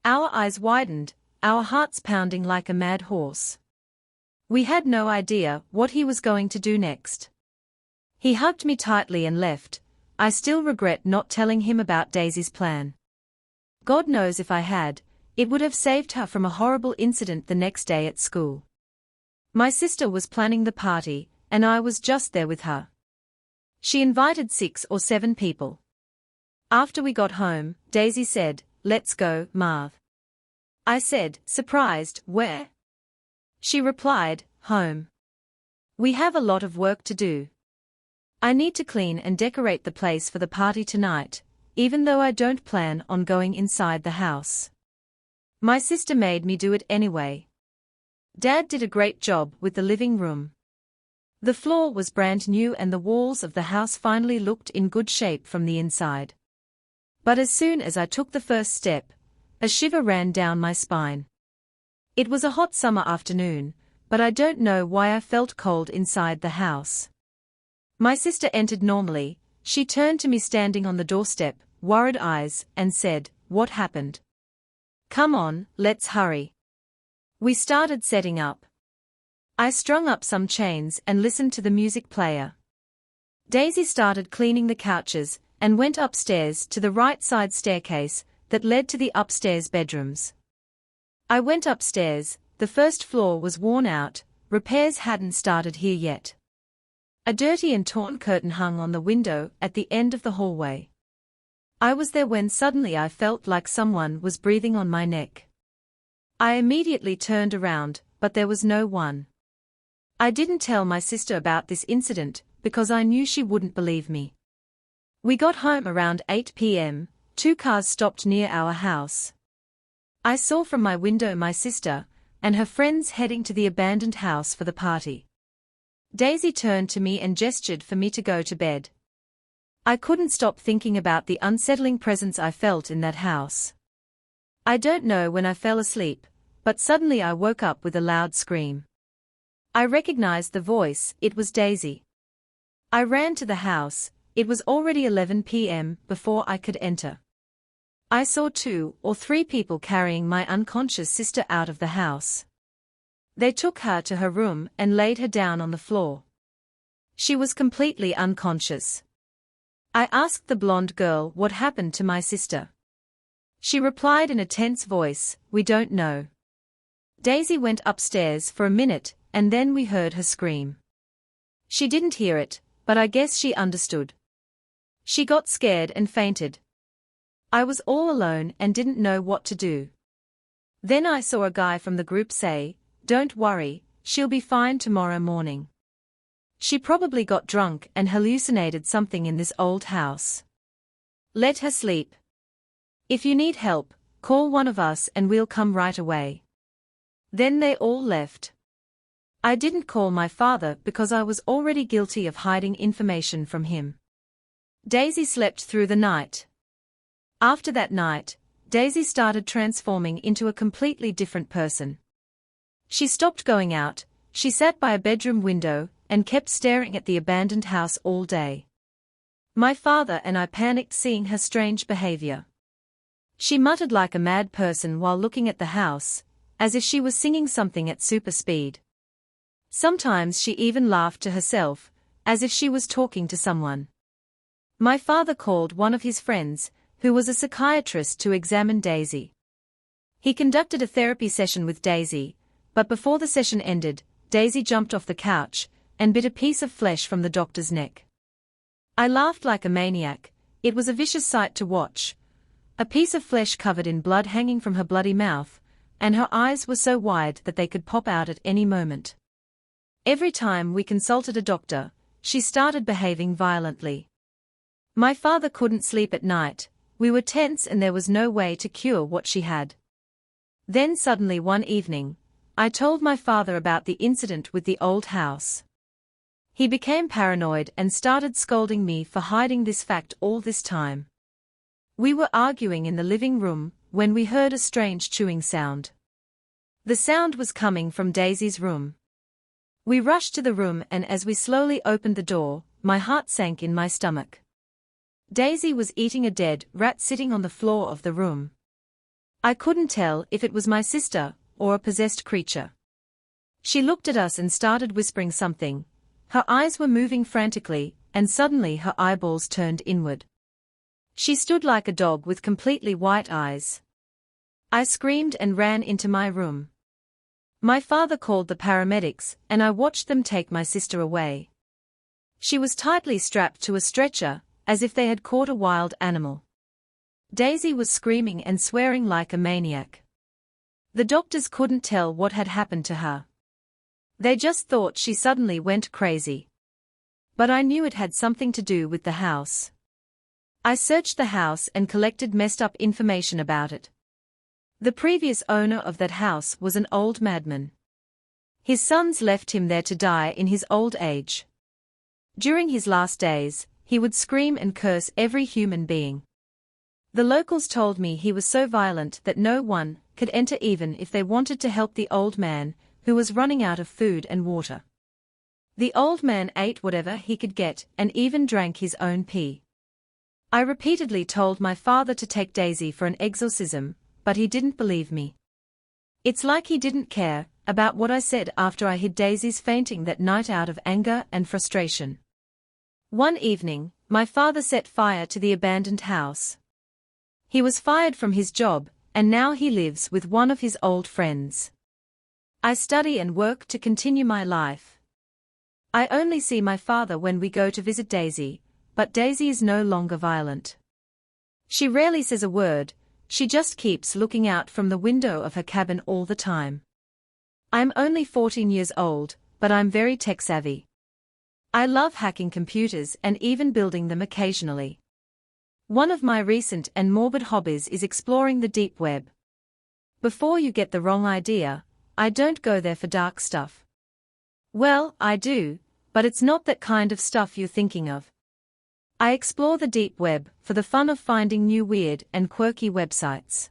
Our eyes widened, our hearts pounding like a mad horse. We had no idea what he was going to do next. He hugged me tightly and left. I still regret not telling him about Daisy's plan. God knows if I had, it would have saved her from a horrible incident the next day at school. My sister was planning the party, and I was just there with her. She invited 6 or 7 people. After we got home, Daisy said, "Let's go, Marv." I said, surprised, "Where?" She replied, "Home. We have a lot of work to do. I need to clean and decorate the place for the party tonight, even though I don't plan on going inside the house." My sister made me do it anyway. Dad did a great job with the living room. The floor was brand new and the walls of the house finally looked in good shape from the inside. But as soon as I took the first step, a shiver ran down my spine. It was a hot summer afternoon, but I don't know why I felt cold inside the house. My sister entered normally. She turned to me standing on the doorstep, worried eyes, and said, "What happened? Come on, let's hurry." We started setting up. I strung up some chains and listened to the music player. Daisy started cleaning the couches and went upstairs to the right side staircase that led to the upstairs bedrooms. I went upstairs. The first floor was worn out, repairs hadn't started here yet. A dirty and torn curtain hung on the window at the end of the hallway. I was there when suddenly I felt like someone was breathing on my neck. I immediately turned around, but there was no one. I didn't tell my sister about this incident because I knew she wouldn't believe me. We got home around 8 p.m., 2 cars stopped near our house. I saw from my window my sister and her friends heading to the abandoned house for the party. Daisy turned to me and gestured for me to go to bed. I couldn't stop thinking about the unsettling presence I felt in that house. I don't know when I fell asleep, but suddenly I woke up with a loud scream. I recognized the voice, it was Daisy. I ran to the house, it was already 11 p.m. before I could enter. I saw 2 or 3 people carrying my unconscious sister out of the house. They took her to her room and laid her down on the floor. She was completely unconscious. I asked the blonde girl what happened to my sister. She replied in a tense voice, "We don't know." Daisy went upstairs for a minute, and then we heard her scream. She didn't hear it, but I guess she understood. She got scared and fainted. I was all alone and didn't know what to do. Then I saw a guy from the group say, "Don't worry, she'll be fine tomorrow morning. She probably got drunk and hallucinated something in this old house. Let her sleep. If you need help, call one of us and we'll come right away." Then they all left. I didn't call my father because I was already guilty of hiding information from him. Daisy slept through the night. After that night, Daisy started transforming into a completely different person. She stopped going out, she sat by a bedroom window, and kept staring at the abandoned house all day. My father and I panicked seeing her strange behavior. She muttered like a mad person while looking at the house, as if she was singing something at super speed. Sometimes she even laughed to herself, as if she was talking to someone. My father called one of his friends, who was a psychiatrist, to examine Daisy. He conducted a therapy session with Daisy, but before the session ended, Daisy jumped off the couch and bit a piece of flesh from the doctor's neck. I laughed like a maniac. It was a vicious sight to watch. A piece of flesh covered in blood hanging from her bloody mouth, and her eyes were so wide that they could pop out at any moment. Every time we consulted a doctor, she started behaving violently. My father couldn't sleep at night, we were tense and there was no way to cure what she had. Then suddenly one evening, I told my father about the incident with the old house. He became paranoid and started scolding me for hiding this fact all this time. We were arguing in the living room when we heard a strange chewing sound. The sound was coming from Daisy's room. We rushed to the room and as we slowly opened the door, my heart sank in my stomach. Daisy was eating a dead rat sitting on the floor of the room. I couldn't tell if it was my sister or a possessed creature. She looked at us and started whispering something. Her eyes were moving frantically, and suddenly her eyeballs turned inward. She stood like a dog with completely white eyes. I screamed and ran into my room. My father called the paramedics, and I watched them take my sister away. She was tightly strapped to a stretcher, as if they had caught a wild animal. Daisy was screaming and swearing like a maniac. The doctors couldn't tell what had happened to her. They just thought she suddenly went crazy. But I knew it had something to do with the house. I searched the house and collected messed up information about it. The previous owner of that house was an old madman. His sons left him there to die in his old age. During his last days, he would scream and curse every human being. The locals told me he was so violent that no one could enter even if they wanted to help the old man, who was running out of food and water. The old man ate whatever he could get and even drank his own pee. I repeatedly told my father to take Daisy for an exorcism, but he didn't believe me. It's like he didn't care about what I said after I hid Daisy's fainting that night out of anger and frustration. One evening, my father set fire to the abandoned house. He was fired from his job, and now he lives with one of his old friends. I study and work to continue my life. I only see my father when we go to visit Daisy, but Daisy is no longer violent. She rarely says a word, she just keeps looking out from the window of her cabin all the time. I'm only 14 years old, but I'm very tech-savvy. I love hacking computers and even building them occasionally. One of my recent and morbid hobbies is exploring the deep web. Before you get the wrong idea, I don't go there for dark stuff. Well, I do, But it's not that kind of stuff you're thinking of. I explore the deep web for the fun of finding new weird and quirky websites.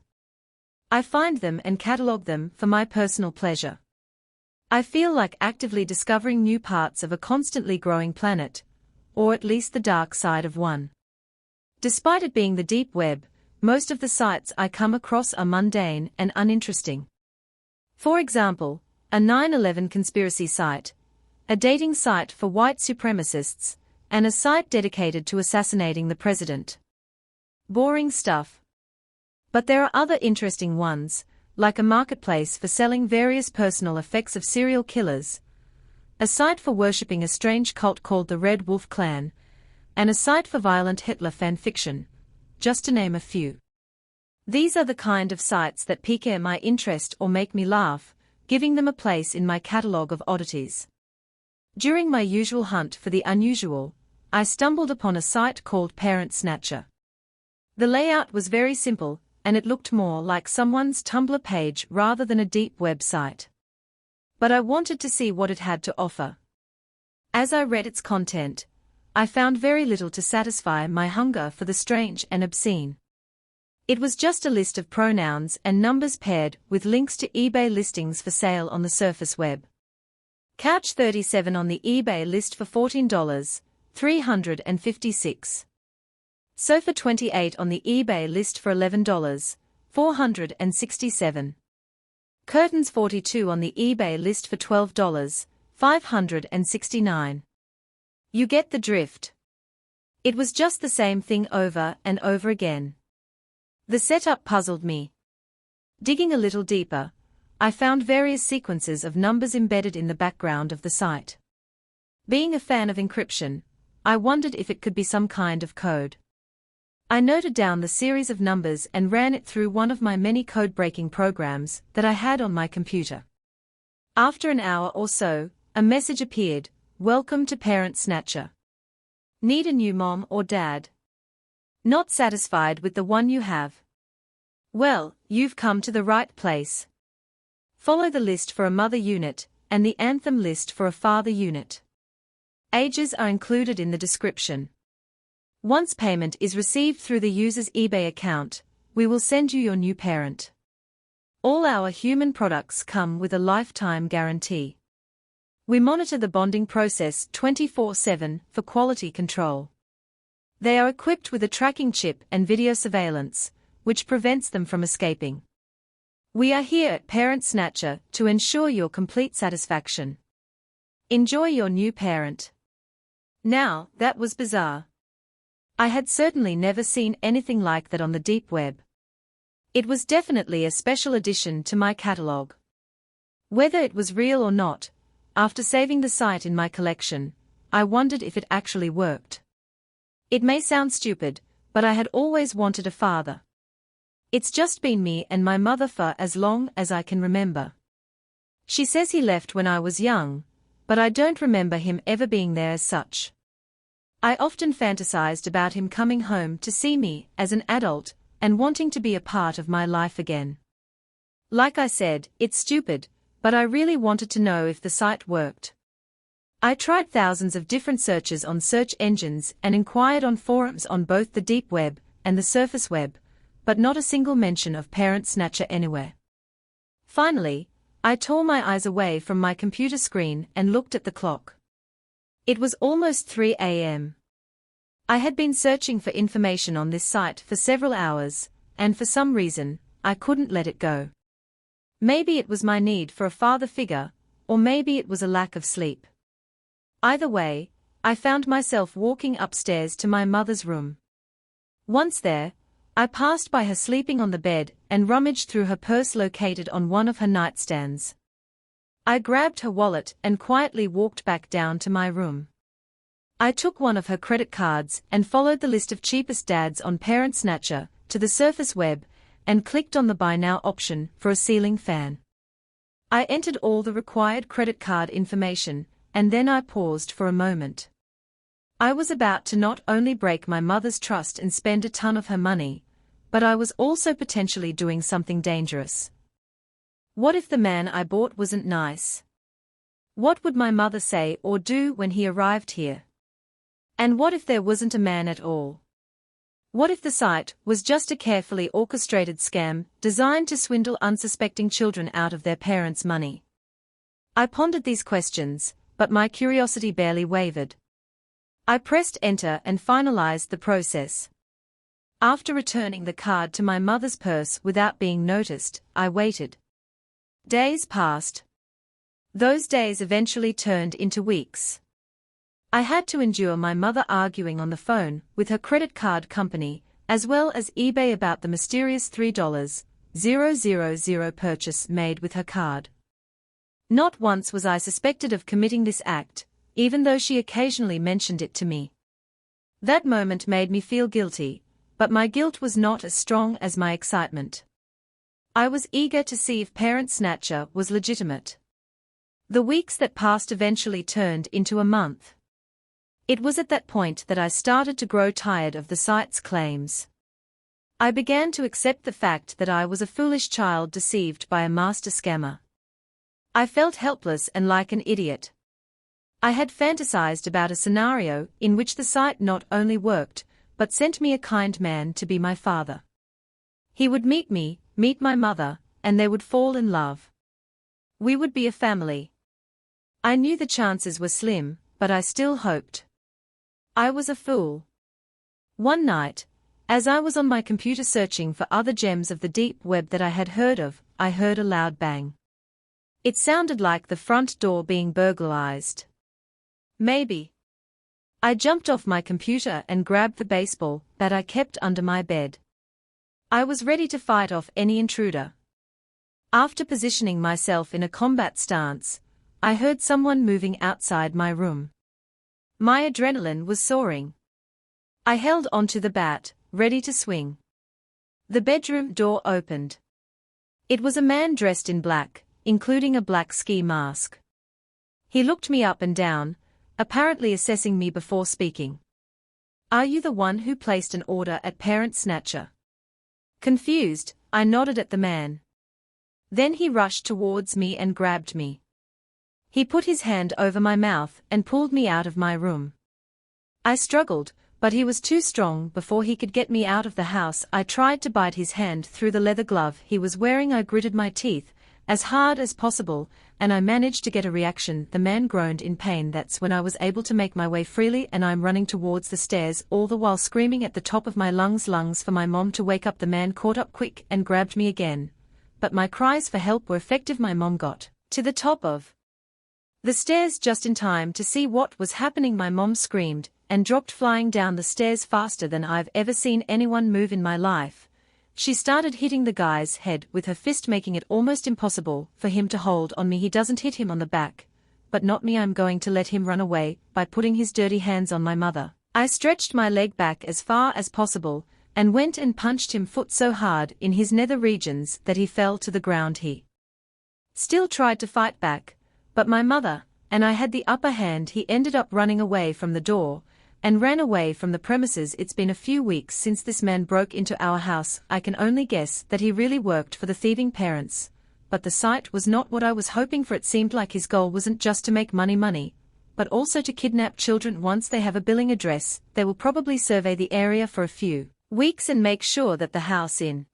I find them and catalog them for my personal pleasure. I feel like actively discovering new parts of a constantly growing planet, or at least the dark side of one. Despite it being the deep web, most of the sites I come across are mundane and uninteresting. For example, a 9/11 conspiracy site, a dating site for white supremacists, and a site dedicated to assassinating the president. Boring stuff. But there are other interesting ones, like a marketplace for selling various personal effects of serial killers, a site for worshipping a strange cult called the Red Wolf Clan, and a site for violent Hitler fan fiction, just to name a few. These are the kind of sites that pique my interest or make me laugh, giving them a place in my catalogue of oddities. During my usual hunt for the unusual, I stumbled upon a site called Parent Snatcher. The layout was very simple, and it looked more like someone's Tumblr page rather than a deep web site. But I wanted to see what it had to offer. As I read its content, I found very little to satisfy my hunger for the strange and obscene. It was just a list of pronouns and numbers paired with links to eBay listings for sale on the surface web. Couch 37 on the eBay list for $14.356. Sofa 28 on the eBay list for $11.467. Curtains 42 on the eBay list for $12.569. You get the drift. It was just the same thing over and over again. The setup puzzled me. Digging a little deeper, I found various sequences of numbers embedded in the background of the site. Being a fan of encryption, I wondered if it could be some kind of code. I noted down the series of numbers and ran it through one of my many code-breaking programs that I had on my computer. After an hour or so, a message appeared, "Welcome to Parent Snatcher. Need a new mom or dad? Not satisfied with the one you have? Well, you've come to the right place. Follow the list for a mother unit, and the anthem list for a father unit. Ages are included in the description. Once payment is received through the user's eBay account, we will send you your new parent. All our human products come with a lifetime guarantee. We monitor the bonding process 24/7 for quality control. They are equipped with a tracking chip and video surveillance, which prevents them from escaping. We are here at Parent Snatcher to ensure your complete satisfaction. Enjoy your new parent." Now, that was bizarre. I had certainly never seen anything like that on the deep web. It was definitely a special addition to my catalogue. Whether it was real or not, after saving the site in my collection, I wondered if it actually worked. It may sound stupid, but I had always wanted a father. It's just been me and my mother for as long as I can remember. She says he left when I was young, but I don't remember him ever being there as such. I often fantasized about him coming home to see me as an adult and wanting to be a part of my life again. Like I said, it's stupid, but I really wanted to know if the site worked. I tried thousands of different searches on search engines and inquired on forums on both the deep web and the surface web, but not a single mention of Parent Snatcher anywhere. Finally, I tore my eyes away from my computer screen and looked at the clock. It was almost 3 a.m. I had been searching for information on this site for several hours, and for some reason, I couldn't let it go. Maybe it was my need for a father figure, or maybe it was a lack of sleep. Either way, I found myself walking upstairs to my mother's room. Once there, I passed by her sleeping on the bed and rummaged through her purse located on one of her nightstands. I grabbed her wallet and quietly walked back down to my room. I took one of her credit cards and followed the list of cheapest dads on Parent Snatcher to the surface web and clicked on the Buy Now option for a ceiling fan. I entered all the required credit card information, and then I paused for a moment. I was about to not only break my mother's trust and spend a ton of her money, but I was also potentially doing something dangerous. What if the man I bought wasn't nice? What would my mother say or do when he arrived here? And what if there wasn't a man at all? What if the site was just a carefully orchestrated scam designed to swindle unsuspecting children out of their parents' money? I pondered these questions, but my curiosity barely wavered. I pressed enter and finalized the process. After returning the card to my mother's purse without being noticed, I waited. Days passed. Those days eventually turned into weeks. I had to endure my mother arguing on the phone with her credit card company, as well as eBay about the mysterious $3,000 purchase made with her card. Not once was I suspected of committing this act, even though she occasionally mentioned it to me. That moment made me feel guilty, but my guilt was not as strong as my excitement. I was eager to see if parent snatcher was legitimate. The weeks that passed eventually turned into a month. It was at that point that I started to grow tired of the site's claims. I began to accept the fact that I was a foolish child deceived by a master scammer. I felt helpless and like an idiot. I had fantasized about a scenario in which the site not only worked, but sent me a kind man to be my father. He would meet me, meet my mother, and they would fall in love. We would be a family. I knew the chances were slim, but I still hoped. I was a fool. One night, as I was on my computer searching for other gems of the deep web that I had heard of, I heard a loud bang. It sounded like the front door being burglarized. Maybe. I jumped off my computer and grabbed the baseball bat I kept under my bed. I was ready to fight off any intruder. After positioning myself in a combat stance, I heard someone moving outside my room. My adrenaline was soaring. I held onto the bat, ready to swing. The bedroom door opened. It was a man dressed in black, including a black ski mask. He looked me up and down, apparently assessing me before speaking. "Are you the one who placed an order at Parent Snatcher?" Confused, I nodded at the man. Then he rushed towards me and grabbed me. He put his hand over my mouth and pulled me out of my room. I struggled, but he was too strong. Before he could get me out of the house, I tried to bite his hand through the leather glove he was wearing. I gritted my teeth, as hard as possible, and I managed to get a reaction. The man groaned in pain. That's when I was able to make my way freely, and I'm running towards the stairs, all the while screaming at the top of my lungs for my mom to wake up. The man caught up quick and grabbed me again. But my cries for help were effective. My mom got to the top of the stairs just in time to see what was happening. My mom screamed and dropped flying down the stairs faster than I've ever seen anyone move in my life. She started hitting the guy's head with her fist, making it almost impossible for him to hold on me. He doesn't hit him on the back, but not me. I'm going to let him run away by putting his dirty hands on my mother. I stretched my leg back as far as possible and went and punched him foot so hard in his nether regions that he fell to the ground. He still tried to fight back, but my mother and I had the upper hand. He ended up running away from the door and ran away from the premises. It's been a few weeks since this man broke into our house. I can only guess that he really worked for the thieving parents, but the site was not what I was hoping for. It seemed like his goal wasn't just to make money, but also to kidnap children. Once they have a billing address, they will probably survey the area for a few weeks and make sure that the house in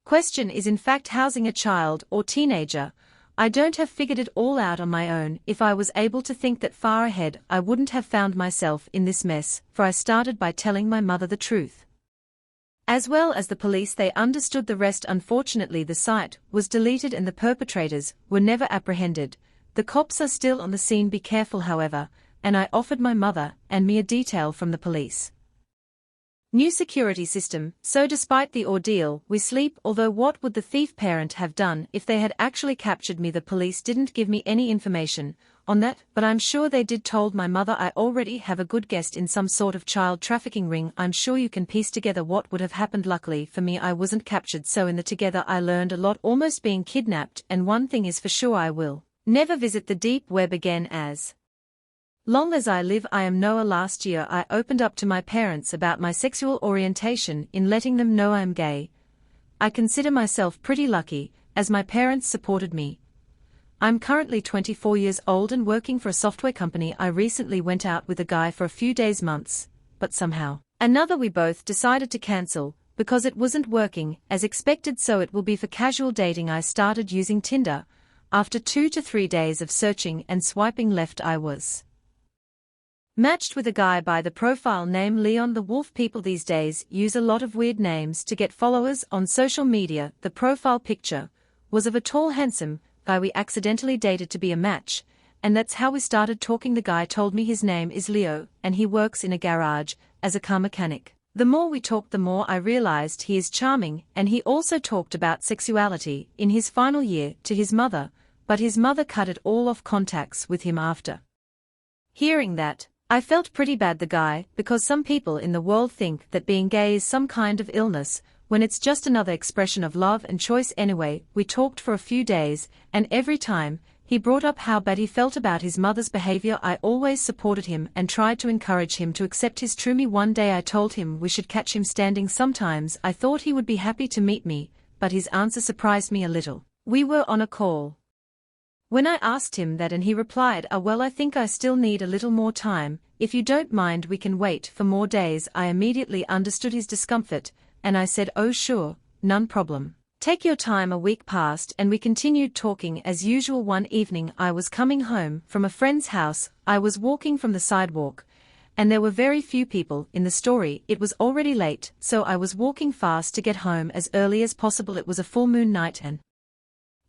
question is in fact housing a child or teenager. I don't have figured it all out on my own. If I was able to think that far ahead, I wouldn't have found myself in this mess, for I started by telling my mother the truth. As well as the police, they understood the rest. Unfortunately, the site was deleted and the perpetrators were never apprehended. The cops are still on the scene. Be careful, however, and I offered my mother and me a detail from the police new security system, so despite the ordeal, we sleep. Although what would the thief parent have done if they had actually captured me? The police didn't give me any information on that, but I'm sure they did. Told my mother I already have a good guess in some sort of child trafficking ring. I'm sure you can piece together what would have happened. Luckily for me, I wasn't captured, so in the together I learned a lot, almost being kidnapped. And one thing is for sure, I will never visit the deep web again as long as I live. I am Noah. Last year I opened up to my parents about my sexual orientation in letting them know I am gay. I consider myself pretty lucky, as my parents supported me. I'm currently 24 years old and working for a software company. I recently went out with a guy for a few days, months, but somehow another we both decided to cancel because it wasn't working as expected, so it will be for casual dating. I started using Tinder. After 2 to 3 days of searching and swiping left, I was matched with a guy by the profile name Leon the Wolf. People these days use a lot of weird names to get followers on social media. The profile picture was of a tall, handsome guy we accidentally dated to be a match, and that's how we started talking. The guy told me his name is Leo and he works in a garage as a car mechanic. The more we talked, the more I realized he is charming, and he also talked about sexuality in his final year to his mother, but his mother cut it all off contacts with him after. Hearing that, I felt pretty bad the guy, because some people in the world think that being gay is some kind of illness, when it's just another expression of love and choice. Anyway, we talked for a few days, and every time he brought up how bad he felt about his mother's behavior, I always supported him and tried to encourage him to accept his true me. One day I told him we should catch him standing sometimes. I thought he would be happy to meet me, but his answer surprised me a little. We were on a call when I asked him that, and he replied, well, I think I still need a little more time. If you don't mind, we can wait for more days. I immediately understood his discomfort, and I said, oh sure, none problem. Take your time. A week passed and we continued talking as usual. One evening I was coming home from a friend's house. I was walking from the sidewalk, and there were very few people in the story. It was already late, so I was walking fast to get home as early as possible. It was a full moon night and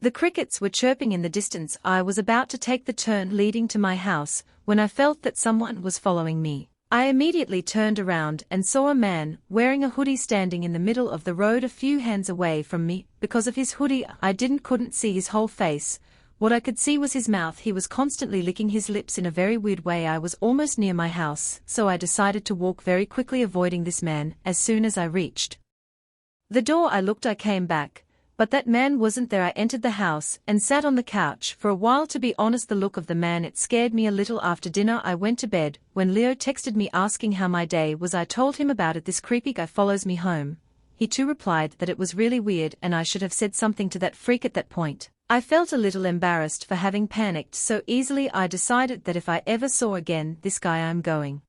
the crickets were chirping in the distance. I was about to take the turn leading to my house when I felt that someone was following me. I immediately turned around and saw a man wearing a hoodie standing in the middle of the road a few hands away from me. Because of his hoodie, I couldn't see his whole face. What I could see was his mouth. He was constantly licking his lips in a very weird way. I was almost near my house, so I decided to walk very quickly, avoiding this man. As soon as I reached the door, I looked. I came back, but that man wasn't there. I entered the house and sat on the couch for a while. To be honest, the look of the man, it scared me a little. After dinner I went to bed. When Leo texted me asking how my day was, I told him about it. This creepy guy follows me home. He too replied that it was really weird and I should have said something to that freak at that point. I felt a little embarrassed for having panicked so easily. I decided that if I ever saw again this guy, I'm going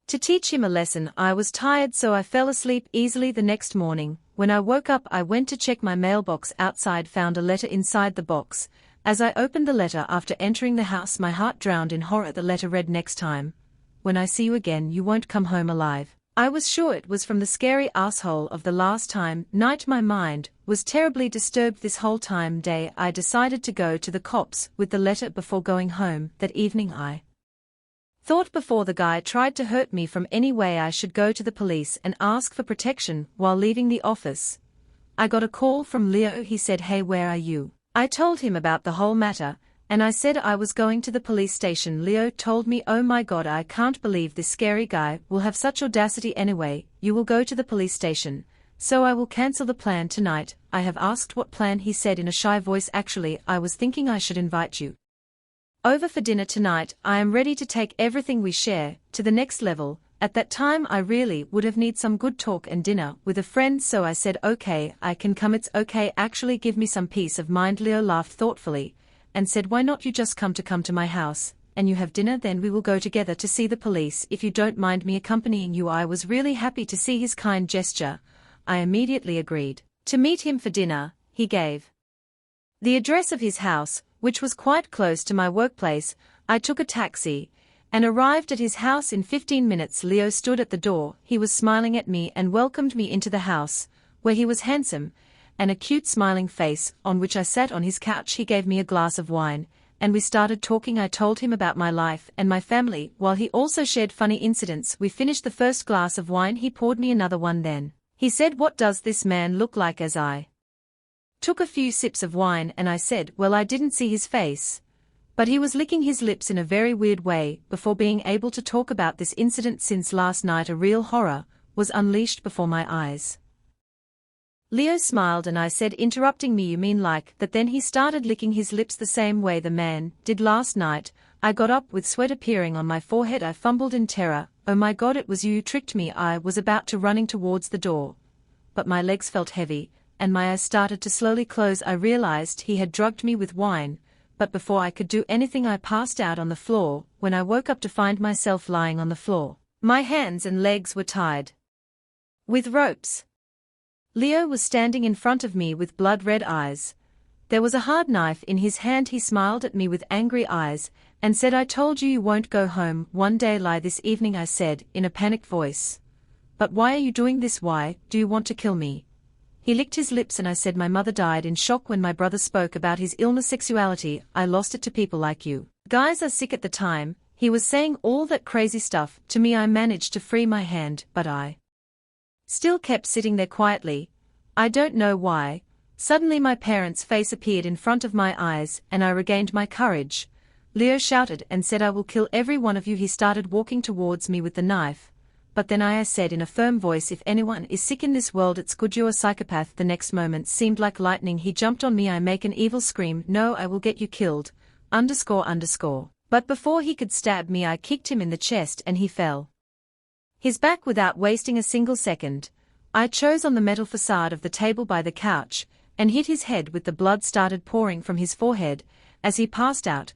to teach him a lesson. I was tired, so I fell asleep easily. The next morning, when I woke up, I went to check my mailbox outside, found a letter inside the box. As I opened the letter after entering the house, my heart drowned in horror. The letter read, next time, when I see you again, you won't come home alive. I was sure it was from the scary asshole of the last time night. My mind was terribly disturbed this whole day. I decided to go to the cops with the letter before going home. That evening I thought, before the guy tried to hurt me from any way, I should go to the police and ask for protection. While leaving the office, I got a call from Leo. He said, hey, where are you? I told him about the whole matter, and I said I was going to the police station. Leo told me, oh my god, I can't believe this scary guy will have such audacity. Anyway, you will go to the police station, so I will cancel the plan tonight. I have asked what plan. He said in a shy voice, actually, I was thinking I should invite you over for dinner tonight. I am ready to take everything we share to the next level. At that time I really would have need some good talk and dinner with a friend, so I said, okay, I can come. It's okay, actually give me some peace of mind. Leo laughed thoughtfully and said, why not you just come to my house and you have dinner, then we will go together to see the police if you don't mind me accompanying you. I was really happy to see his kind gesture. I immediately agreed to meet him for dinner. He gave the address of his house, which was quite close to my workplace. I took a taxi and arrived at his house in 15 minutes. Leo stood at the door. He was smiling at me and welcomed me into the house, where he was handsome and a cute smiling face, on which I sat on his couch. He gave me a glass of wine, and we started talking. I told him about my life and my family, while he also shared funny incidents. We finished the first glass of wine. He poured me another one. Then he said, what does this man look like? As I took a few sips of wine, and I said, well, I didn't see his face, but he was licking his lips in a very weird way. Before being able to talk about this incident, since last night a real horror was unleashed before my eyes. Leo smiled and I said, interrupting me, you mean like that? Then he started licking his lips the same way the man did last night. I got up with sweat appearing on my forehead. I fumbled in terror. Oh my god, it was you, tricked me. I was about to running towards the door, but my legs felt heavy and my eyes started to slowly close. I realized he had drugged me with wine, but before I could do anything I passed out on the floor, when I woke up to find myself lying on the floor. My hands and legs were tied with ropes. Leo was standing in front of me with blood-red eyes. There was a hard knife in his hand. He smiled at me with angry eyes, and said, "I told you won't go home one day. Lie this evening," I said, in a panicked voice. "But why are you doing this? Why, do you want to kill me?" He licked his lips and I said, "My mother died in shock when my brother spoke about his illness, sexuality. I lost it to people like you. Guys are sick at the time." He was saying all that crazy stuff to me. I managed to free my hand, but I still kept sitting there quietly. I don't know why. Suddenly my parents' face appeared in front of my eyes, and I regained my courage. Leo shouted and said, "I will kill every one of you." He started walking towards me with the knife. But then I said in a firm voice, "If anyone is sick in this world, it's good you're a psychopath." The next moment seemed like lightning. He jumped on me. I make an evil scream, "No, I will get you killed, .. But before he could stab me, I kicked him in the chest and he fell. His back without wasting a single second. I chose on the metal facade of the table by the couch, and hit his head with the blood started pouring from his forehead. As he passed out,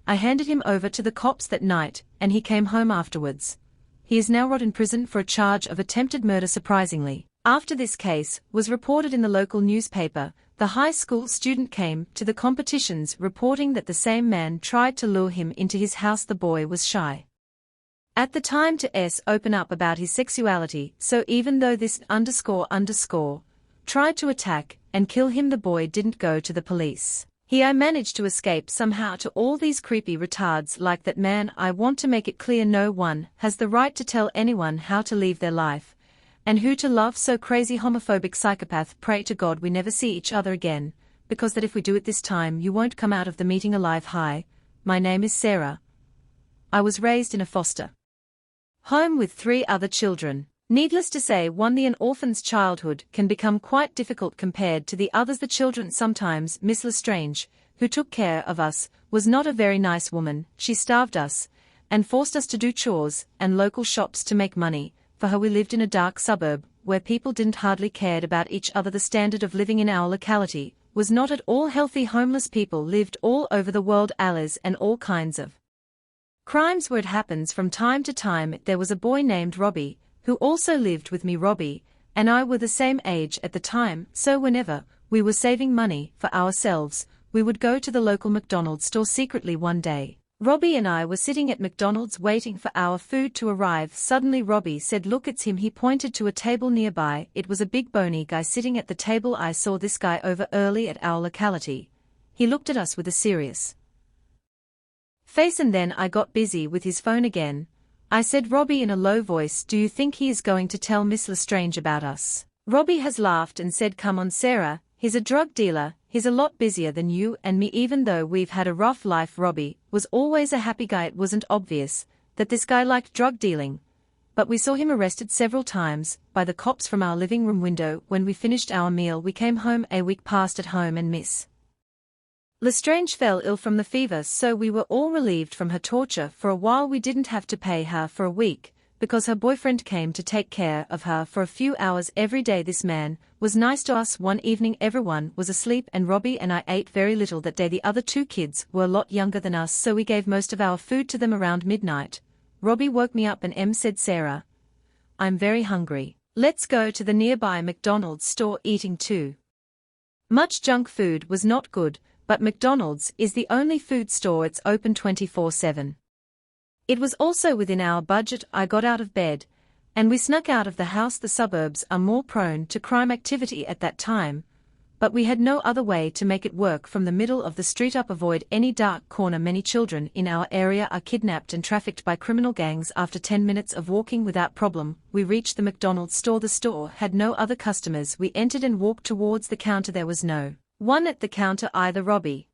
I handed him over to the cops that night, and he came home afterwards. He is now rot in prison for a charge of attempted murder. Surprisingly, after this case was reported in the local newspaper, the high school student came to the competitions reporting that the same man tried to lure him into his house. The boy was shy at the time to open up about his sexuality, so even though this __ tried to attack and kill him, the boy didn't go to the police. I managed to escape somehow. To all these creepy retards like that man, I want to make it clear no one has the right to tell anyone how to live their life and who to love. So crazy homophobic psychopath, pray to God we never see each other again, because that if we do it this time you won't come out of the meeting alive. Hi, my name is Sarah. I was raised in a foster home with 3 other children. Needless to say, an orphan's childhood can become quite difficult compared to the others. The children sometimes. Miss Lestrange, who took care of us, was not a very nice woman. She starved us and forced us to do chores and local shops to make money. For her, we lived in a dark suburb where people didn't hardly cared about each other. The standard of living in our locality was not at all healthy. Homeless people lived all over the world, alleys and all kinds of crimes where it happens from time to time. There was a boy named Robbie who also lived with me. Robbie and I were the same age at the time, so whenever we were saving money for ourselves, we would go to the local McDonald's store secretly. One day, Robbie and I were sitting at McDonald's waiting for our food to arrive. Suddenly Robbie said, "Look, it's him." He pointed to a table nearby. It was a big bony guy sitting at the table. I saw this guy over early at our locality. He looked at us with a serious face, and then I got busy with his phone again. I said, "Robbie," in a low voice, "do you think he is going to tell Miss Lestrange about us?" Robbie has laughed and said, "Come on, Sarah, he's a drug dealer. He's a lot busier than you and me." Even though we've had a rough life, Robbie was always a happy guy. It wasn't obvious that this guy liked drug dealing, but we saw him arrested several times by the cops from our living room window. When we finished our meal, we came home. A week passed at home and Miss Lestrange fell ill from the fever, so we were all relieved from her torture. For a while we didn't have to pay her for a week, because her boyfriend came to take care of her for a few hours every day. This man was nice to us. One evening everyone was asleep and Robbie and I ate very little that day. The other 2 kids were a lot younger than us, so we gave most of our food to them. Around midnight, Robbie woke me up and said, "Sarah, I'm very hungry. Let's go to the nearby McDonald's store." Eating too much junk food was not good, but McDonald's is the only food store it's open 24/7. It was also within our budget. I got out of bed, and we snuck out of the house. The suburbs are more prone to crime activity at that time, but we had no other way to make it work. From the middle of the street up, avoid any dark corner. Many children in our area are kidnapped and trafficked by criminal gangs. After 10 minutes of walking without problem, we reached the McDonald's store. The store had no other customers. We entered and walked towards the counter. There was no one at the counter either. Robbie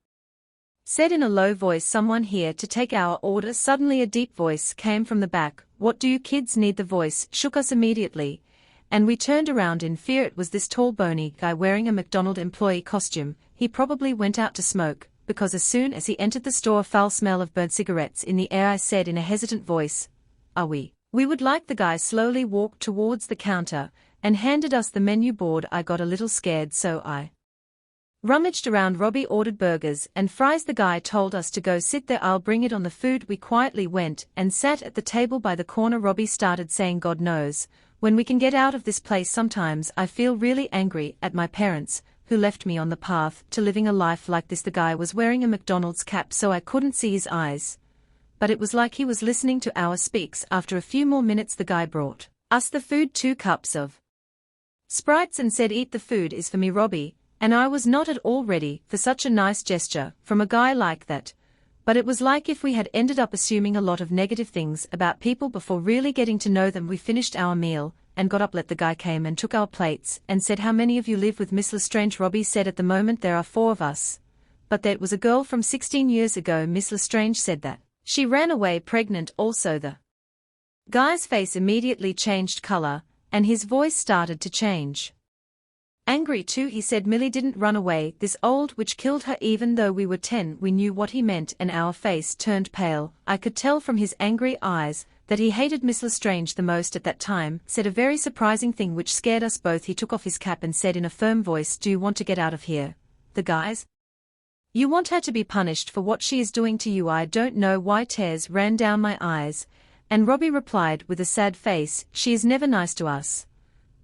said in a low voice, "Someone here to take our order." Suddenly a deep voice came from the back, "What do you kids need?" The voice shook us immediately, and we turned around in fear. It was this tall bony guy wearing a McDonald employee costume. He probably went out to smoke, because as soon as he entered the store, a foul smell of burnt cigarettes in the air. I said in a hesitant voice, "Are we?" "We would like." The guy slowly walked towards the counter and handed us the menu board. I got a little scared, so I Rummaged around. Robbie ordered burgers and fries. The guy told us to go sit there. I'll bring it on the food. We quietly went and sat at the table by the corner. Robbie started saying, God knows when we can get out of this place. Sometimes I feel really angry at my parents, who left me on the path to living a life like this. The guy was wearing a McDonald's cap so I couldn't see his eyes, but it was like he was listening to our speaks. After a few more minutes the guy brought us the food, 2 cups of Sprites, and said, eat, the food is for me, Robbie, and I was not at all ready for such a nice gesture from a guy like that, but it was like if we had ended up assuming a lot of negative things about people before really getting to know them. We finished our meal and got up. The guy came and took our plates and said, how many of you live with Miss Lestrange? Robbie said, at the moment there are 4 of us, but there was a girl from 16 years ago. Miss Lestrange said that she ran away pregnant also. The guy's face immediately changed color, and his voice started to change. Angry too, he said, Millie didn't run away, this old witch killed her. Even though we were 10, we knew what he meant, and our face turned pale. I could tell from his angry eyes that he hated Miss Lestrange the most at that time. Said a very surprising thing which scared us both. He took off his cap and said in a firm voice, do you want to get out of here? The guys? You want her to be punished for what she is doing to you? I don't know why. Tears ran down my eyes, and Robbie replied with a sad face, she is never nice to us.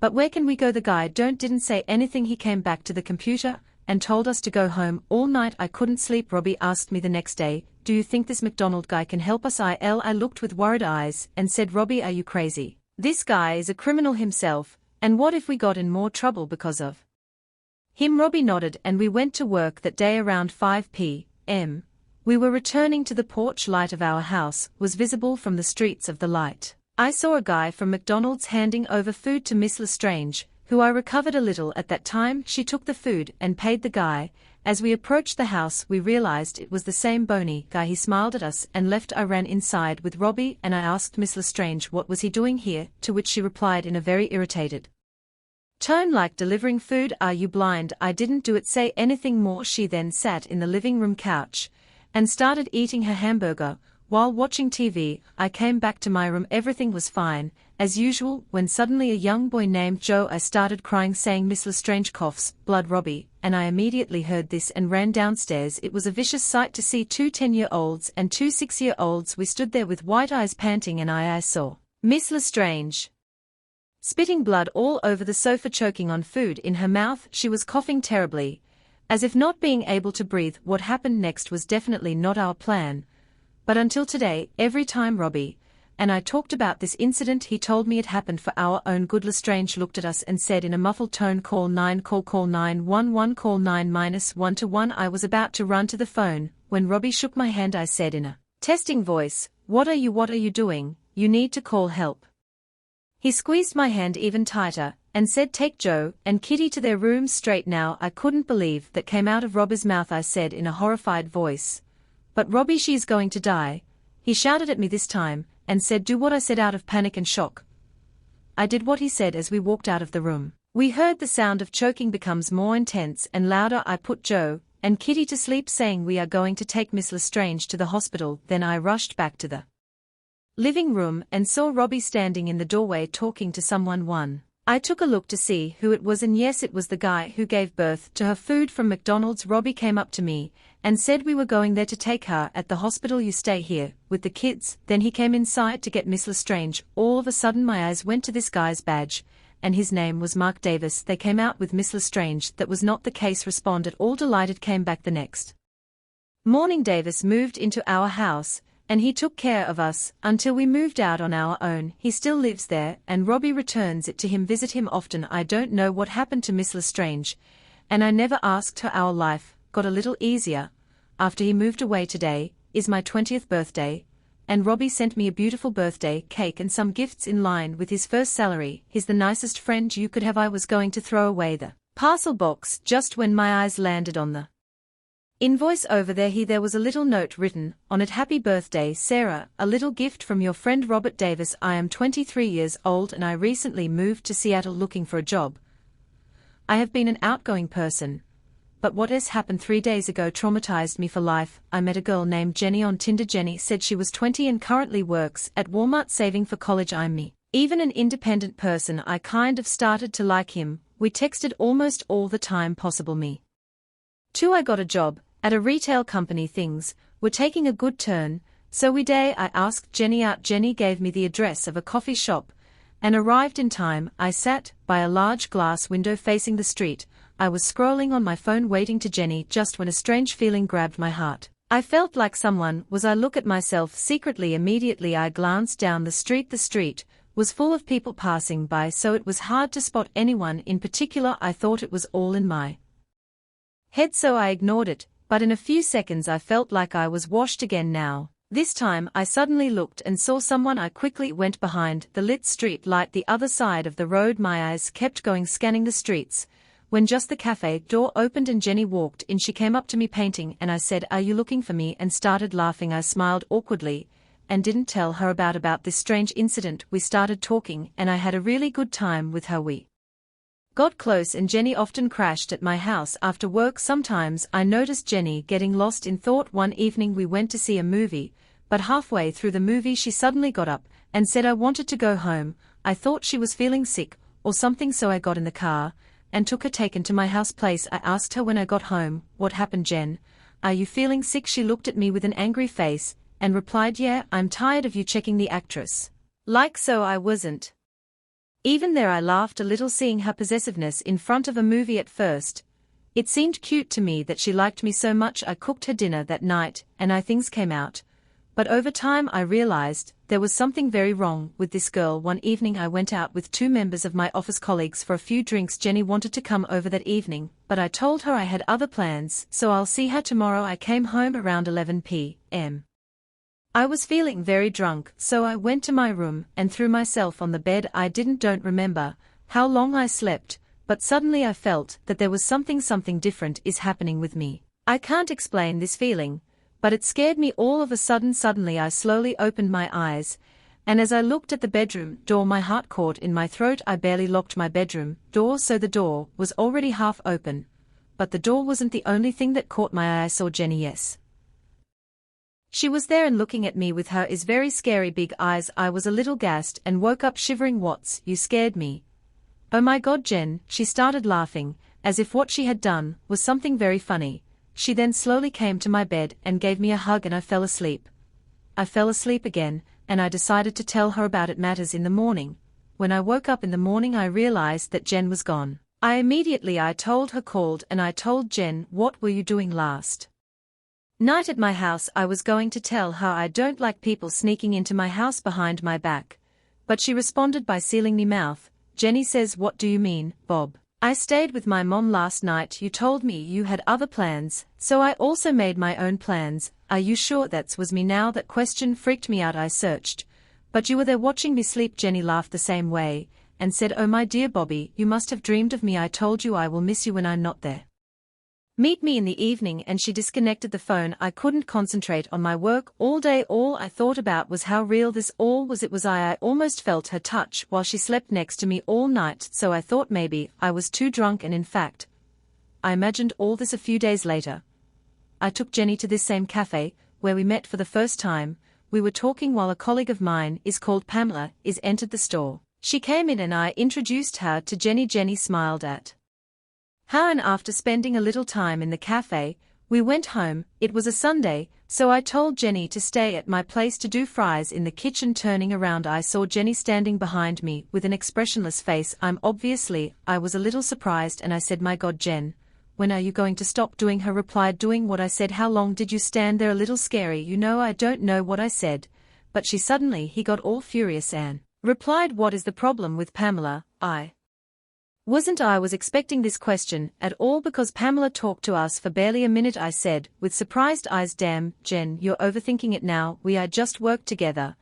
But where can we go? The guy didn't say anything. He came back to the computer and told us to go home. All night I couldn't sleep. Robbie asked me the next day, do you think this McDonald guy can help us? I looked with worried eyes and said, Robbie, are you crazy? This guy is a criminal himself, and what if we got in more trouble because of him? Robbie nodded, and we went to work that day around 5 p.m. We were returning to the porch. Light of our house was visible from the streets of the light. I saw a guy from McDonald's handing over food to Miss Lestrange, who I recovered a little at that time. She took the food and paid the guy. As we approached the house we realized it was the same bony guy. He smiled at us and left. I ran inside with Robbie and I asked Miss Lestrange what was he doing here, to which she replied in a very irritated tone, like delivering food. Are you blind? I didn't do it. Say anything more. She then sat in the living room couch and started eating her hamburger while watching TV. I came back to my room. Everything was fine, as usual, when suddenly a young boy named Joe. I started crying, saying, Miss Lestrange coughs blood, Robbie, and I immediately heard this and ran downstairs. It was a vicious sight to see 2 10-year-olds and 2 6-year-olds. We stood there with white eyes, panting, and I saw Miss Lestrange spitting blood all over the sofa, choking on food in her mouth. She was coughing terribly, as if not being able to breathe. What happened next was definitely not our plan, but until today, every time Robbie and I talked about this incident, he told me it happened for our own good. Lestrange looked at us and said in a muffled tone, call 9, call 911, call 9-1 to 1. I was about to run to the phone when Robbie shook my hand. I said in a testing voice, what are you doing? You need to call help. He squeezed my hand even tighter and said, take Joe and Kitty to their rooms straight now. I couldn't believe that came out of Robbie's mouth. I said in a horrified voice, but Robbie, she's going to die. He shouted at me this time and said, do what I said. Out of panic and shock, I did what he said. As we walked out of the room, we heard the sound of choking becomes more intense and louder. I put Joe and Kitty to sleep, saying we are going to take Miss Lestrange to the hospital. Then I rushed back to the living room and saw Robbie standing in the doorway talking to someone. I took a look to see who it was, and yes, it was the guy who gave birth to her. Food from McDonald's. Robbie came up to me and said we were going there to take her at the hospital. You stay here with the kids. Then he came inside to get Miss Lestrange. All of a sudden my eyes went to this guy's badge, and his name was Mark Davis. They came out with Miss Lestrange. That was not the case. Responded all delighted. Came back the next morning. Davis moved into our house, and he took care of us until we moved out on our own. He still lives there, and Robbie returns it to him, visit him often. I don't know what happened to Miss Lestrange, and I never asked her. Our life got a little easier after he moved away. Today is my 20th birthday, and Robbie sent me a beautiful birthday cake and some gifts in line with his first salary. He's the nicest friend you could have. I was going to throw away the parcel box just when my eyes landed on the invoice over there. There was a little note written on it, happy birthday Sarah, a little gift from your friend Robert Davis. I am 23 years old and I recently moved to Seattle looking for a job. I have been an outgoing person, but what has happened 3 days ago traumatized me for life. I met a girl named Jenny on Tinder. Jenny said she was 20 and currently works at Walmart saving for college. I'm me, even an independent person. I kind of started to like him. We texted almost all the time possible. Me 2. I got a job at a retail company. Things were taking a good turn, so I asked Jenny out. Jenny gave me the address of a coffee shop and arrived in time. I sat by a large glass window facing the street. I was scrolling on my phone waiting to Jenny just when a strange feeling grabbed my heart. I felt like someone was. I look at myself secretly. Immediately I glanced down the street. The street was full of people passing by, so it was hard to spot anyone in particular. I thought it was all in my head, so I ignored it, but in a few seconds I felt like I was washed again. Now, this time I suddenly looked and saw someone. I quickly went behind the lit street light the other side of the road. My eyes kept going, scanning the streets, when just the cafe door opened and Jenny walked in. She came up to me painting, and I said, "Are you looking for me?" and started laughing. I smiled awkwardly and didn't tell her about this strange incident. We started talking and I had a really good time with her. We got close and Jenny often crashed at my house after work. Sometimes I noticed Jenny getting lost in thought. One evening we went to see a movie, but halfway through the movie she suddenly got up and said I wanted to go home. I thought she was feeling sick or something, so I got in the car and took her taken to my house place. I asked her when I got home, "What happened, Jen? Are you feeling sick?" She looked at me with an angry face and replied, "Yeah, I'm tired of you checking the actress." Like so I wasn't even there. I laughed a little seeing her possessiveness in front of a movie. At first, it seemed cute to me that she liked me so much. I cooked her dinner that night and things came out. But over time I realized there was something very wrong with this girl. One evening I went out with 2 members of my office colleagues for a few drinks. Jenny wanted to come over that evening, but I told her I had other plans, so I'll see her tomorrow. I came home around 11 p.m. I was feeling very drunk, so I went to my room and threw myself on the bed. I don't remember how long I slept, but suddenly I felt that there was something different is happening with me. I can't explain this feeling, but it scared me all of a sudden. Suddenly I slowly opened my eyes, and as I looked at the bedroom door my heart caught in my throat. I barely locked my bedroom door, so the door was already half open. But the door wasn't the only thing that caught my eye. I saw Jenny, yes. She was there and looking at me with her very scary big eyes. I was a little gassed and woke up shivering. You scared me. Oh my God, Jen. She started laughing, as if what she had done was something very funny. She then slowly came to my bed and gave me a hug and I fell asleep. I fell asleep again, and I decided to tell her about it matters in the morning. When I woke up in the morning I realized that Jen was gone. I told her, called and I told Jen, "What were you doing last night at my house?" I was going to tell her I don't like people sneaking into my house behind my back, but she responded by sealing me mouth. Jenny says, "What do you mean, Bob? I stayed with my mom last night. You told me you had other plans, so I also made my own plans. Are you sure that was me?" Now that question freaked me out. I searched, "But you were there watching me sleep." Jenny laughed the same way and said, "Oh my dear Bobby, you must have dreamed of me. I told you I will miss you when I'm not there. Meet me in the evening." And she disconnected the phone. I couldn't concentrate on my work all day. All I thought about was how real this all was. I almost felt her touch while she slept next to me all night, so I thought maybe I was too drunk, and in fact, I imagined all this. A few days later, I took Jenny to this same cafe, where we met for the first time. We were talking while a colleague of mine called Pamela entered the store. She came in and I introduced her to Jenny. Jenny smiled at her, and after spending a little time in the cafe, we went home. It was a Sunday, so I told Jenny to stay at my place to do fries in the kitchen. Turning around I saw Jenny standing behind me with an expressionless face. I was a little surprised and I said, "My God, Jen, when are you going to stop doing?" Her replied, "Doing what?" I said, "How long did you stand there?" A little scary. I don't know what I said, but she suddenly got all furious and replied, "What is the problem with Pamela?" I was expecting this question at all because Pamela talked to us for barely a minute. I said, with surprised eyes, "Damn, Jen, you're overthinking it now. We just worked together,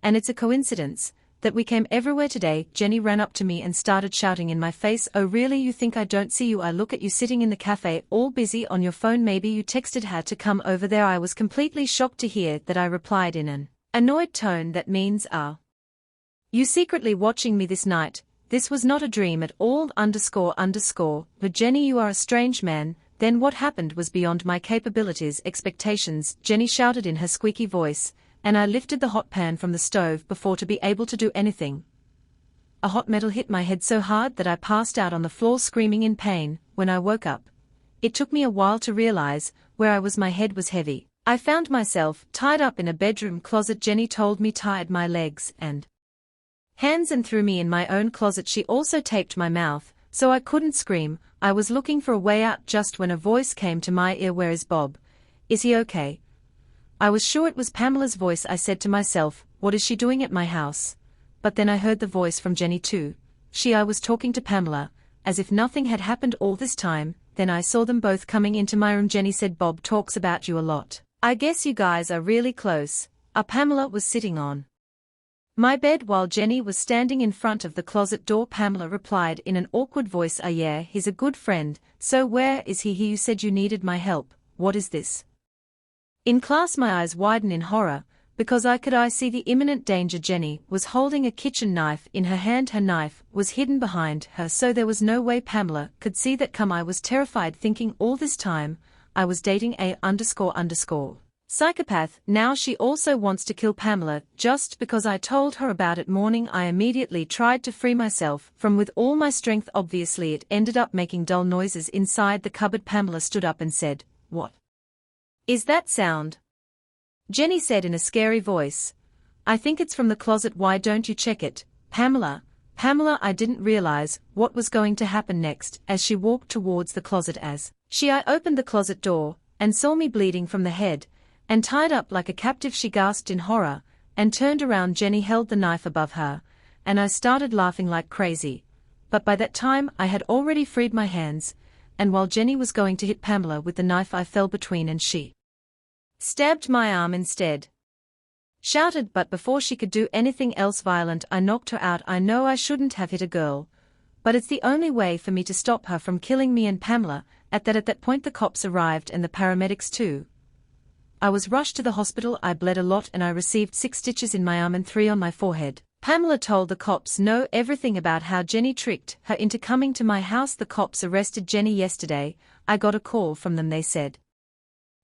and it's a coincidence that we came everywhere today." Jenny ran up to me and started shouting in my face, "Oh really, you think I don't see you? I look at you sitting in the cafe all busy on your phone. Maybe you texted her to come over there." I was completely shocked to hear that. I replied in an annoyed tone, "That means you secretly watching me this night? This was not a dream at all, ___. But Jenny, you are a strange man." Then what happened was beyond my capabilities, expectations. Jenny shouted in her squeaky voice, and I lifted the hot pan from the stove before to be able to do anything. A hot metal hit my head so hard that I passed out on the floor screaming in pain. When I woke up, It took me a while to realize where I was. My head was heavy. I found myself tied up in a bedroom closet. Jenny told me tied my legs and hands and threw me in my own closet. She also taped my mouth, so I couldn't scream. I was looking for a way out just when a voice came to my ear. Where is Bob? Is he okay? I was sure it was Pamela's voice. I said to myself, what is she doing at my house? But then I heard the voice from Jenny too. I was talking to Pamela, as if nothing had happened all this time. Then I saw them both coming into my room. Jenny said, Bob talks about you a lot. I guess you guys are really close. Pamela was sitting on my bed while Jenny was standing in front of the closet door. Pamela replied in an awkward voice, yeah, he's a good friend. So where is he? You said you needed my help. What is this? In class my eyes widen in horror, because I could see the imminent danger. Jenny was holding a kitchen knife in her hand. Her knife was hidden behind her, so there was no way Pamela could see that come. I was terrified, thinking all this time I was dating a __ psychopath. Now she also wants to kill Pamela just because I told her about it. Morning, I immediately tried to free myself from with all my strength. Obviously it ended up making dull noises inside the cupboard. Pamela stood up and said, what is that sound? Jenny said in a scary voice, I think it's from the closet. Why don't you check it? Pamela, I didn't realize what was going to happen next as she walked towards the closet. As I opened the closet door and saw me bleeding from the head and tied up like a captive. She gasped in horror and turned around. Jenny held the knife above her, and I started laughing like crazy. But by that time I had already freed my hands, and while Jenny was going to hit Pamela with the knife, I fell between and she stabbed my arm instead. Shouted, but before she could do anything else violent, I knocked her out. I know I shouldn't have hit a girl, but it's the only way for me to stop her from killing me and Pamela. At that point the cops arrived and the paramedics too. I was rushed to the hospital. I bled a lot and I received 6 stitches in my arm and 3 on my forehead. Pamela told the cops everything about how Jenny tricked her into coming to my house. The cops arrested Jenny yesterday. I got a call from them. They said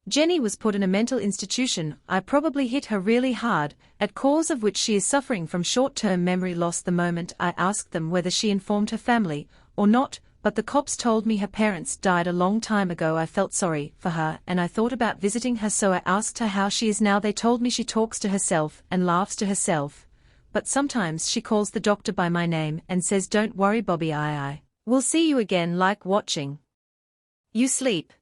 Jenny was put in a mental institution. I probably hit her really hard, at cause of which she is suffering from short-term memory loss. The moment I asked them whether she informed her family or not, but the cops told me her parents died a long time ago. I felt sorry for her and I thought about visiting her, so I asked her how she is now. They told me she talks to herself and laughs to herself, but sometimes she calls the doctor by my name and says, don't worry Bobby, I will see you again. Like watching you sleep.